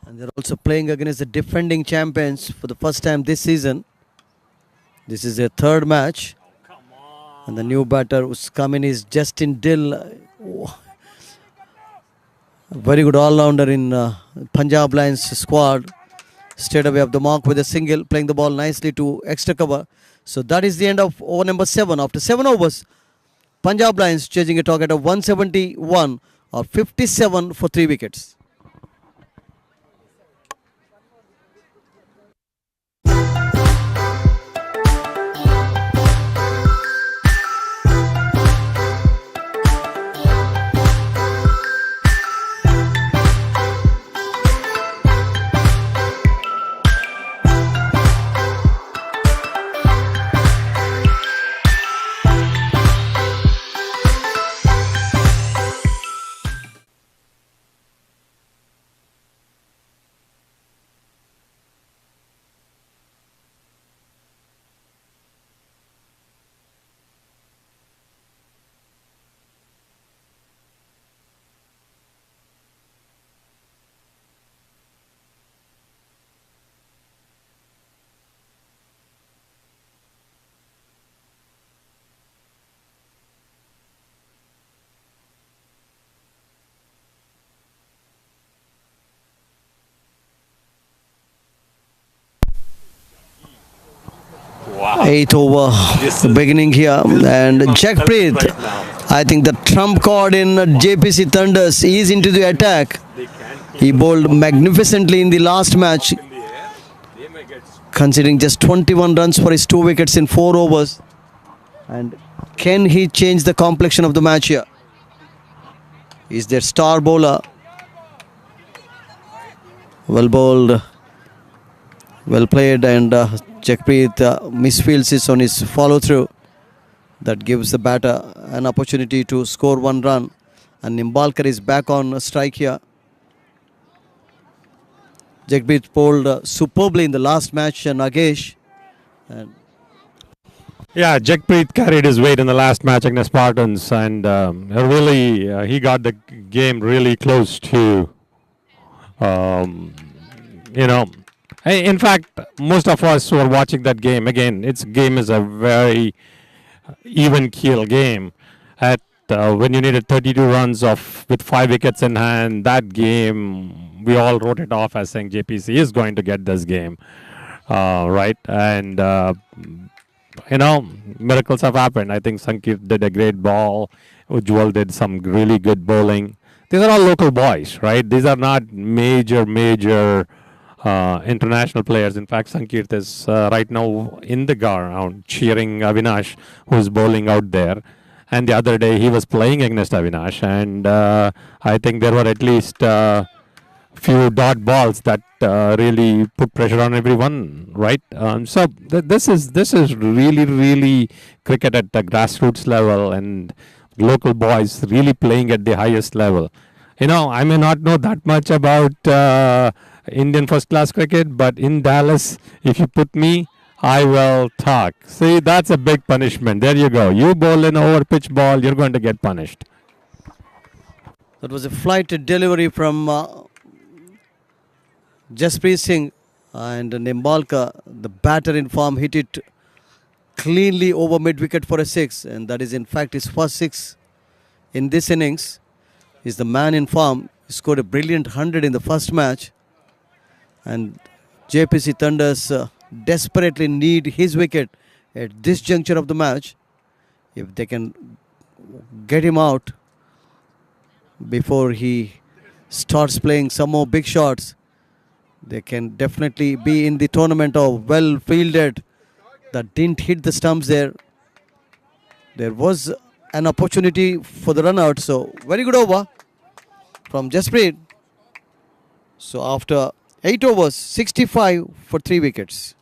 [SPEAKER 4] And they're also playing against the defending champions for the first time this season. This is their third match. And the new batter who's come in is Justin Dill. Very good all-rounder in Punjab Lions squad. Straight away up the mark with a single, playing the ball nicely to extra cover. So that is the end of over number 7. After 7 overs, Punjab Lions chasing a target of 171 or 57 for 3 wickets. Eighth over beginning here, and Jackpreet, I think the trump card in JPC Thunders, is into the attack. He bowled magnificently in the last match, conceding just 21 runs for his 2 wickets in 4 overs. And can he change the complexion of the match here? He's their star bowler. Well bowled, well played, and Jackpreet misfields it on his follow through. That gives the batter an opportunity to score 1 run, and Nimbalkar is back on strike here. Jackpreet bowled superbly in the last match, Nagesh. And
[SPEAKER 3] Yeah, Jackpreet carried his weight in the last match against Spartans, and really he got the game really close to, in fact, most of us who are watching that game, again, game is a very even keel game. At when you needed 32 runs with 5 wickets in hand, that game we all wrote it off as saying JPC is going to get this game, right? And miracles have happened. I think Sankit did a great ball. Ujjwal did some really good bowling. These are all local boys, right? These are not major international players. In fact, Sankit is right now in the ground cheering Avinash, who's bowling out there. And the other day he was playing against Avinash, and I think there were at least few dot balls that really put pressure on everyone, right? So this is really cricket at the grassroots level, and local boys really playing at the highest level. I may not know that much about Indian first class cricket, but in Dallas, if you put me, I will talk. See, that's a big punishment. There you go. You bowl an over pitch ball, you're going to get punished.
[SPEAKER 4] that was a flight delivery from Jasprit Singh, and Nimbalkar, the batter in form, hit it cleanly over mid-wicket for a 6, and that is in fact his first 6 in this innings. He's the man in form. He scored a brilliant 100 in the first match, and JPC Thunders desperately need his wicket at this juncture of the match. If they can get him out before he starts playing some more big shots, they can definitely be in the tournament. Of well fielded, that didn't hit the stumps there. There was an opportunity for the run out, so very good over from Jasprit. So after 8 overs, 65 for 3 wickets.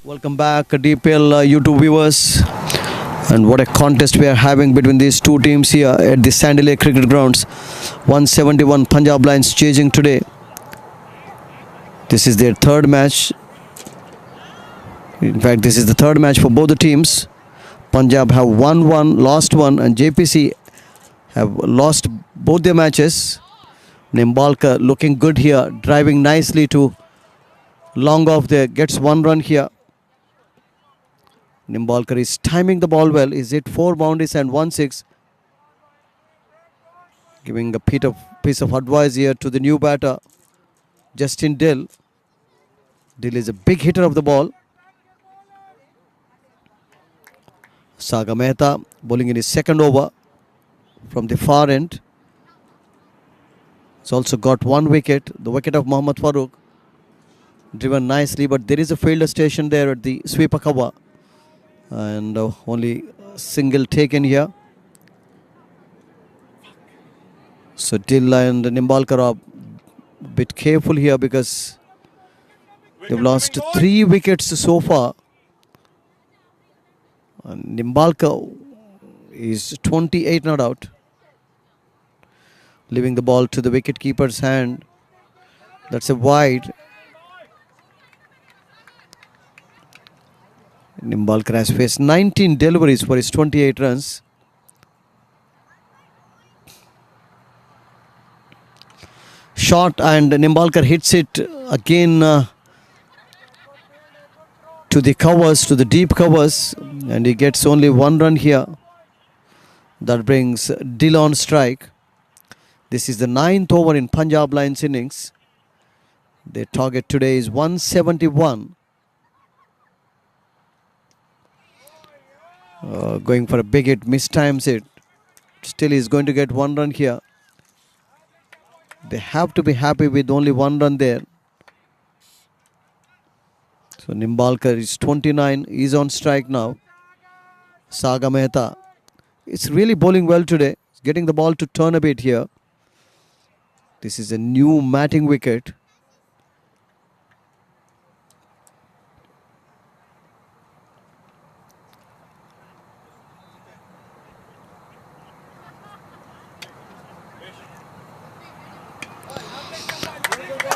[SPEAKER 4] Welcome back, DPL YouTube viewers. And what a contest we are having between these two teams here at the Sandy Lake Cricket Grounds. 171 Punjab Lions chasing today. This is their third match. In fact, this is the third match for both the teams. Punjab have won one, lost one, and JPC have lost both their matches. Nimbalkar looking good here, driving nicely to long off there, gets 1 run here. Nimbalkar is timing the ball well. Is it 4 boundaries and 1 6? Giving a piece of advice here to the new batter, Justin Dill. Dill is a big hitter of the ball. Saga Mehta bowling in his second over from the far end. He's also got 1 wicket, the wicket of Mohammad Farooq. Driven nicely, but there is a fielder station there at the sweeper cover. And only single taken here. So Dill and Nimbalkar are a bit careful here because they've lost 3 wickets so far. And Nimbalkar is 28 not out, leaving the ball to the wicket keeper's hand. That's a wide. Nimbalkar has faced 19 deliveries for his 28 runs. Shot, and Nimbalkar hits it again to the covers, to the deep covers, and he gets only 1 run here. That brings Dill on strike. This is the 9th over in Punjab Lions innings. Their target today is 171. Going for a big hit, mistimes it. Still he's going to get 1 run here. They have to be happy with only 1 run there. So Nimbalkar is 29. He's on strike now. Saga Mehta is really bowling well today. He's getting the ball to turn a bit here. This is a new matting wicket.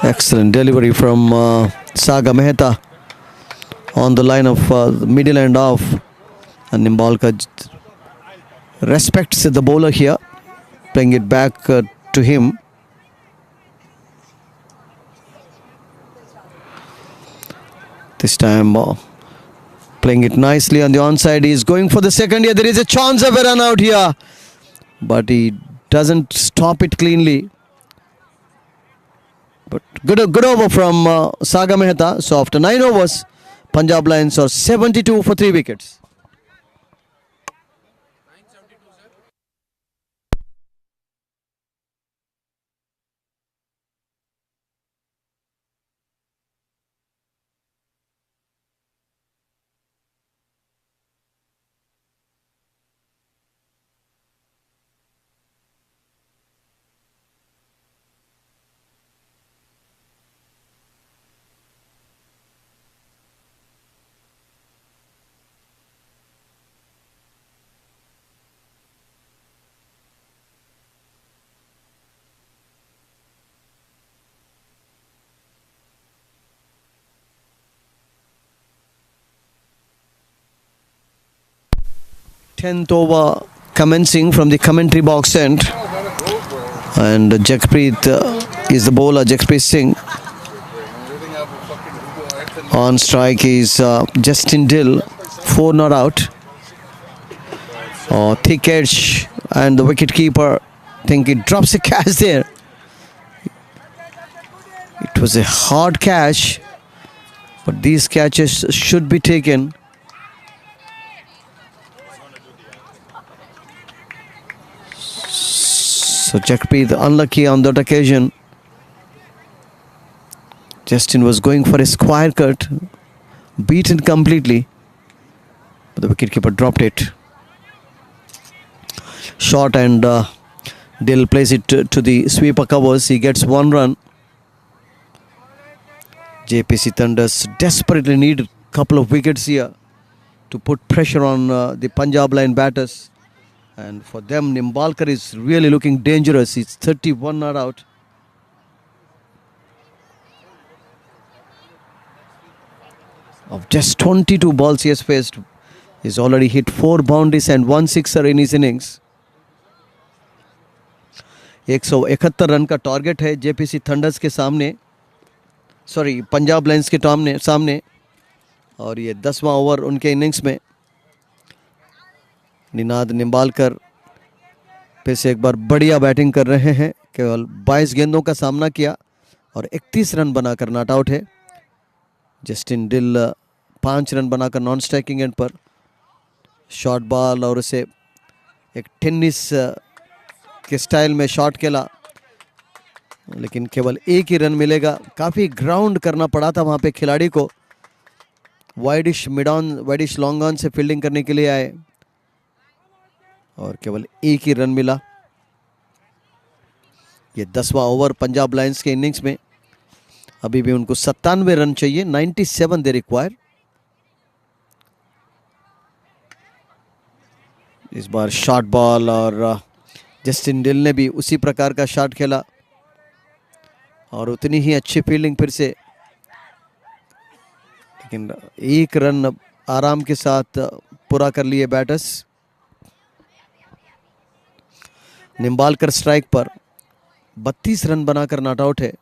[SPEAKER 4] Excellent delivery from Saga Mehta on the line of the middle and off. And Nimbalkar respects the bowler here, playing it back to him. This time playing it nicely on the onside. He is going for the second here. There is a chance of a run out here, but he doesn't stop it cleanly. But good over from Saga Mehta. So after 9 overs, Punjab Lions are 72 for 3 wickets. Tenth over commencing from the commentary box end, and Jakpreet is the bowler. Jakpreet Singh. On strike is Justin Dill, 4 not out. Thick edge, and the wicket keeper think it drops a catch there. It was a hard catch, but these catches should be taken. So Jakpreet unlucky on that occasion. Justin was going for a square cut, beaten completely, but the wicketkeeper dropped it. Short, and Dill plays it to the sweeper covers. He gets 1 run. JPC Thunders desperately need a couple of wickets here to put pressure on the Punjab line batters. And for them, Nimbalkar is really looking dangerous. He's 31 not out. Of just 22 balls he has faced, he's already hit 4 boundaries and 1 sixer in his innings. 171 run का target है JPC thunders के सामने, sorry Punjab lines के सामने, और ये 10वां over उनके innings में। निनाद निम्बालकर फिर से एक बार बढ़िया बैटिंग कर रहे हैं। केवल 22 गेंदों का सामना किया और 31 रन बनाकर नॉट आउट है। जस्टिन डिल 5 रन बनाकर नॉन स्ट्राइकिंग एंड पर। शॉर्ट बॉल और उसे एक टेनिस के स्टाइल में शॉट खेला, लेकिन केवल 1 ही रन मिलेगा। काफ़ी ग्राउंड करना पड़ा था वहाँ पे खिलाड़ी को। Widish mid on, widish long on से फील्डिंग करने के लिए आए और केवल 1 ही रन मिला। ये 10वां ओवर पंजाब लायंस के इनिंग्स में। अभी भी उनको 97 रन चाहिए, 97 दे रिक्वायर। इस बार शॉर्ट बॉल और जस्टिन डिल ने भी उसी प्रकार का शॉट खेला और उतनी ही अच्छी फील्डिंग फिर से, लेकिन 1 रन आराम के साथ पूरा कर लिए बैटर्स। निम्बालकर स्ट्राइक पर 32 रन बनाकर नॉट आउट है।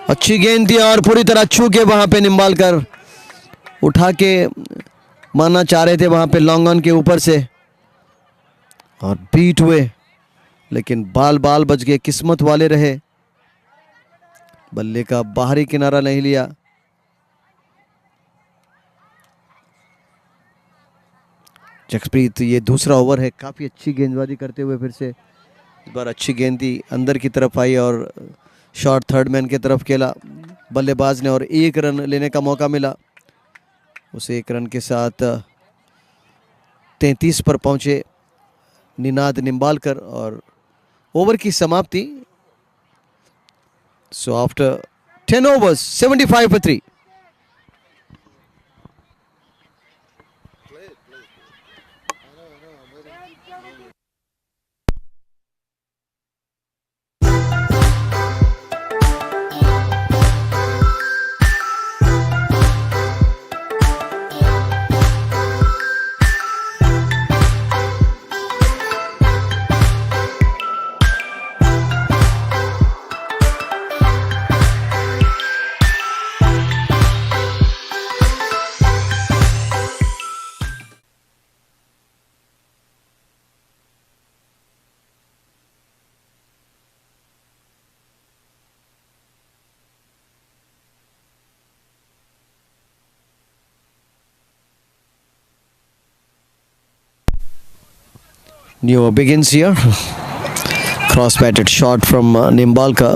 [SPEAKER 4] अच्छी गेंद थी और पूरी तरह छू के वहां पे निम्बालकर उठा के मारना चाह रहे थे वहां पे लॉन्ग ऑन के ऊपर से और बीट हुए, लेकिन बाल बच गए, किस्मत वाले रहे। बल्ले का बाहरी किनारा नहीं लिया। जसप्रीत, ये दूसरा ओवर है, काफी अच्छी गेंदबाजी करते हुए फिर से इस बार अच्छी गेंद थी, अंदर की तरफ आई और शॉट थर्ड मैन की तरफ खेला बल्लेबाज ने और 1 रन लेने का मौका मिला। उस 1 रन के साथ 33 पर पहुंचे निनाद निम्बालकर और ओवर की समाप्ति। So after 10 overs, 75 for 3. New begins here. Cross-batted shot from Nimbalka.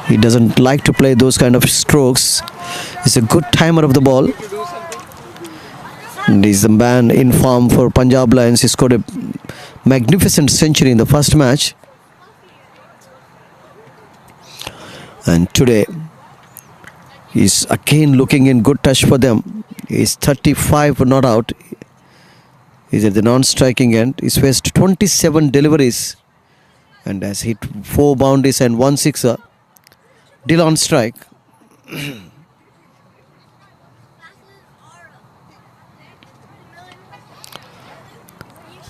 [SPEAKER 4] He doesn't like to play those kind of strokes. He's a good timer of the ball. And he's the man in form for Punjab Lions. He scored a magnificent century in the first match. And today, he's again looking in good touch for them. He's 35 not out. He's at the non-striking end. He's faced 27 deliveries and has hit 4 boundaries and 1 sixer. Still on strike.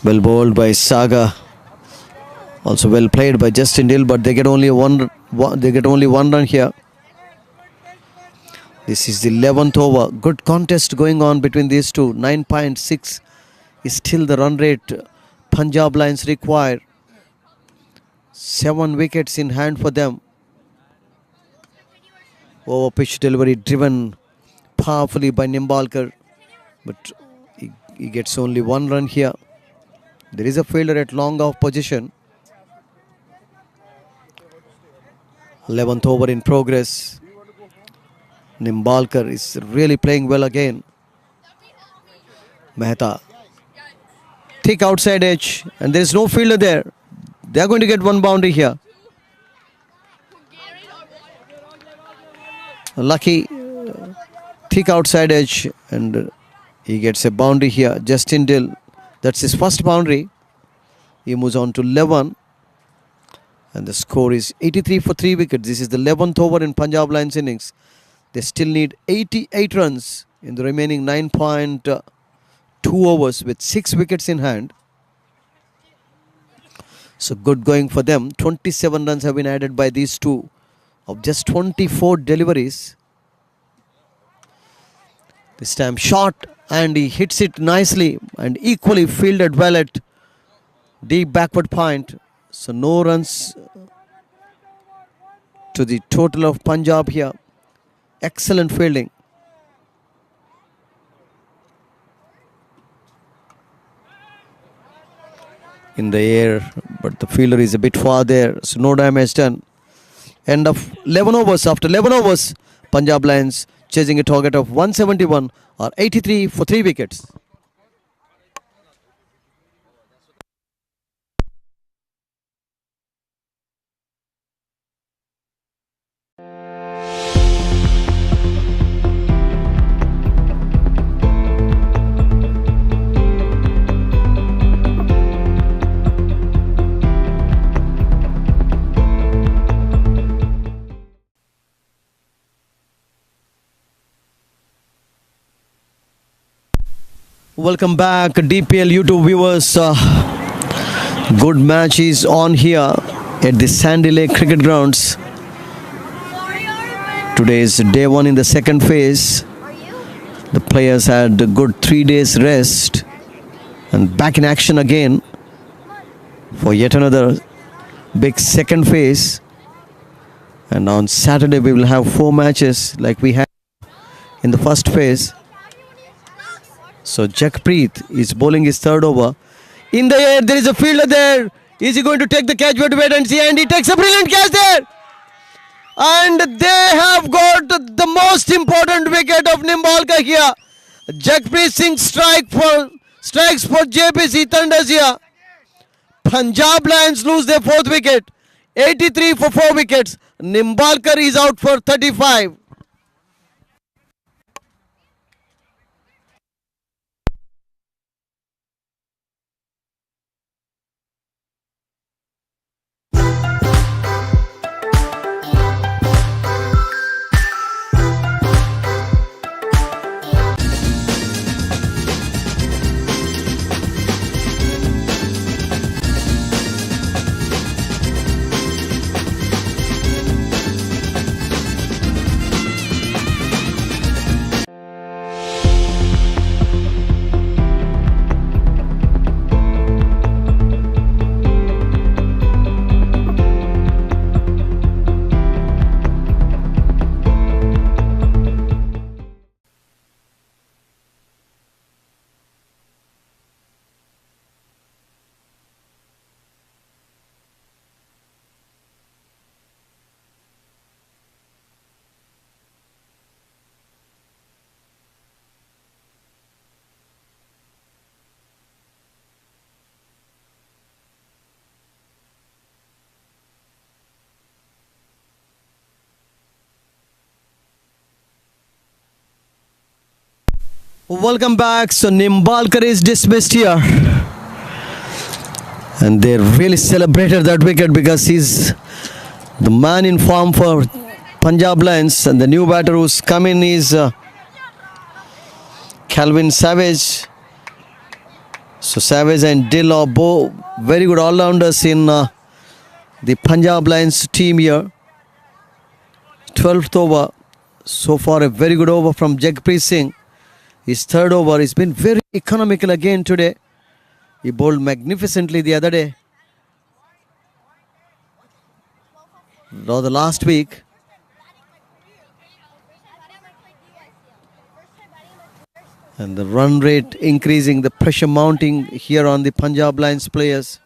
[SPEAKER 4] Well bowled by Saga. Also well played by Justin Dill, but they get only one run here. This is the 11th over. Good contest going on between these two. 9.6 is still the run rate Punjab Lions require. 7 wickets in hand for them. Over pitch delivery driven powerfully by Nimbalkar, but he gets only 1 run here. There is a fielder at long off position. 11th over in progress. Nimbalkar is really playing well again. Mehta. Thick outside edge, and there is no fielder there. They are going to get 1 boundary here. Lucky thick outside edge, and he gets a boundary here. Justin Dill, that's his first boundary. He moves on to 11, and the score is 83 for 3 wickets. This is the 11th over in Punjab Lions innings. They still need 88 runs in the remaining 9.2 overs with 6 wickets in hand. So good going for them. 27 runs have been added by these two of just 24 deliveries. This time shot, and he hits it nicely and equally fielded well at deep backward point. So no runs to the total of Punjab here. Excellent fielding. In the air, but the fielder is a bit far there, so no damage done. End of 11 overs. After 11 overs, Punjab Lions chasing a target of 171 or 83 for 3 wickets. Welcome back, DPL YouTube viewers. Good match is on here at the Sandy Lake Cricket Grounds. Today is day 1 in the second phase. The players had a good 3 days rest and back in action again for yet another big second phase. And on Saturday we will have 4 matches like we had in the first phase. So Jakpreet is bowling his third over. In the air, there is a fielder there. Is he going to take the catch? We have to wait and see. And he takes a brilliant catch there. And they have got the most important wicket of Nimbalkar here. Jakpreet Singh strikes for JPC Thunders here. Punjab Lions lose their 4th wicket. 83 for 4 wickets. Nimbalkar is out for 35. Welcome back. So Nimbalkar is dismissed here. And they really celebrated that wicket because he's the man in form for Punjab Lions. And the new batter who's come in is Calvin Savage. So Savage and Dill are both very good all-rounders in the Punjab Lions team here. 12th over. So far a very good over from Jakpreet Singh. His third over has been very economical again today. He bowled magnificently the other day. Or the last week. And the run rate increasing, the pressure mounting here on the Punjab Lions players.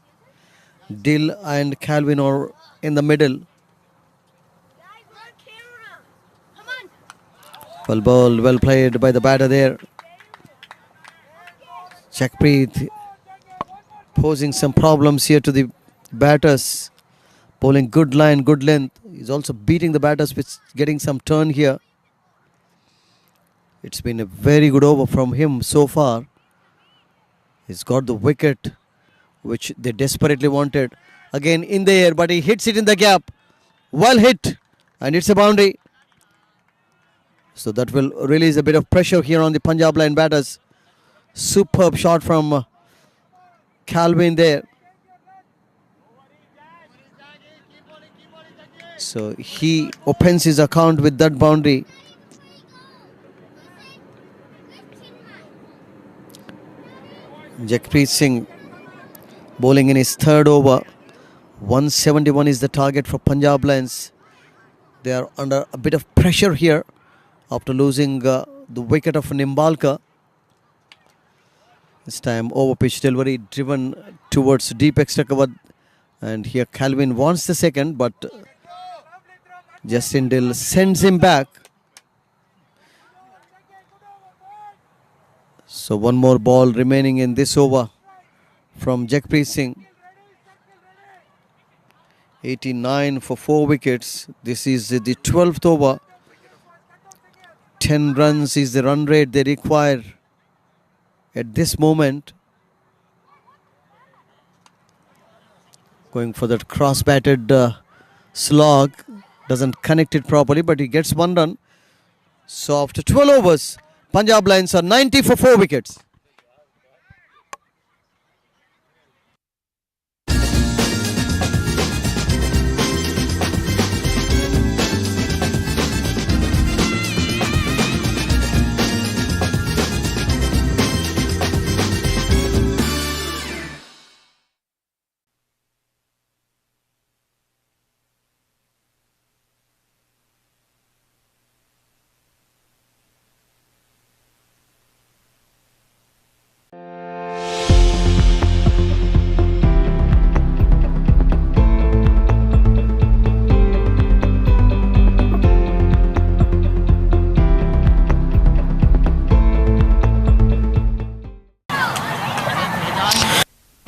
[SPEAKER 4] Dill and Calvin are in the middle. Well bowled, well played by the batter there. Jakpreet posing some problems here to the batters. Bowling good line, good length. He's also beating the batters with getting some turn here. It's been a very good over from him so far. He's got the wicket which they desperately wanted. Again in the air, but he hits it in the gap. Well hit. And it's a boundary. So that will release a bit of pressure here on the Punjab line batters. Superb shot from Calvin there. So he opens his account with that boundary. Jakpreet Singh bowling in his third over. 171 is the target for Punjab Lions. They are under a bit of pressure here after losing the wicket of Nimbalkar. This time over pitch delivery driven towards deep extra cover. And here Calvin wants the second, but Justin Dill sends him back. So one more ball remaining in this over from JPC. 89 for 4 wickets. This is the 12th over. 10 runs is the run rate they require at this moment. Going for that cross-batted slog. Doesn't connect it properly, but he gets 1 run. So after 12 overs, Punjab Lions are 90 for 4 wickets.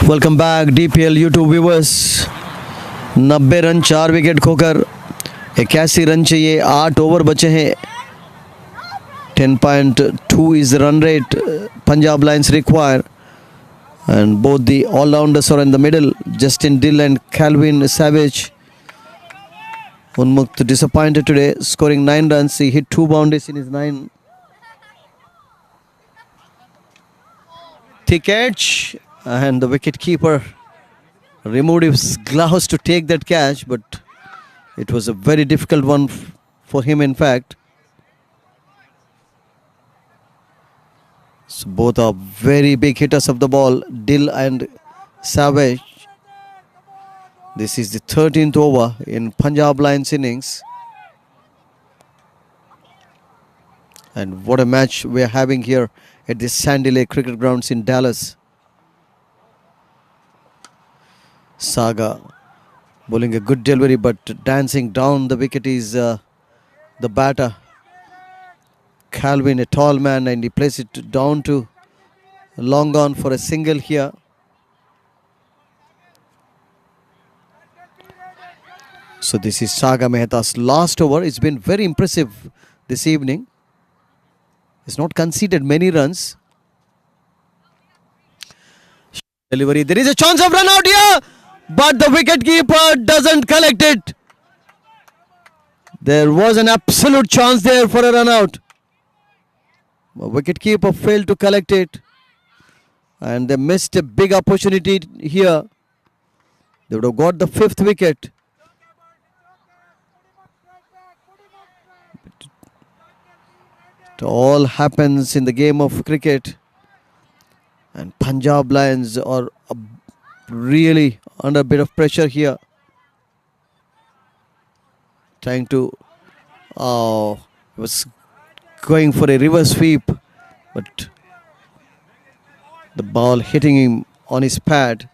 [SPEAKER 4] Welcome back DPL YouTube viewers. 90 run 4 wicket खोकर 81 run चाहिए. 8 over बचे हैं. 10.2 is the run rate Punjab Lions require, and both the all-rounders are in the middle. Justin Dill and Calvin Savage. Unmukt disappointed today, scoring 9 runs. He hit 2 boundaries in his 9. Thick edge. And the wicket keeper removed his gloves to take that catch, but it was a very difficult one for him, in fact. So both are very big hitters of the ball, Dill and Savage. This is the 13th over in Punjab Lions innings. And what a match we are having here at the Sandy Lake Cricket Grounds in Dallas. Saga bowling a good delivery, but dancing down the wicket is the batter Calvin, a tall man, and he plays it down to long on for a single here. So this is Saga Mehta's last over. It's been very impressive this evening. He's not conceded many runs. Delivery, there is a chance of run out here, but the wicketkeeper doesn't collect it. There was an absolute chance there for a run out. The wicketkeeper failed to collect it, and they missed a big opportunity here. They would have got the 5th wicket. It all happens in the game of cricket, and Punjab Lions are really under a bit of pressure here, trying to was going for a reverse sweep, but the ball hitting him on his pad,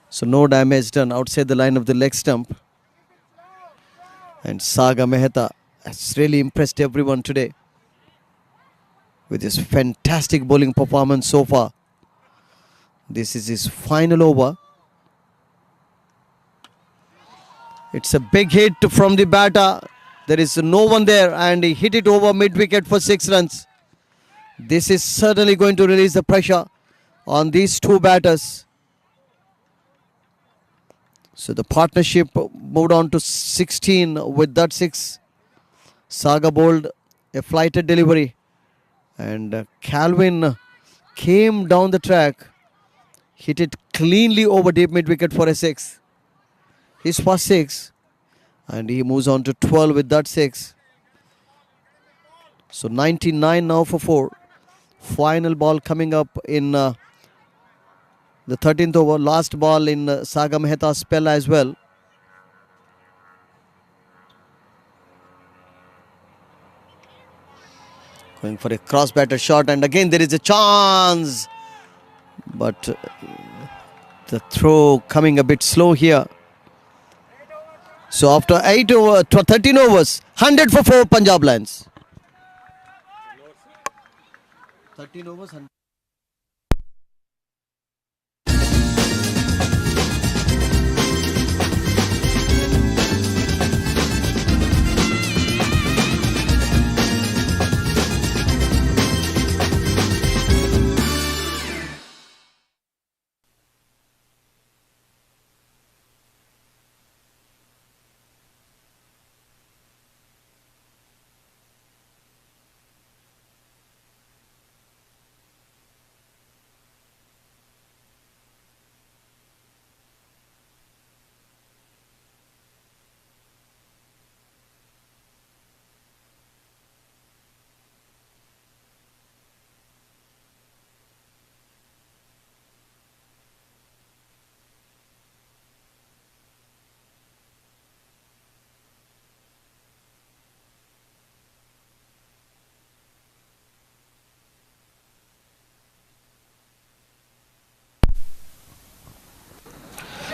[SPEAKER 4] so no damage done outside the line of the leg stump. And Saga Mehta has really impressed everyone today with his fantastic bowling performance so far. This is his final over. It's a big hit from the batter. There is no one there, and he hit it over mid-wicket for 6 runs. This is certainly going to release the pressure on these two batters. So the partnership moved on to 16 with that 6. Saga bowled a flighted delivery, and Calvin came down the track, hit it cleanly over deep mid-wicket for a 6. His first 6, and he moves on to 12 with that 6. So 99 now for 4. Final ball coming up in the 13th over. Last ball in Saga Mehta's spell as well. Going for a cross-batter shot, and again there is a chance, but the throw coming a bit slow here. So after 13 overs, 100 for 4 Punjab Lions. 13 overs, 100.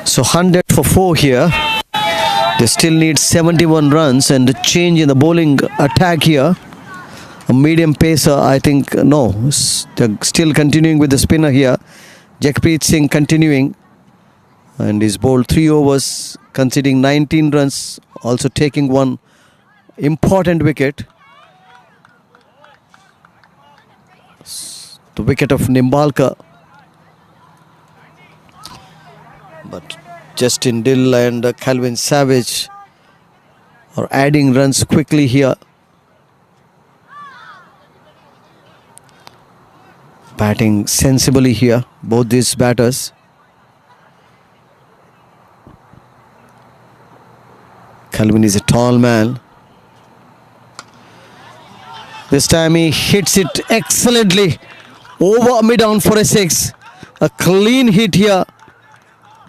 [SPEAKER 4] So 100 for 4 here. They still need 71 runs and a change in the bowling attack here. A medium pacer, I think, no. They're still continuing with the spinner here. Jakpreet Singh continuing. And he's bowled 3 overs, conceding 19 runs, also taking one important wicket. The wicket of Nimbalkar. But Justin Dill and Calvin Savage are adding runs quickly here. Batting sensibly here, both these batters. Calvin is a tall man. This time he hits it excellently over mid-on for a 6. A clean hit here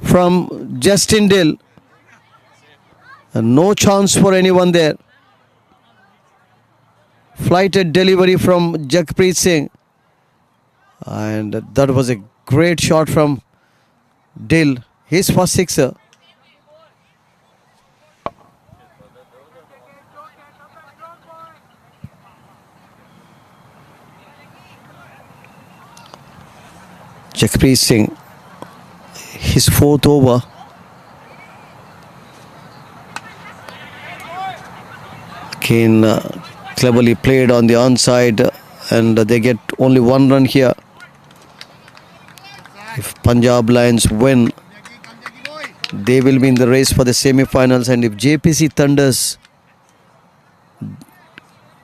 [SPEAKER 4] from Justin Dill. And no chance for anyone there. Flighted delivery from Jakpreet Singh. And that was a great shot from Dill. His first sixer. Jakpreet Singh, his 4th over. Again, cleverly played on the onside, and they get only 1 run here. If Punjab Lions win, they will be in the race for the semi-finals, and if JPC Thunders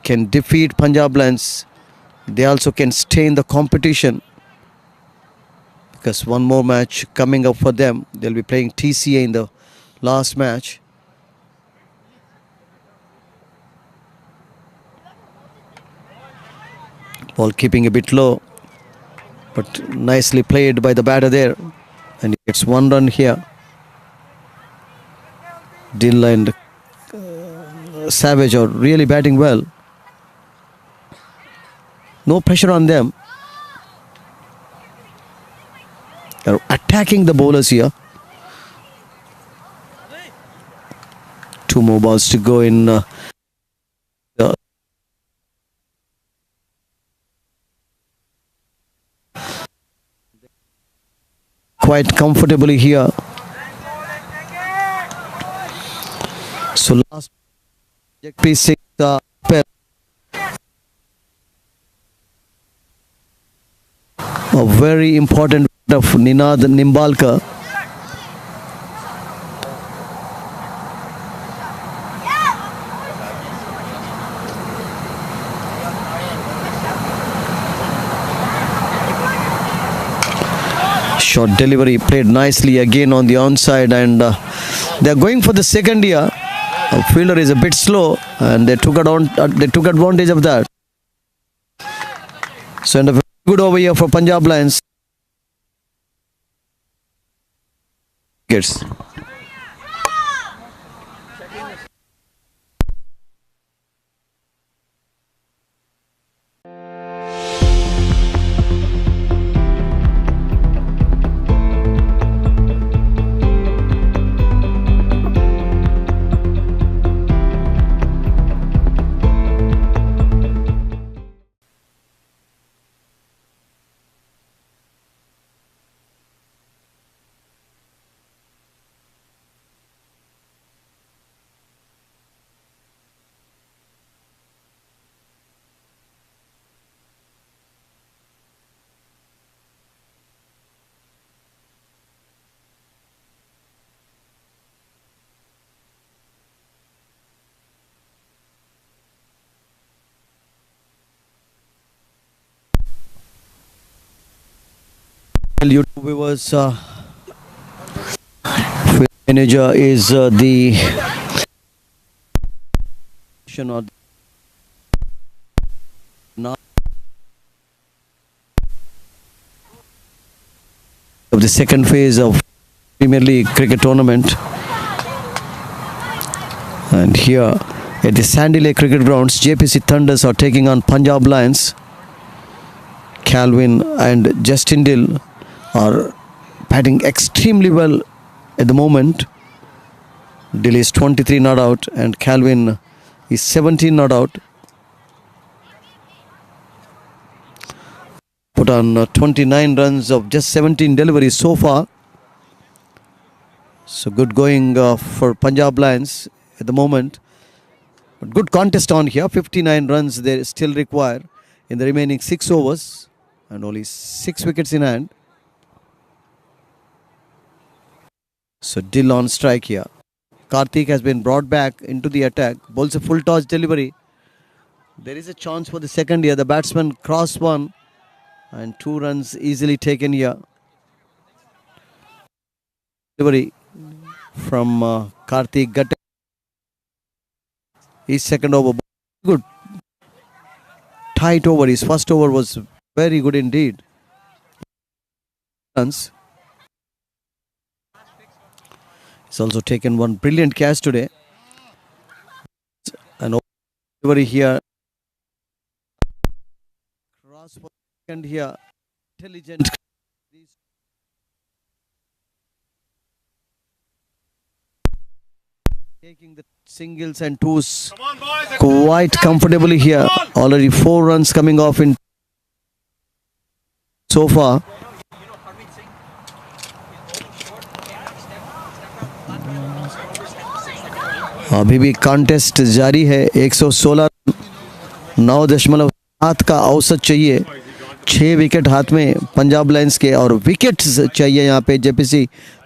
[SPEAKER 4] can defeat Punjab Lions, they also can stay in the competition. Because one more match coming up for them. They'll be playing TCA in the last match. Ball keeping a bit low, but nicely played by the batter there. And he gets 1 run here. Dill and Savage are really batting well. No pressure on them. They're attacking the bowlers here. 2 more balls to go in. Quite comfortably here. So last Jakpreet Singh pair. A very important of Ninad Nimbalkar. Short delivery played nicely again on the onside, and they're going for the second here. The fielder is a bit slow, and they took advantage of that. So and a very good over here for Punjab Lions. Gets. YouTube viewers, manager is the of the second phase of Premier League cricket tournament, and here at the Sandy Lake Cricket Grounds, JPC Thunders are taking on Punjab Lions. Calvin and Justin Dill are batting extremely well at the moment. Delhi is 23 not out and Calvin is 17 not out. Put on 29 runs of just 17 deliveries so far. So good going for Punjab Lions at the moment. But good contest on here. 59 runs they still require in the remaining 6 overs and only 6 wickets in hand. So Dill on strike here. Karthik has been brought back into the attack. Bowls a full toss delivery. There is a chance for the second here. The batsman crossed one and 2 runs easily taken here. Delivery from Karthik Gatte. His second over. Good. Tight over. His first over was very good indeed. Runs. He's also taken one brilliant catch today. An delivery here. Cross for second here. Intelligent. Taking the singles and twos quite comfortably here. Already 4 runs coming off in so far. अभी भी contest जारी है. 116 9.7 का औसत चाहिए. 6 wicket हाथ में Punjab lines के और विकेट्स चाहिए यहाँ पे जेपीसी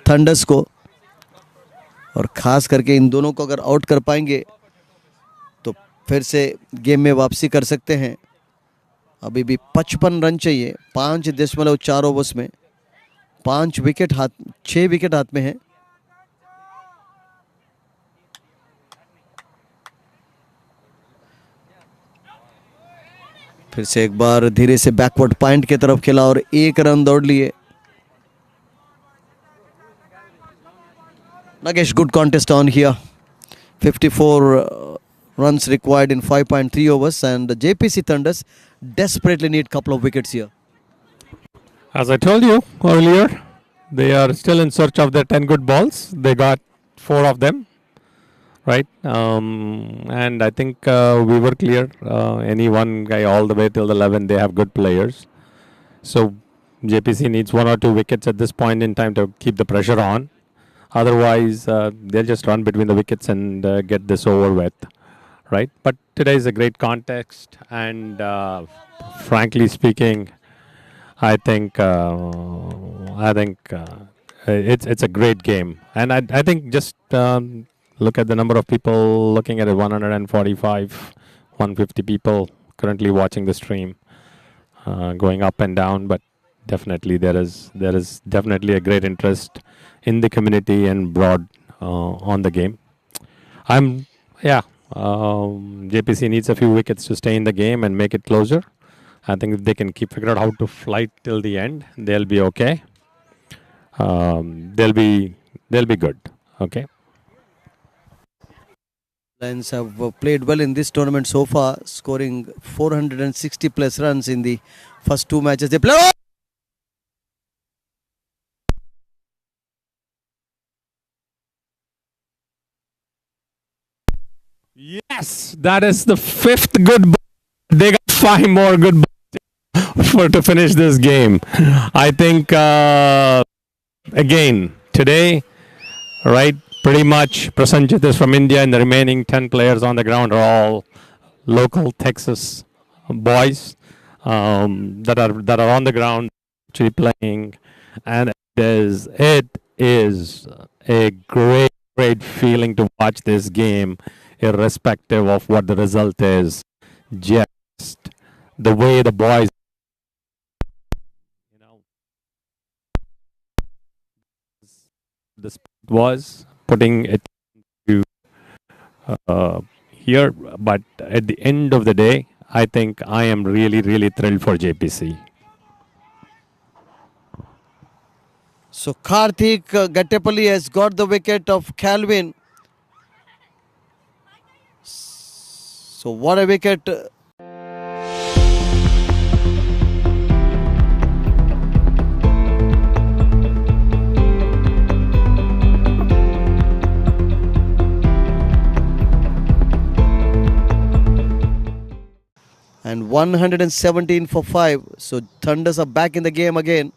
[SPEAKER 4] थंडर्स को. और ख़ास करके इन दोनों को अगर आउट कर पाएंगे तो फिर से गेम में वापसी कर सकते हैं. अभी भी 55 रन चाहिए 5.4 ओवर्स में. 6 विकेट हाथ में है. फिर से एक बार धीरे से बैकवर्ड पॉइंट की तरफ खेला और 1 रन दौड़ लिए. Nagesh, good contest on here. 54 runs required in 5.3 overs and the JPC Thunders desperately need a couple of wickets here.
[SPEAKER 3] As I told you earlier, they are still in search of their 10 good balls. They got 4 of them, right? And I think we were clear. Any one guy all the way till the 11, they have good players. So JPC needs 1 or 2 wickets at this point in time to keep the pressure on. Otherwise, they'll just run between the wickets and get this over with, right? But today is a great context, and frankly speaking, I think it's a great game, and I think just look at the number of people looking at it. 145, 150 people currently watching the stream, going up and down, but definitely there is definitely a great interest in the community and broad on the game. JPC needs a few wickets to stay in the game and make it closer. I think if they can figure out how to fight till the end, they'll be okay. They'll be good. Okay.
[SPEAKER 4] Lions have played well in this tournament so far, scoring 460 plus runs in the first 2 matches they played.
[SPEAKER 3] Yes, that is the 5th good ball. They got 5 more good balls to finish this game. I think, again, today, right, pretty much Prasanjit is from India and the remaining 10 players on the ground are all local Texas boys that are on the ground actually playing. And it is a great feeling to watch this game, irrespective of what the result is. Just the way the boys, this was putting it to here, but at the end of the day, I think I am really thrilled for JPC.
[SPEAKER 4] So Karthik Gattepalli has got the wicket of Calvin. So what a wicket. and 117 for 5. So Thunders are back in the game again.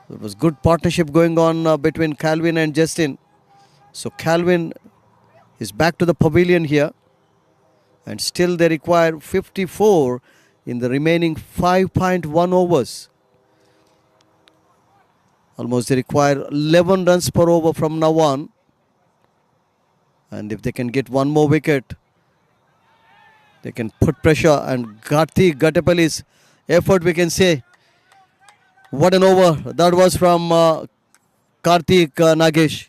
[SPEAKER 4] It was good partnership going on between Calvin and Justin. So Calvin is back to the pavilion here, and still they require 54 in the remaining 5.1 overs. Almost they require 11 runs per over from now on. And if they can get one more wicket, they can put pressure. And Karthik Gattapalli's effort, we can say. What an over that was from Karthik Nagesh.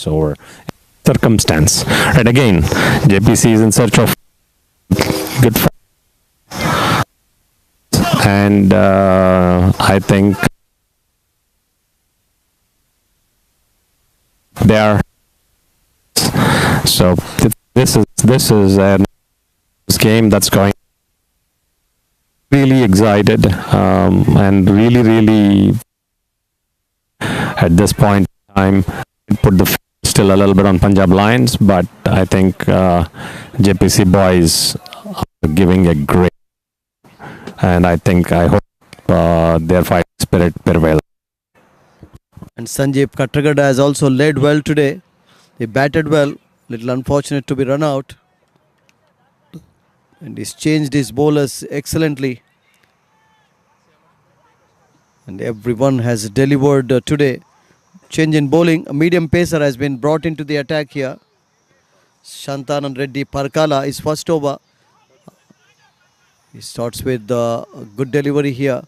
[SPEAKER 3] Over circumstance. Right, again, JPC is in search of good and I think they are. So this is a game that's going really excited and really at this point in time put the still a little bit on Punjab Lions, but I think JPC boys are giving a great, and I hope their fight spirit prevails.
[SPEAKER 4] And Sanjeev Katragada has also led well today. He batted well, little unfortunate to be run out, and he's changed his bowlers excellently, and everyone has delivered today. Change in bowling, a medium pacer has been brought into the attack here. Shantanan Reddy Parkala is first over. He starts with a good delivery here.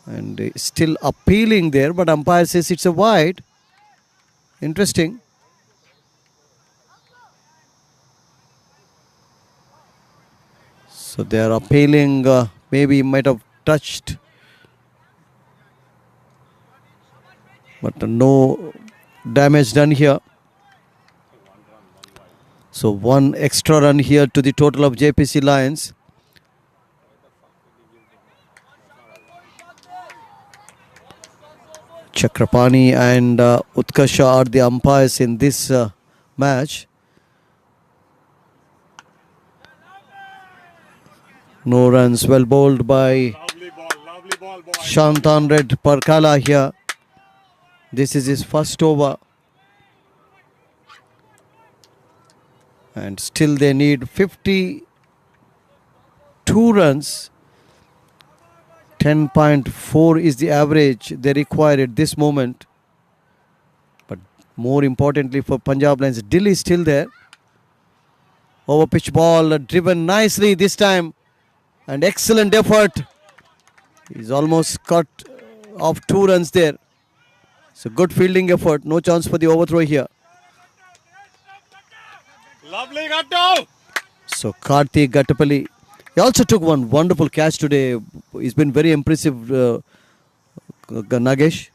[SPEAKER 4] And still appealing there, but umpire says it's a wide. Interesting. So they are appealing, maybe he might have touched. But no damage done here. So one extra run here to the total of JPC Lions. Chakrapani and Utkasha are the umpires in this match. No runs, well bowled by Shantan Red Parkala here. This is his first over. And still they need 52 runs. 10.4 is the average they require at this moment. But more importantly for Punjab Lions, Dill is still there. Over pitch ball driven nicely this time. And excellent effort. He's almost cut off 2 runs there. So good fielding effort. No chance for the overthrow here.
[SPEAKER 2] Lovely Gatto!
[SPEAKER 4] So Karthik Gattapalli. He also took one wonderful catch today. He's been very impressive, Nagesh.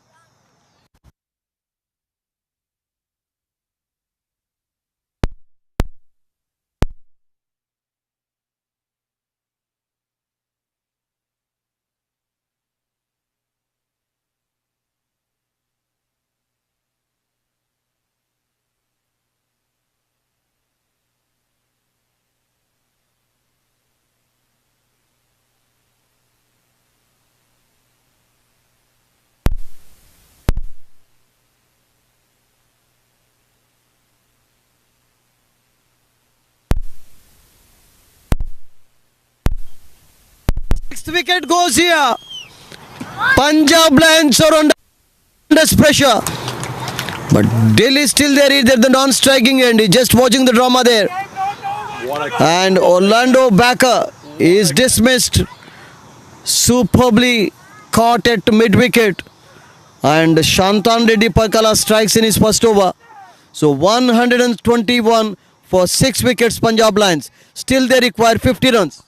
[SPEAKER 4] Sixth wicket goes here. Punjab Lions are under pressure. But Dill is still there. He's at the non-striking end. He's just watching the drama there. And Orlando Backer is dismissed. Superbly caught at mid-wicket. And Shantan Reddy Parkala strikes in his first over. So 121 for 6 wickets Punjab Lions. Still they require 50 runs.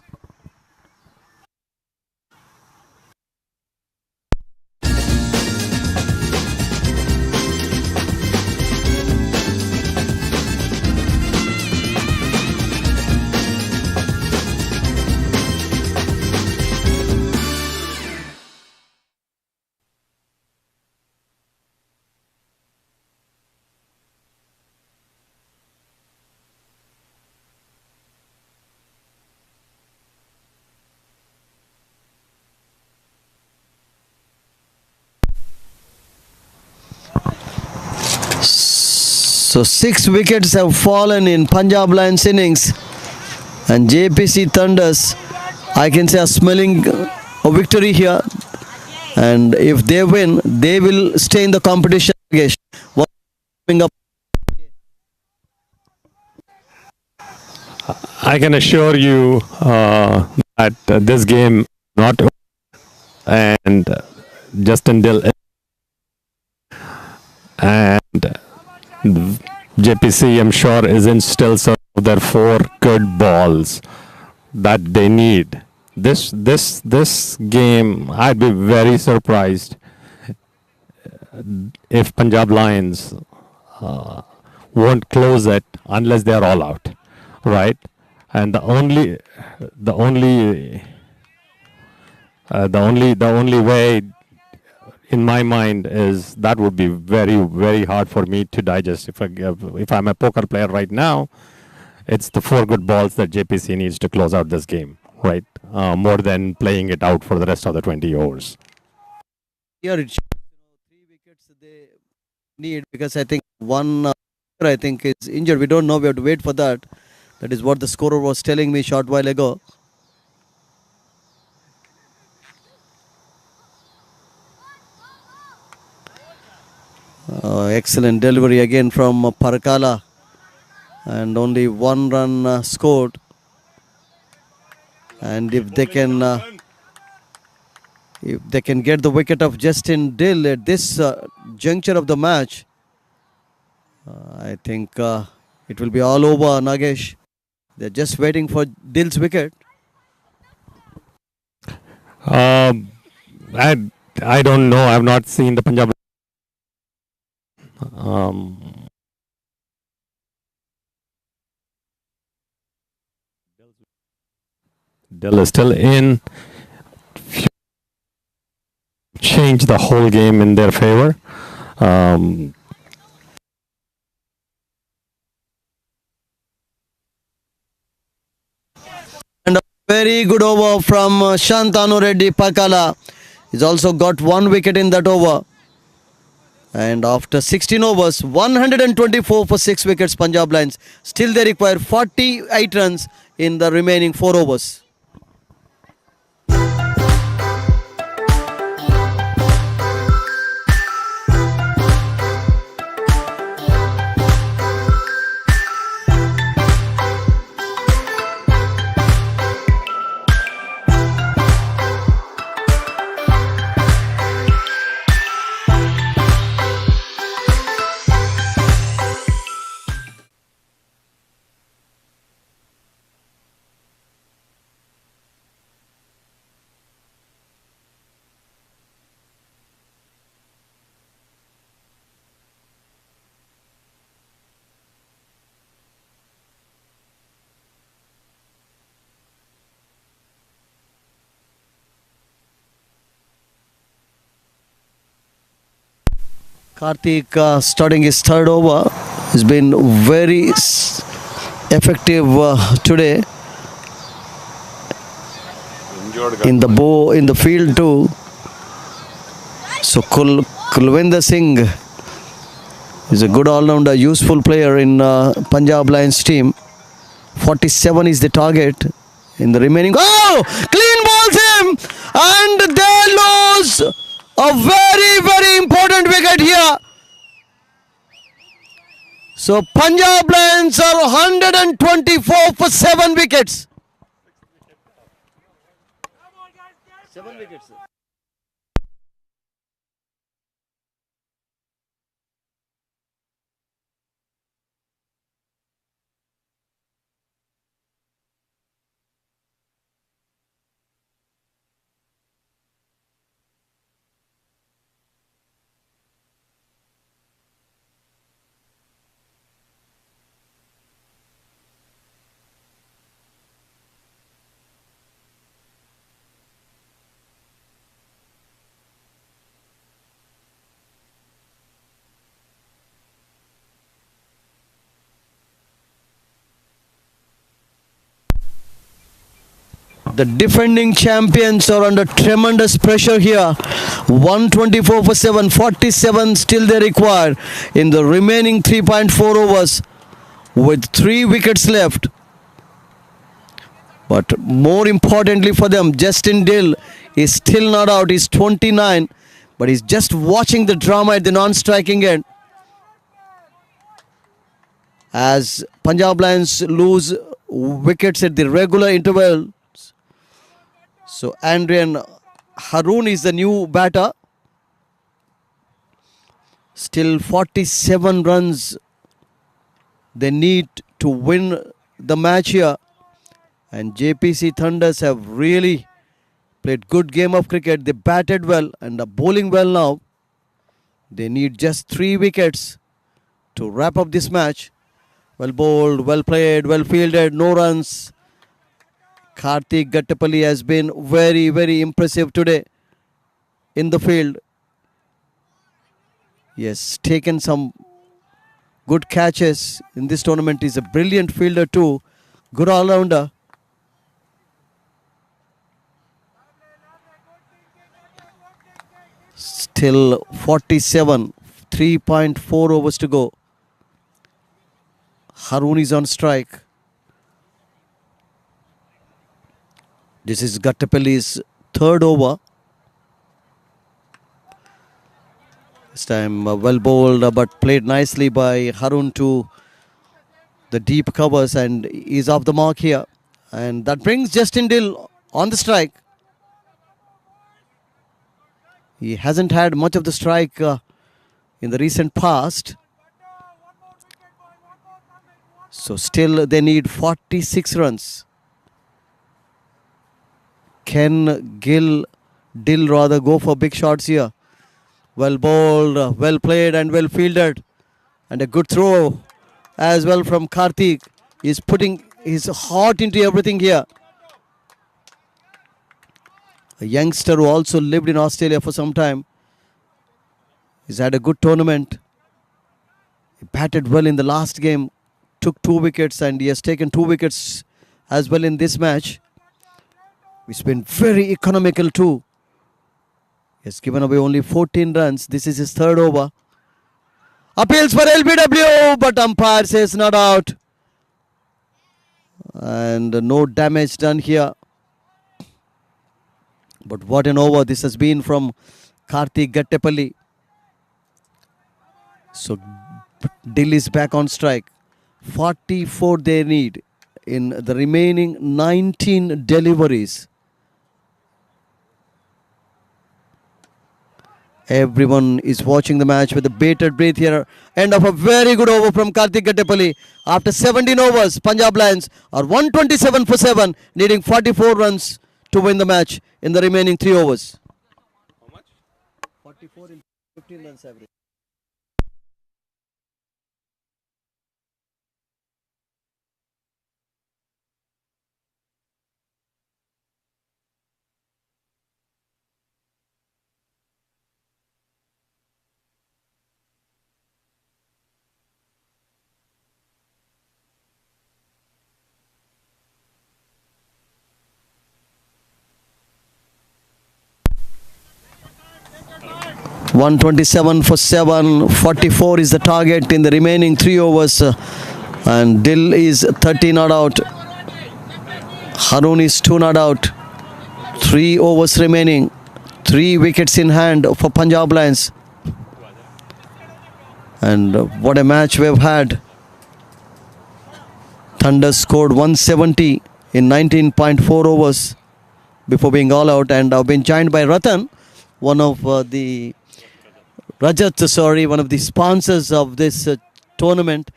[SPEAKER 4] So 6 wickets have fallen in Punjab Lions innings, and JPC Thunders, I can say, are smelling a victory here. And if they win, they will stay in the competition. What's coming up?
[SPEAKER 3] I can assure you that this game not over, and Justin Dill and JPC, I'm sure, is in still search of their 4 good balls that they need. This game, I'd be very surprised if Punjab Lions won't close it unless they are all out, right? And the only way in my mind is that would be very, very hard for me to digest. If I'm a poker player right now, it's the 4 good balls that JPC needs to close out this game, right? More than playing it out for the rest of the 20 overs.
[SPEAKER 4] Here it shows 3 wickets they need, because I think one I think is injured. We don't know. We have to wait for that. That is what the scorer was telling me short while ago. Excellent delivery again from Parkala, and only 1 run scored. And if they can get the wicket of Justin Dill at this juncture of the match, I think it will be all over, Nagesh. They're just waiting for Dill's wicket.
[SPEAKER 3] I don't know. I've not seen the Punjab. Dill is still in. Change the whole game in their favor.
[SPEAKER 4] And a very good over from Shantanu Reddy Pakala. He's also got 1 wicket in that over. And after 16 overs, 124 for 6 wickets Punjab Lions. Still they require 48 runs in the remaining 4 overs. Karthik starting his 3rd over. Has been very effective today in the field too. So Kulwinder Singh is a good all-rounder, useful player in Punjab Lions team. 47 is the target in the remaining. Oh! Clean balls him! And they lose a very, very important wicket here. So Punjab Lions are 124 for 7 wickets. 7 wickets. The defending champions are under tremendous pressure here. 124 for 7, 47 still they require in the remaining 3.4 overs with 3 wickets left. But more importantly for them, Justin Dill is still not out. He's 29, but he's just watching the drama at the non-striking end. As Punjab Lions lose wickets at the regular interval. So Andrian Haroon is the new batter. Still 47 runs they need to win the match here. And JPC Thunders have really played good game of cricket. They batted well and are bowling well now. They need just 3 wickets to wrap up this match. Well bowled, well played, well fielded, no runs. Karthik Gattapalli has been very, very impressive today in the field. He has taken some good catches in this tournament. He's a brilliant fielder too. Good all-rounder. Still 47, 3.4 overs to go. Haroon is on strike. This is Gattapalli's 3rd over. This time well bowled but played nicely by Haroon to the deep covers, and he's off the mark here. And that brings Justin Dill on the strike. He hasn't had much of the strike in the recent past. So still they need 46 runs. Can Dill rather go for big shots here? Well bowled, well played and well fielded. And a good throw as well from Karthik. He's putting his heart into everything here. A youngster who also lived in Australia for some time. He's had a good tournament. He batted well in the last game. Took 2 wickets and he has taken 2 wickets as well in this match. He's been very economical too. He has given away only 14 runs. This is his 3rd over. Appeals for LBW, but umpire says not out. And no damage done here. But what an over this has been from Karthik Gattapalli. So Dill is back on strike. 44 they need in the remaining 19 deliveries. Everyone is watching the match with a bated breath here. End of a very good over from Karthik Gattapalli. After 17 overs, Punjab Lions are 127 for 7, needing 44 runs to win the match in the remaining 3 overs.
[SPEAKER 3] How much?
[SPEAKER 4] 44 in 15 runs average. .127 for 7, 44 is the target in the remaining 3 overs. And Dill is 30 not out. Haroon is 2 not out. 3 overs remaining. 3 wickets in hand for Punjab Lions. And what a match we've had. Thunder scored 170 in 19.4 overs before being all out, and have been joined by Ratan, one of the one of the sponsors of this tournament.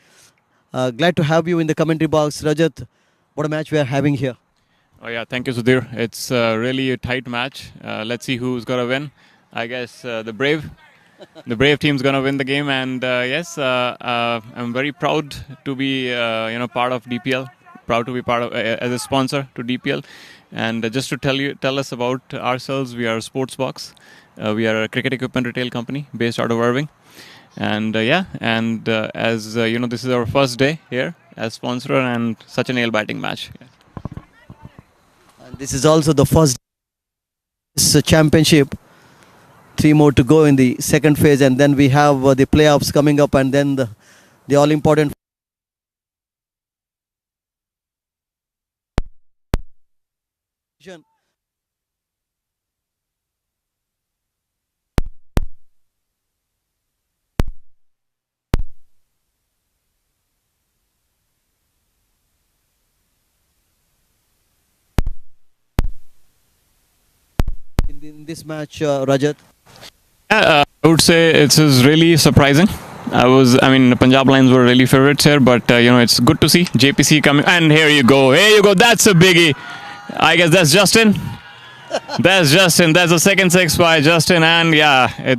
[SPEAKER 4] Glad to have you in the commentary box, Rajat. What a match we are having here.
[SPEAKER 9] Oh yeah, thank you, Sudhir. It's really a tight match. Let's see who's gonna win. I guess the Brave team's gonna win the game, and yes, I'm very proud to be part of DPL. Proud to be part of as a sponsor to DPL. And just to tell us about ourselves, we are Sportsbox. We are a cricket equipment retail company based out of Irving. And as this is our first day here as sponsor, and such a nail-biting match.
[SPEAKER 4] And this is also the first championship. 3 more to go in the second phase, and then we have the playoffs coming up, and then the all-important in this match, Rajat.
[SPEAKER 9] Yeah, I would say it's really surprising. The Punjab Lions were really favorites here, but it's good to see JPC coming. And here you go, that's a biggie. I guess that's Justin. That's Justin. That's a second six by Justin, and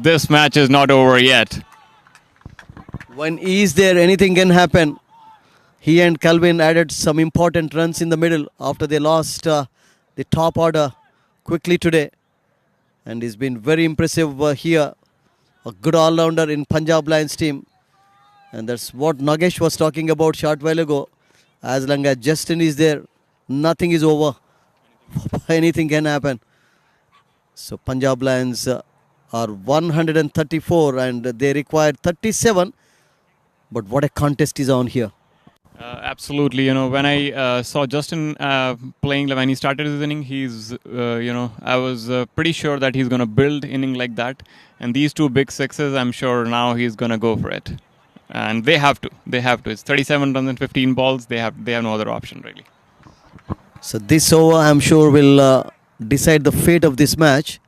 [SPEAKER 9] this match is not over yet.
[SPEAKER 4] When he is there, anything can happen. He and Calvin added some important runs in the middle after they lost the top order quickly today. And he's been very impressive here. A good all-rounder in Punjab Lions team. And that's what Nagesh was talking about short while ago. As long as Justin is there, nothing is over. Anything can happen. So Punjab Lions are 134 and they require 37. But what a contest is on here.
[SPEAKER 9] Absolutely. When I saw Justin playing, when he started his inning, I was pretty sure that he's going to build inning like that. And these 2 big sixes, I'm sure now he's going to go for it. And they have to. It's 37 runs and 15 balls. They have no other option, really.
[SPEAKER 4] So this over, I'm sure, will decide the fate of this match.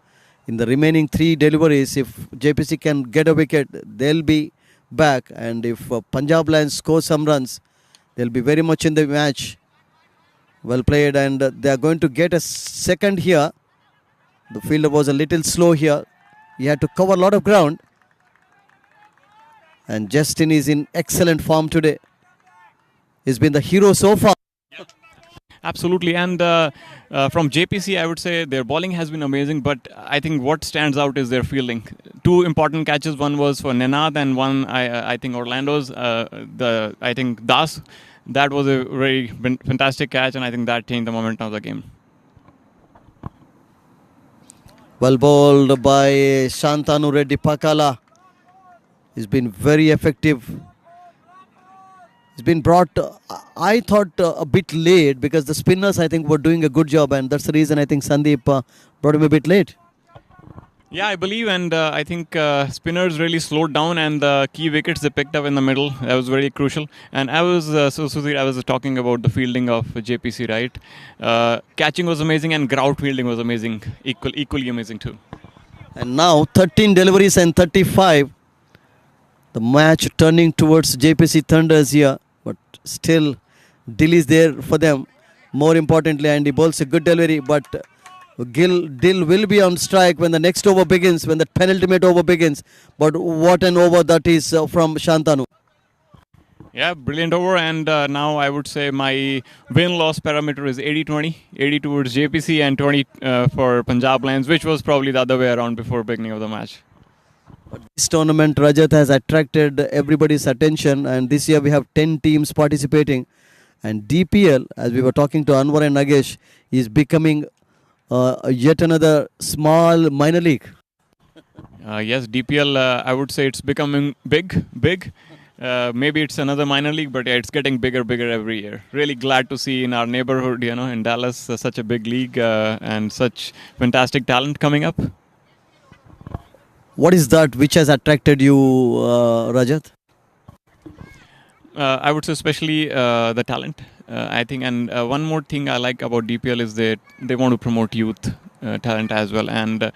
[SPEAKER 4] In the remaining 3 deliveries, if JPC can get a wicket, they'll be back. And if Punjab Lions score some runs, they'll be very much in the match. Well played, and they are going to get a second here. The fielder was a little slow here. He had to cover a lot of ground. And Justin is in excellent form today. He's been the hero so far.
[SPEAKER 9] Absolutely, and from JPC, I would say their bowling has been amazing, but I think what stands out is their fielding. 2 important catches, one was for Nenad and one, I think, Orlando's, I think Das. That was a very fantastic catch, and I think that changed the momentum of the game.
[SPEAKER 4] Well bowled by Shantanu Reddy Pakala. He's been very effective. He's been brought, I thought, a bit late because the spinners, I think, were doing a good job, and that's the reason I think Sandeep brought him a bit late.
[SPEAKER 9] Yeah, I believe, and I think spinners really slowed down, and the key wickets they picked up in the middle, that was very crucial. And I was Sudhir, I was talking about the fielding of JPC, right? Catching was amazing, and ground fielding was amazing, equally amazing too.
[SPEAKER 4] And now 13 deliveries and 35. The match turning towards JPC Thunders here, but still Dill is there for them. More importantly, and he bowls a good delivery, but Dill will be on strike when the next over begins, when the penultimate over begins. But what an over that is from Shantanu.
[SPEAKER 9] Yeah, brilliant over, and now I would say my win-loss parameter is 80-20. 80 towards JPC and 20 for Punjab Lions, which was probably the other way around before beginning of the match.
[SPEAKER 4] But this tournament, Rajat, has attracted everybody's attention, and this year we have 10 teams participating. And DPL, as we were talking to Anwar and Nagesh, is becoming yet another small minor league.
[SPEAKER 9] Yes, DPL, I would say it's becoming big. Maybe it's another minor league, but yeah, it's getting bigger every year. Really glad to see in our neighborhood, in Dallas, such a big league and such fantastic talent coming up.
[SPEAKER 4] What is that which has attracted you, Rajat?
[SPEAKER 9] I would say especially the talent. I think, and one more thing I like about DPL is that they want to promote youth talent as well. And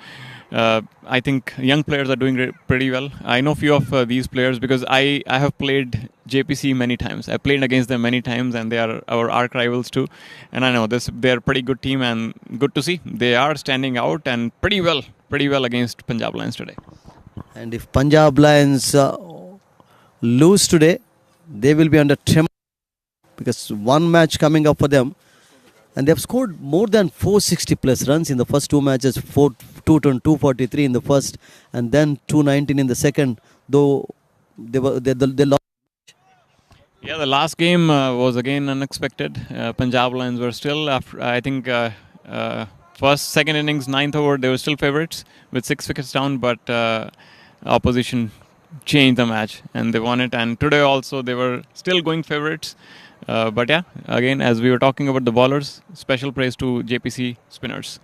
[SPEAKER 9] I think young players are doing pretty well. I know few of these players because I have played JPC many times. I played against them many times, and they are our arch rivals too. And I know they're a pretty good team, and good to see they are standing out and pretty well against Punjab Lions today.
[SPEAKER 4] And if Punjab Lions lose today, they will be under tremendous because one match coming up for them, and they have scored more than 460 plus runs in the first 2 matches, 243 in the first and then 219 in the second, though they lost.
[SPEAKER 9] Yeah, the last game was again unexpected. Punjab Lions were still, after I think First, second innings, ninth over, they were still favourites with 6 wickets down, but opposition changed the match and they won it. And today also they were still going favourites. But yeah, again, as we were talking about the bowlers, special praise to JPC spinners.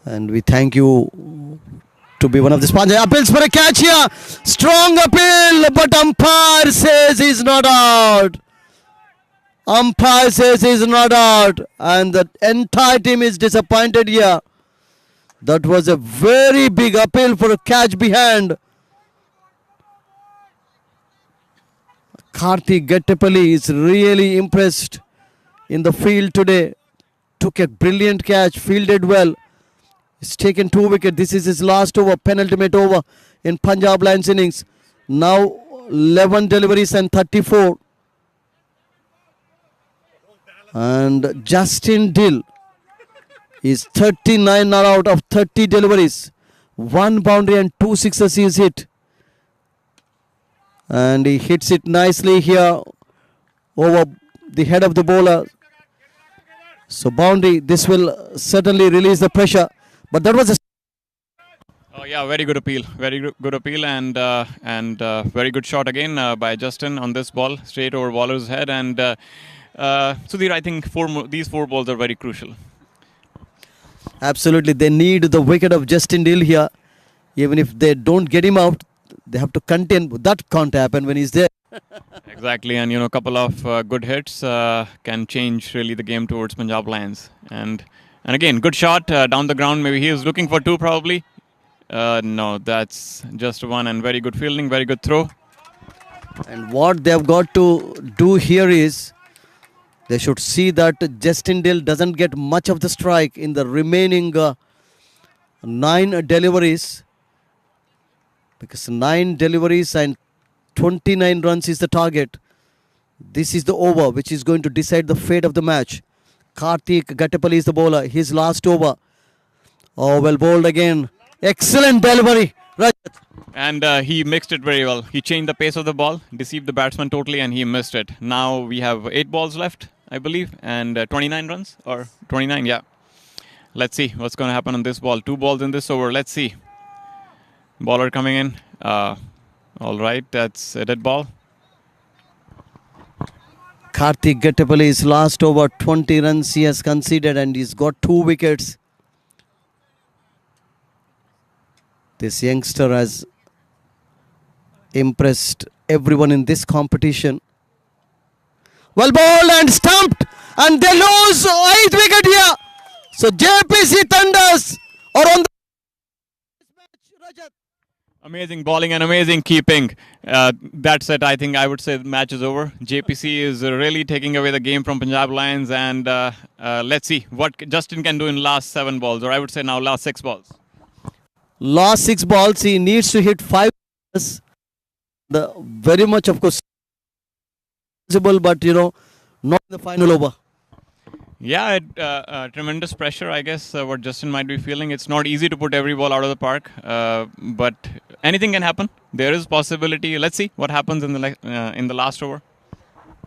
[SPEAKER 4] And we thank you to be one of the sponsors. Appeals for a catch here. Strong appeal, but umpire says he's not out. Umpire says he's not out. And the entire team is disappointed here. That was a very big appeal for a catch behind. Karthik Gettapalli is really impressed in the field today. Took a brilliant catch, fielded well. He's taken 2 wickets. This is his last over, penultimate over in Punjab Lions innings. Now 11 deliveries and 34. And Justin Dill is 39 not out of 30 deliveries. 1 boundary and 2 sixes he is hit. And he hits it nicely here over the head of the bowler. So boundary, this will certainly release the pressure. But that was a...
[SPEAKER 9] Oh yeah, very good appeal. Very good appeal and very good shot again by Justin on this ball. Straight over bowler's head. And Sudhir, I think these 4 balls are very crucial.
[SPEAKER 4] Absolutely. They need the wicket of Justin Dill here. Even if they don't get him out, they have to contain. That can't happen when he's there.
[SPEAKER 9] Exactly, and a couple of good hits can change really the game towards Punjab Lions. And again, good shot down the ground. Maybe he was looking for 2 probably. No, that's just 1 and very good fielding, very good throw.
[SPEAKER 4] And what they've got to do here is they should see that Justin Dill doesn't get much of the strike in the remaining 9 deliveries. Because 9 deliveries and 29 runs is the target. This is the over which is going to decide the fate of the match. Karthik Gettapalli is the bowler. His last over. Oh, well bowled again. Excellent delivery. Rajat.
[SPEAKER 9] And he mixed it very well. He changed the pace of the ball, deceived the batsman totally, and he missed it. Now we have 8 balls left, I believe, and 29 runs, or 29, yeah. Let's see what's going to happen on this ball. 2 balls in this over. Let's see. Bowler coming in. All right, that's a dead ball.
[SPEAKER 4] Karthik Gettapalli's last over, 20 runs he has conceded and he's got 2 wickets. This youngster has impressed everyone in this competition. Well bowled and stumped, and they lose 8th wicket here. So JPC Thunders are on the match.
[SPEAKER 9] Amazing bowling and amazing keeping. That's it. I think I would say the match is over. JPC is really taking away the game from Punjab Lions, and let's see what Justin can do in last 7 balls, or I would say now last 6 balls.
[SPEAKER 4] Last 6 balls, he needs to hit 5. The very much, of course, possible, but not in the final over.
[SPEAKER 9] Yeah, tremendous pressure, I guess, what Justin might be feeling. It's not easy to put every ball out of the park, but anything can happen. There is possibility. Let's see what happens in the last over.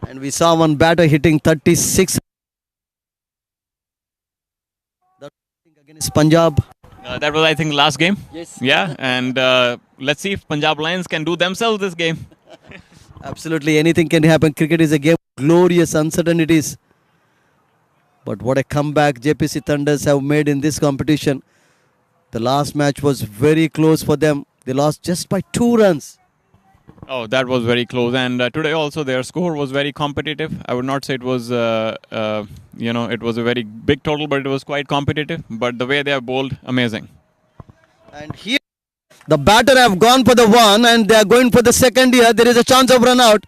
[SPEAKER 4] And we saw one batter hitting 36 against Punjab.
[SPEAKER 9] That was, I think, last game.
[SPEAKER 4] Yes.
[SPEAKER 9] Yeah, and let's see if Punjab Lions can do themselves this game.
[SPEAKER 4] Absolutely, anything can happen. Cricket is a game of glorious uncertainties. But what a comeback JPC Thunders have made in this competition. The last match was very close for them. They lost just by 2 runs.
[SPEAKER 9] Oh, that was very close. And today also their score was very competitive. I would not say it was, it was a very big total, but it was quite competitive. But the way they have bowled, amazing.
[SPEAKER 4] And here, the batter have gone for the 1 and they are going for the 2nd here. There is a chance of run out.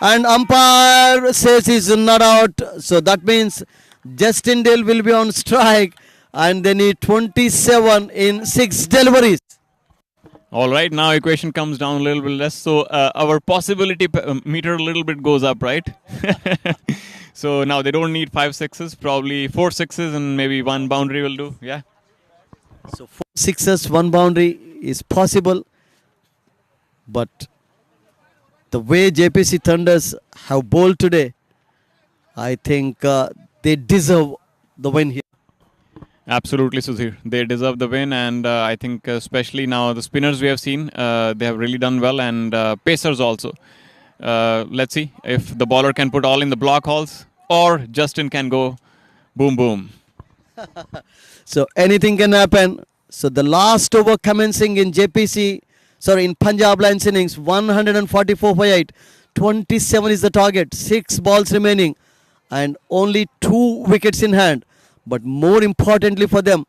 [SPEAKER 4] And umpire says he's not out. So that means Justin Dill will be on strike. And they need 27 in 6 deliveries.
[SPEAKER 9] All right, now equation comes down a little bit less. So our possibility meter a little bit goes up, right? So now they don't need 5 sixes, probably 4 sixes and maybe 1 boundary will do. Yeah.
[SPEAKER 4] So 4 sixes, 1 boundary is possible. But the way JPC Thunders have bowled today, I think they deserve the win here.
[SPEAKER 9] Absolutely, Sudhir. They deserve the win, and I think especially now the spinners we have seen, they have really done well, and pacers also. Let's see if the bowler can put all in the block holes, or Justin can go boom boom.
[SPEAKER 4] So anything can happen. So the last over commencing in in Punjab Lions innings, 144 for 8. 27 is the target. 6 balls remaining, and only 2 wickets in hand. But more importantly for them,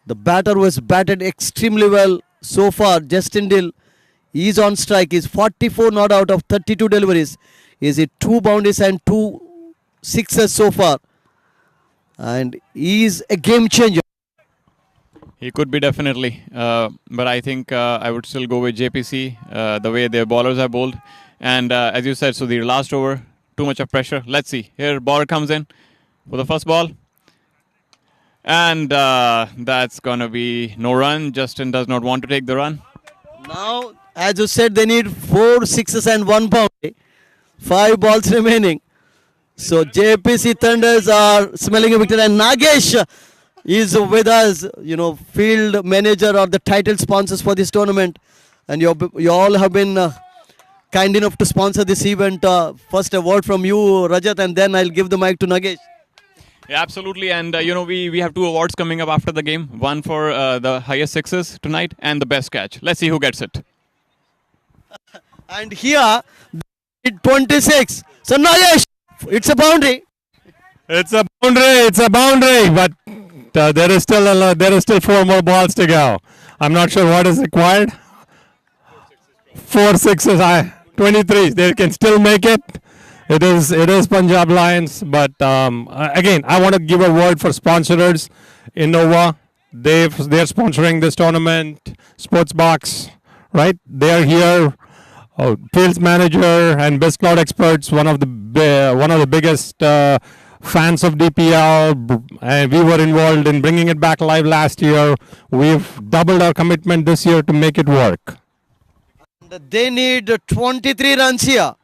[SPEAKER 4] the batter was batted extremely well so far. Justin Dill is on strike. He's 44 not out of 32 deliveries. He's hit 2 boundaries and 2 sixes so far. And he's a game changer.
[SPEAKER 9] He could be definitely, but I think I would still go with JPC, the way their bowlers have bowled. And as you said, so the last over, too much of pressure. Let's see. Here, bowler comes in for the first ball. And that's going to be no run. Justin does not want to take the run.
[SPEAKER 4] Now, as you said, they need 4 sixes and 1 boundary. 5 balls remaining. So JPC Thunders are smelling a victory. And Nagesh is with us, field manager or the title sponsors for this tournament. And you all have been kind enough to sponsor this event. First a word from you, Rajat, and then I'll give the mic to Nagesh.
[SPEAKER 9] Yeah, absolutely. And, we have 2 awards coming up after the game. One for the highest sixes tonight and the best catch. Let's see who gets it.
[SPEAKER 4] And here, 26. So, Nagesh, it's a boundary.
[SPEAKER 3] It's a boundary, but there is still 4 more balls to go. I'm not sure what is required. 4 sixes, 23. They can still make it. It is Punjab Lions, but again, I want to give a word for sponsors. Innova, they're sponsoring this tournament. Sportsbox, right? They're here. Fields manager and best cloud experts, one of the biggest fans of DPL, and we were involved in bringing it back live last year. We've doubled our commitment this year to make it work.
[SPEAKER 4] They need 23 runs here.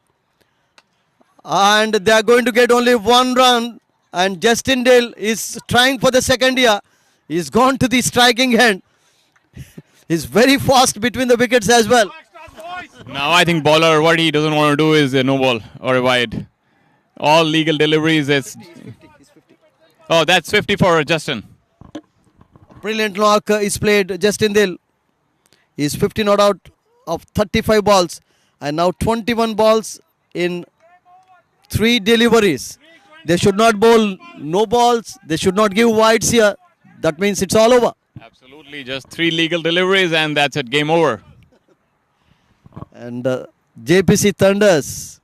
[SPEAKER 4] And they are going to get only 1 run. And Justin Dill is trying for the second year. He's gone to the striking end. He's very fast between the wickets as well.
[SPEAKER 9] Now I think bowler, what he doesn't want to do is a no ball or a wide. All legal deliveries. Oh, that's 50 for Justin.
[SPEAKER 4] Brilliant knock is played. Justin Dill is 50 not out of 35 balls. And now 21 balls in 3 deliveries. They should not bowl no balls. They should not give wides here. That means it's all over.
[SPEAKER 9] Absolutely. Just 3 legal deliveries and that's it. Game over.
[SPEAKER 4] And JPC Thunders,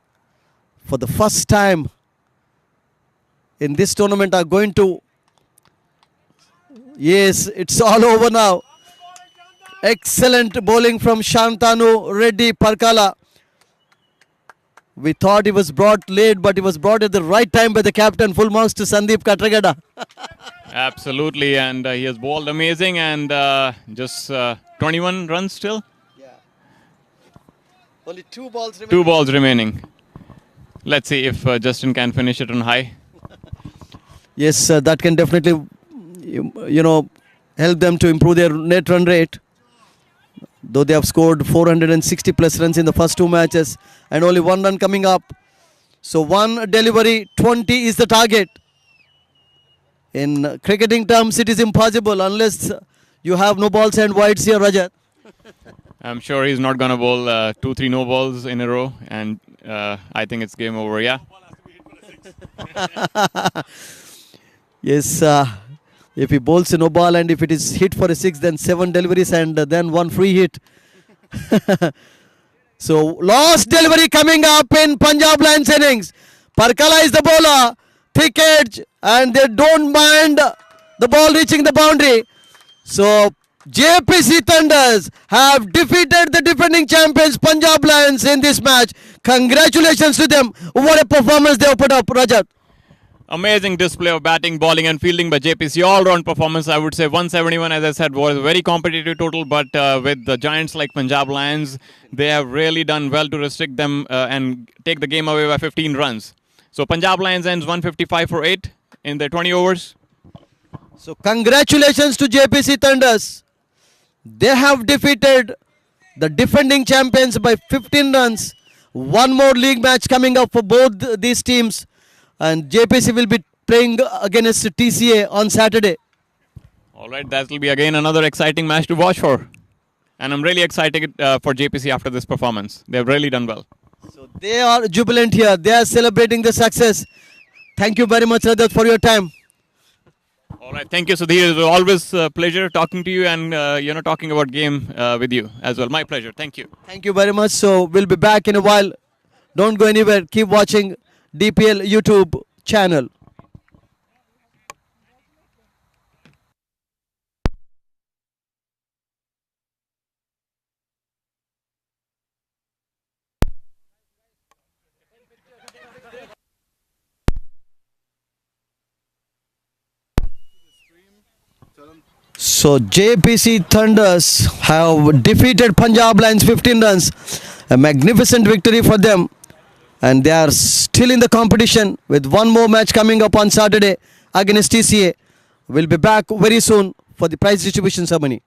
[SPEAKER 4] for the first time in this tournament, are going to... Yes, it's all over now. Excellent bowling from Shantanu Reddy Parkala. We thought he was brought late, but he was brought at the right time by the captain. Full marks to Sandeep Katragada.
[SPEAKER 9] Absolutely, and he has bowled amazing, and just 21 runs still.
[SPEAKER 4] Only 2 balls remaining.
[SPEAKER 9] 2 balls remaining. Let's see if Justin can finish it on high.
[SPEAKER 4] Yes, that can definitely, help them to improve their net run rate. Though they have scored 460 plus runs in the first 2 matches and only 1 run coming up. So 1 delivery, 20 is the target. In cricketing terms, it is impossible unless you have no balls and wides here, Rajat.
[SPEAKER 9] I'm sure he's not going to bowl 2-3 no balls in a row, and I think it's game over, yeah?
[SPEAKER 4] Yes, if he bowls a no ball and if it is hit for a 6, then 7 deliveries and then 1 free hit. So, last delivery coming up in Punjab Lions innings. Parkala is the bowler, thick edge, and they don't mind the ball reaching the boundary. So, JPC Thunders have defeated the defending champions Punjab Lions in this match. Congratulations to them. What a performance they have put up, Rajat.
[SPEAKER 9] Amazing display of batting, bowling and fielding by JPC. All-round performance, I would say. 171, as I said, was a very competitive total. But with the giants like Punjab Lions, they have really done well to restrict them and take the game away by 15 runs. So Punjab Lions ends 155 for 8. in the 20 overs.
[SPEAKER 4] So congratulations to JPC Thunders. They have defeated the defending champions by 15 runs. One more league match coming up for both these teams. And JPC will be playing against TCA on Saturday.
[SPEAKER 9] All right, that will be again another exciting match to watch for. And I'm really excited for JPC after this performance. They've really done well.
[SPEAKER 4] So they are jubilant here. They are celebrating the success. Thank you very much, Rajat, for your time.
[SPEAKER 9] All right, thank you, Sudhir. It was always a pleasure talking to you and talking about game with you as well. My pleasure. Thank you.
[SPEAKER 4] Thank you very much. So we'll be back in a while. Don't go anywhere. Keep watching DPL YouTube channel. So JPC Thunders have defeated Punjab Lions 15 runs. A magnificent victory for them. And they are still in the competition with one more match coming up on Saturday against TCA. We'll be back very soon for the prize distribution ceremony.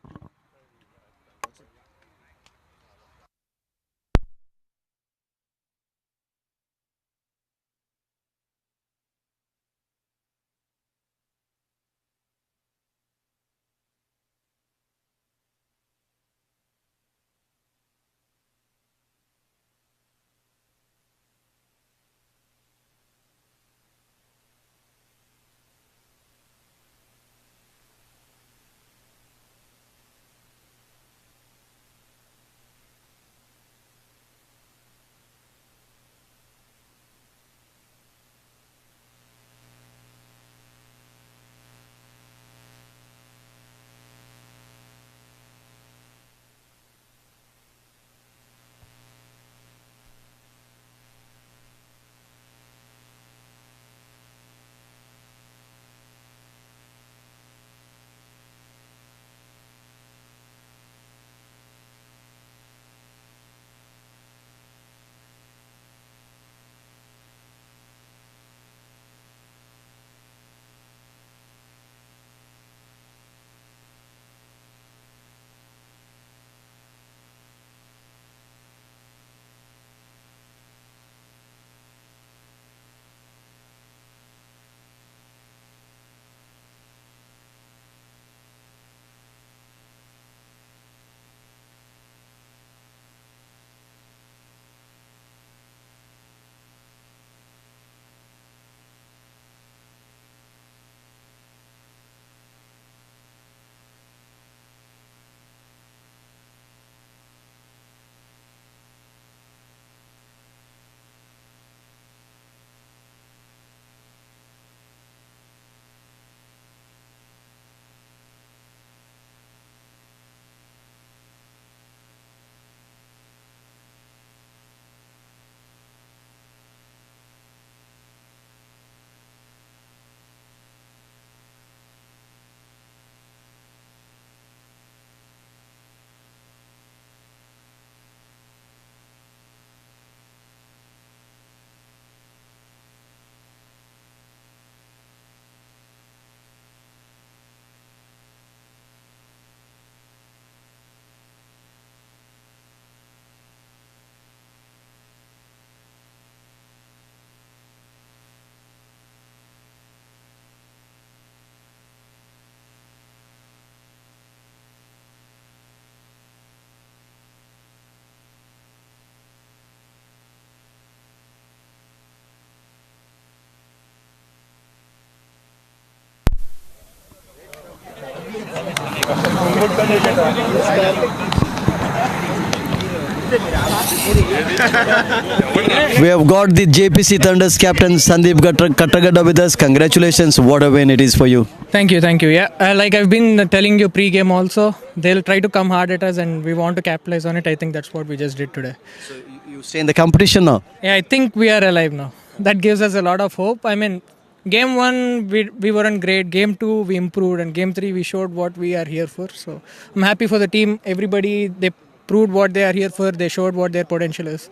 [SPEAKER 4] We have got the JPC Thunders captain Sandeep Kattagada with us. Congratulations, what a win it is for you.
[SPEAKER 10] Thank you. Yeah, like I've been telling you pre-game also, they'll try to come hard at us and we want to capitalize on it. I think that's what we just did today.
[SPEAKER 4] So you stay in the competition now?
[SPEAKER 10] Yeah, I think we are alive now. That gives us a lot of hope. I mean, game 1 we weren't great. Game 2 we improved, and game 3 we showed what we are here for. So I'm happy for the team. Everybody, they proved what they are here for. They showed what their potential is.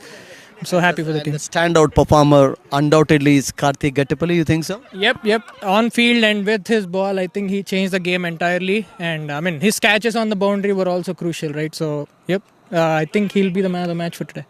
[SPEAKER 10] I'm so happy for the team.
[SPEAKER 4] The standout performer undoubtedly is Karthik Gattapalli, you think so?
[SPEAKER 10] Yep. On field and with his ball, I think he changed the game entirely. And I mean, his catches on the boundary were also crucial, right? So, I think he'll be the man of the match for today.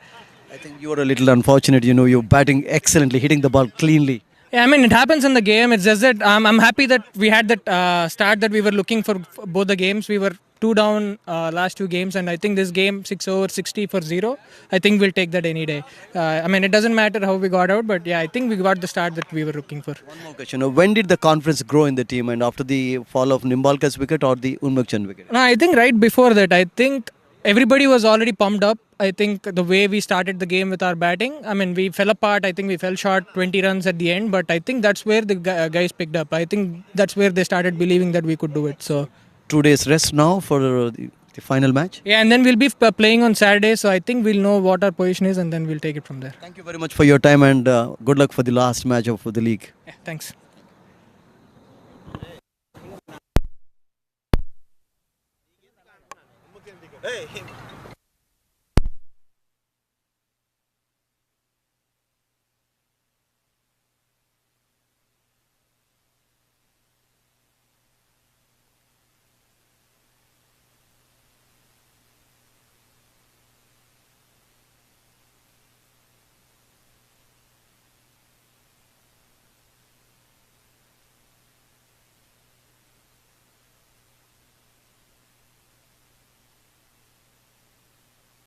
[SPEAKER 4] I think you were a little unfortunate, you're batting excellently, hitting the ball cleanly.
[SPEAKER 10] Yeah, I mean, it happens in the game. It's just that I'm happy that we had that start that we were looking for both the games. We were 2 down last 2 games, and I think this game 6 over 60 for 0. I think we'll take that any day. I mean, it doesn't matter how we got out, but yeah, I think we got the start that we were looking for.
[SPEAKER 4] One more question. When did the confidence grow in the team, and after the fall of Nimbalkar's wicket or the Unmukchan wicket?
[SPEAKER 10] No, I think right before that, I think everybody was already pumped up. I think the way we started the game with our batting, I mean, we fell apart. I think we fell short 20 runs at the end, but I think that's where the guys picked up. I think that's where they started believing that we could do it. So
[SPEAKER 4] 2 days rest now for the final match?
[SPEAKER 10] Yeah, and then we'll be playing on Saturday, so I think we'll know what our position is and then we'll take it from there.
[SPEAKER 4] Thank you very much for your time, and good luck for the last match of the league.
[SPEAKER 10] Yeah, thanks.
[SPEAKER 2] Hey.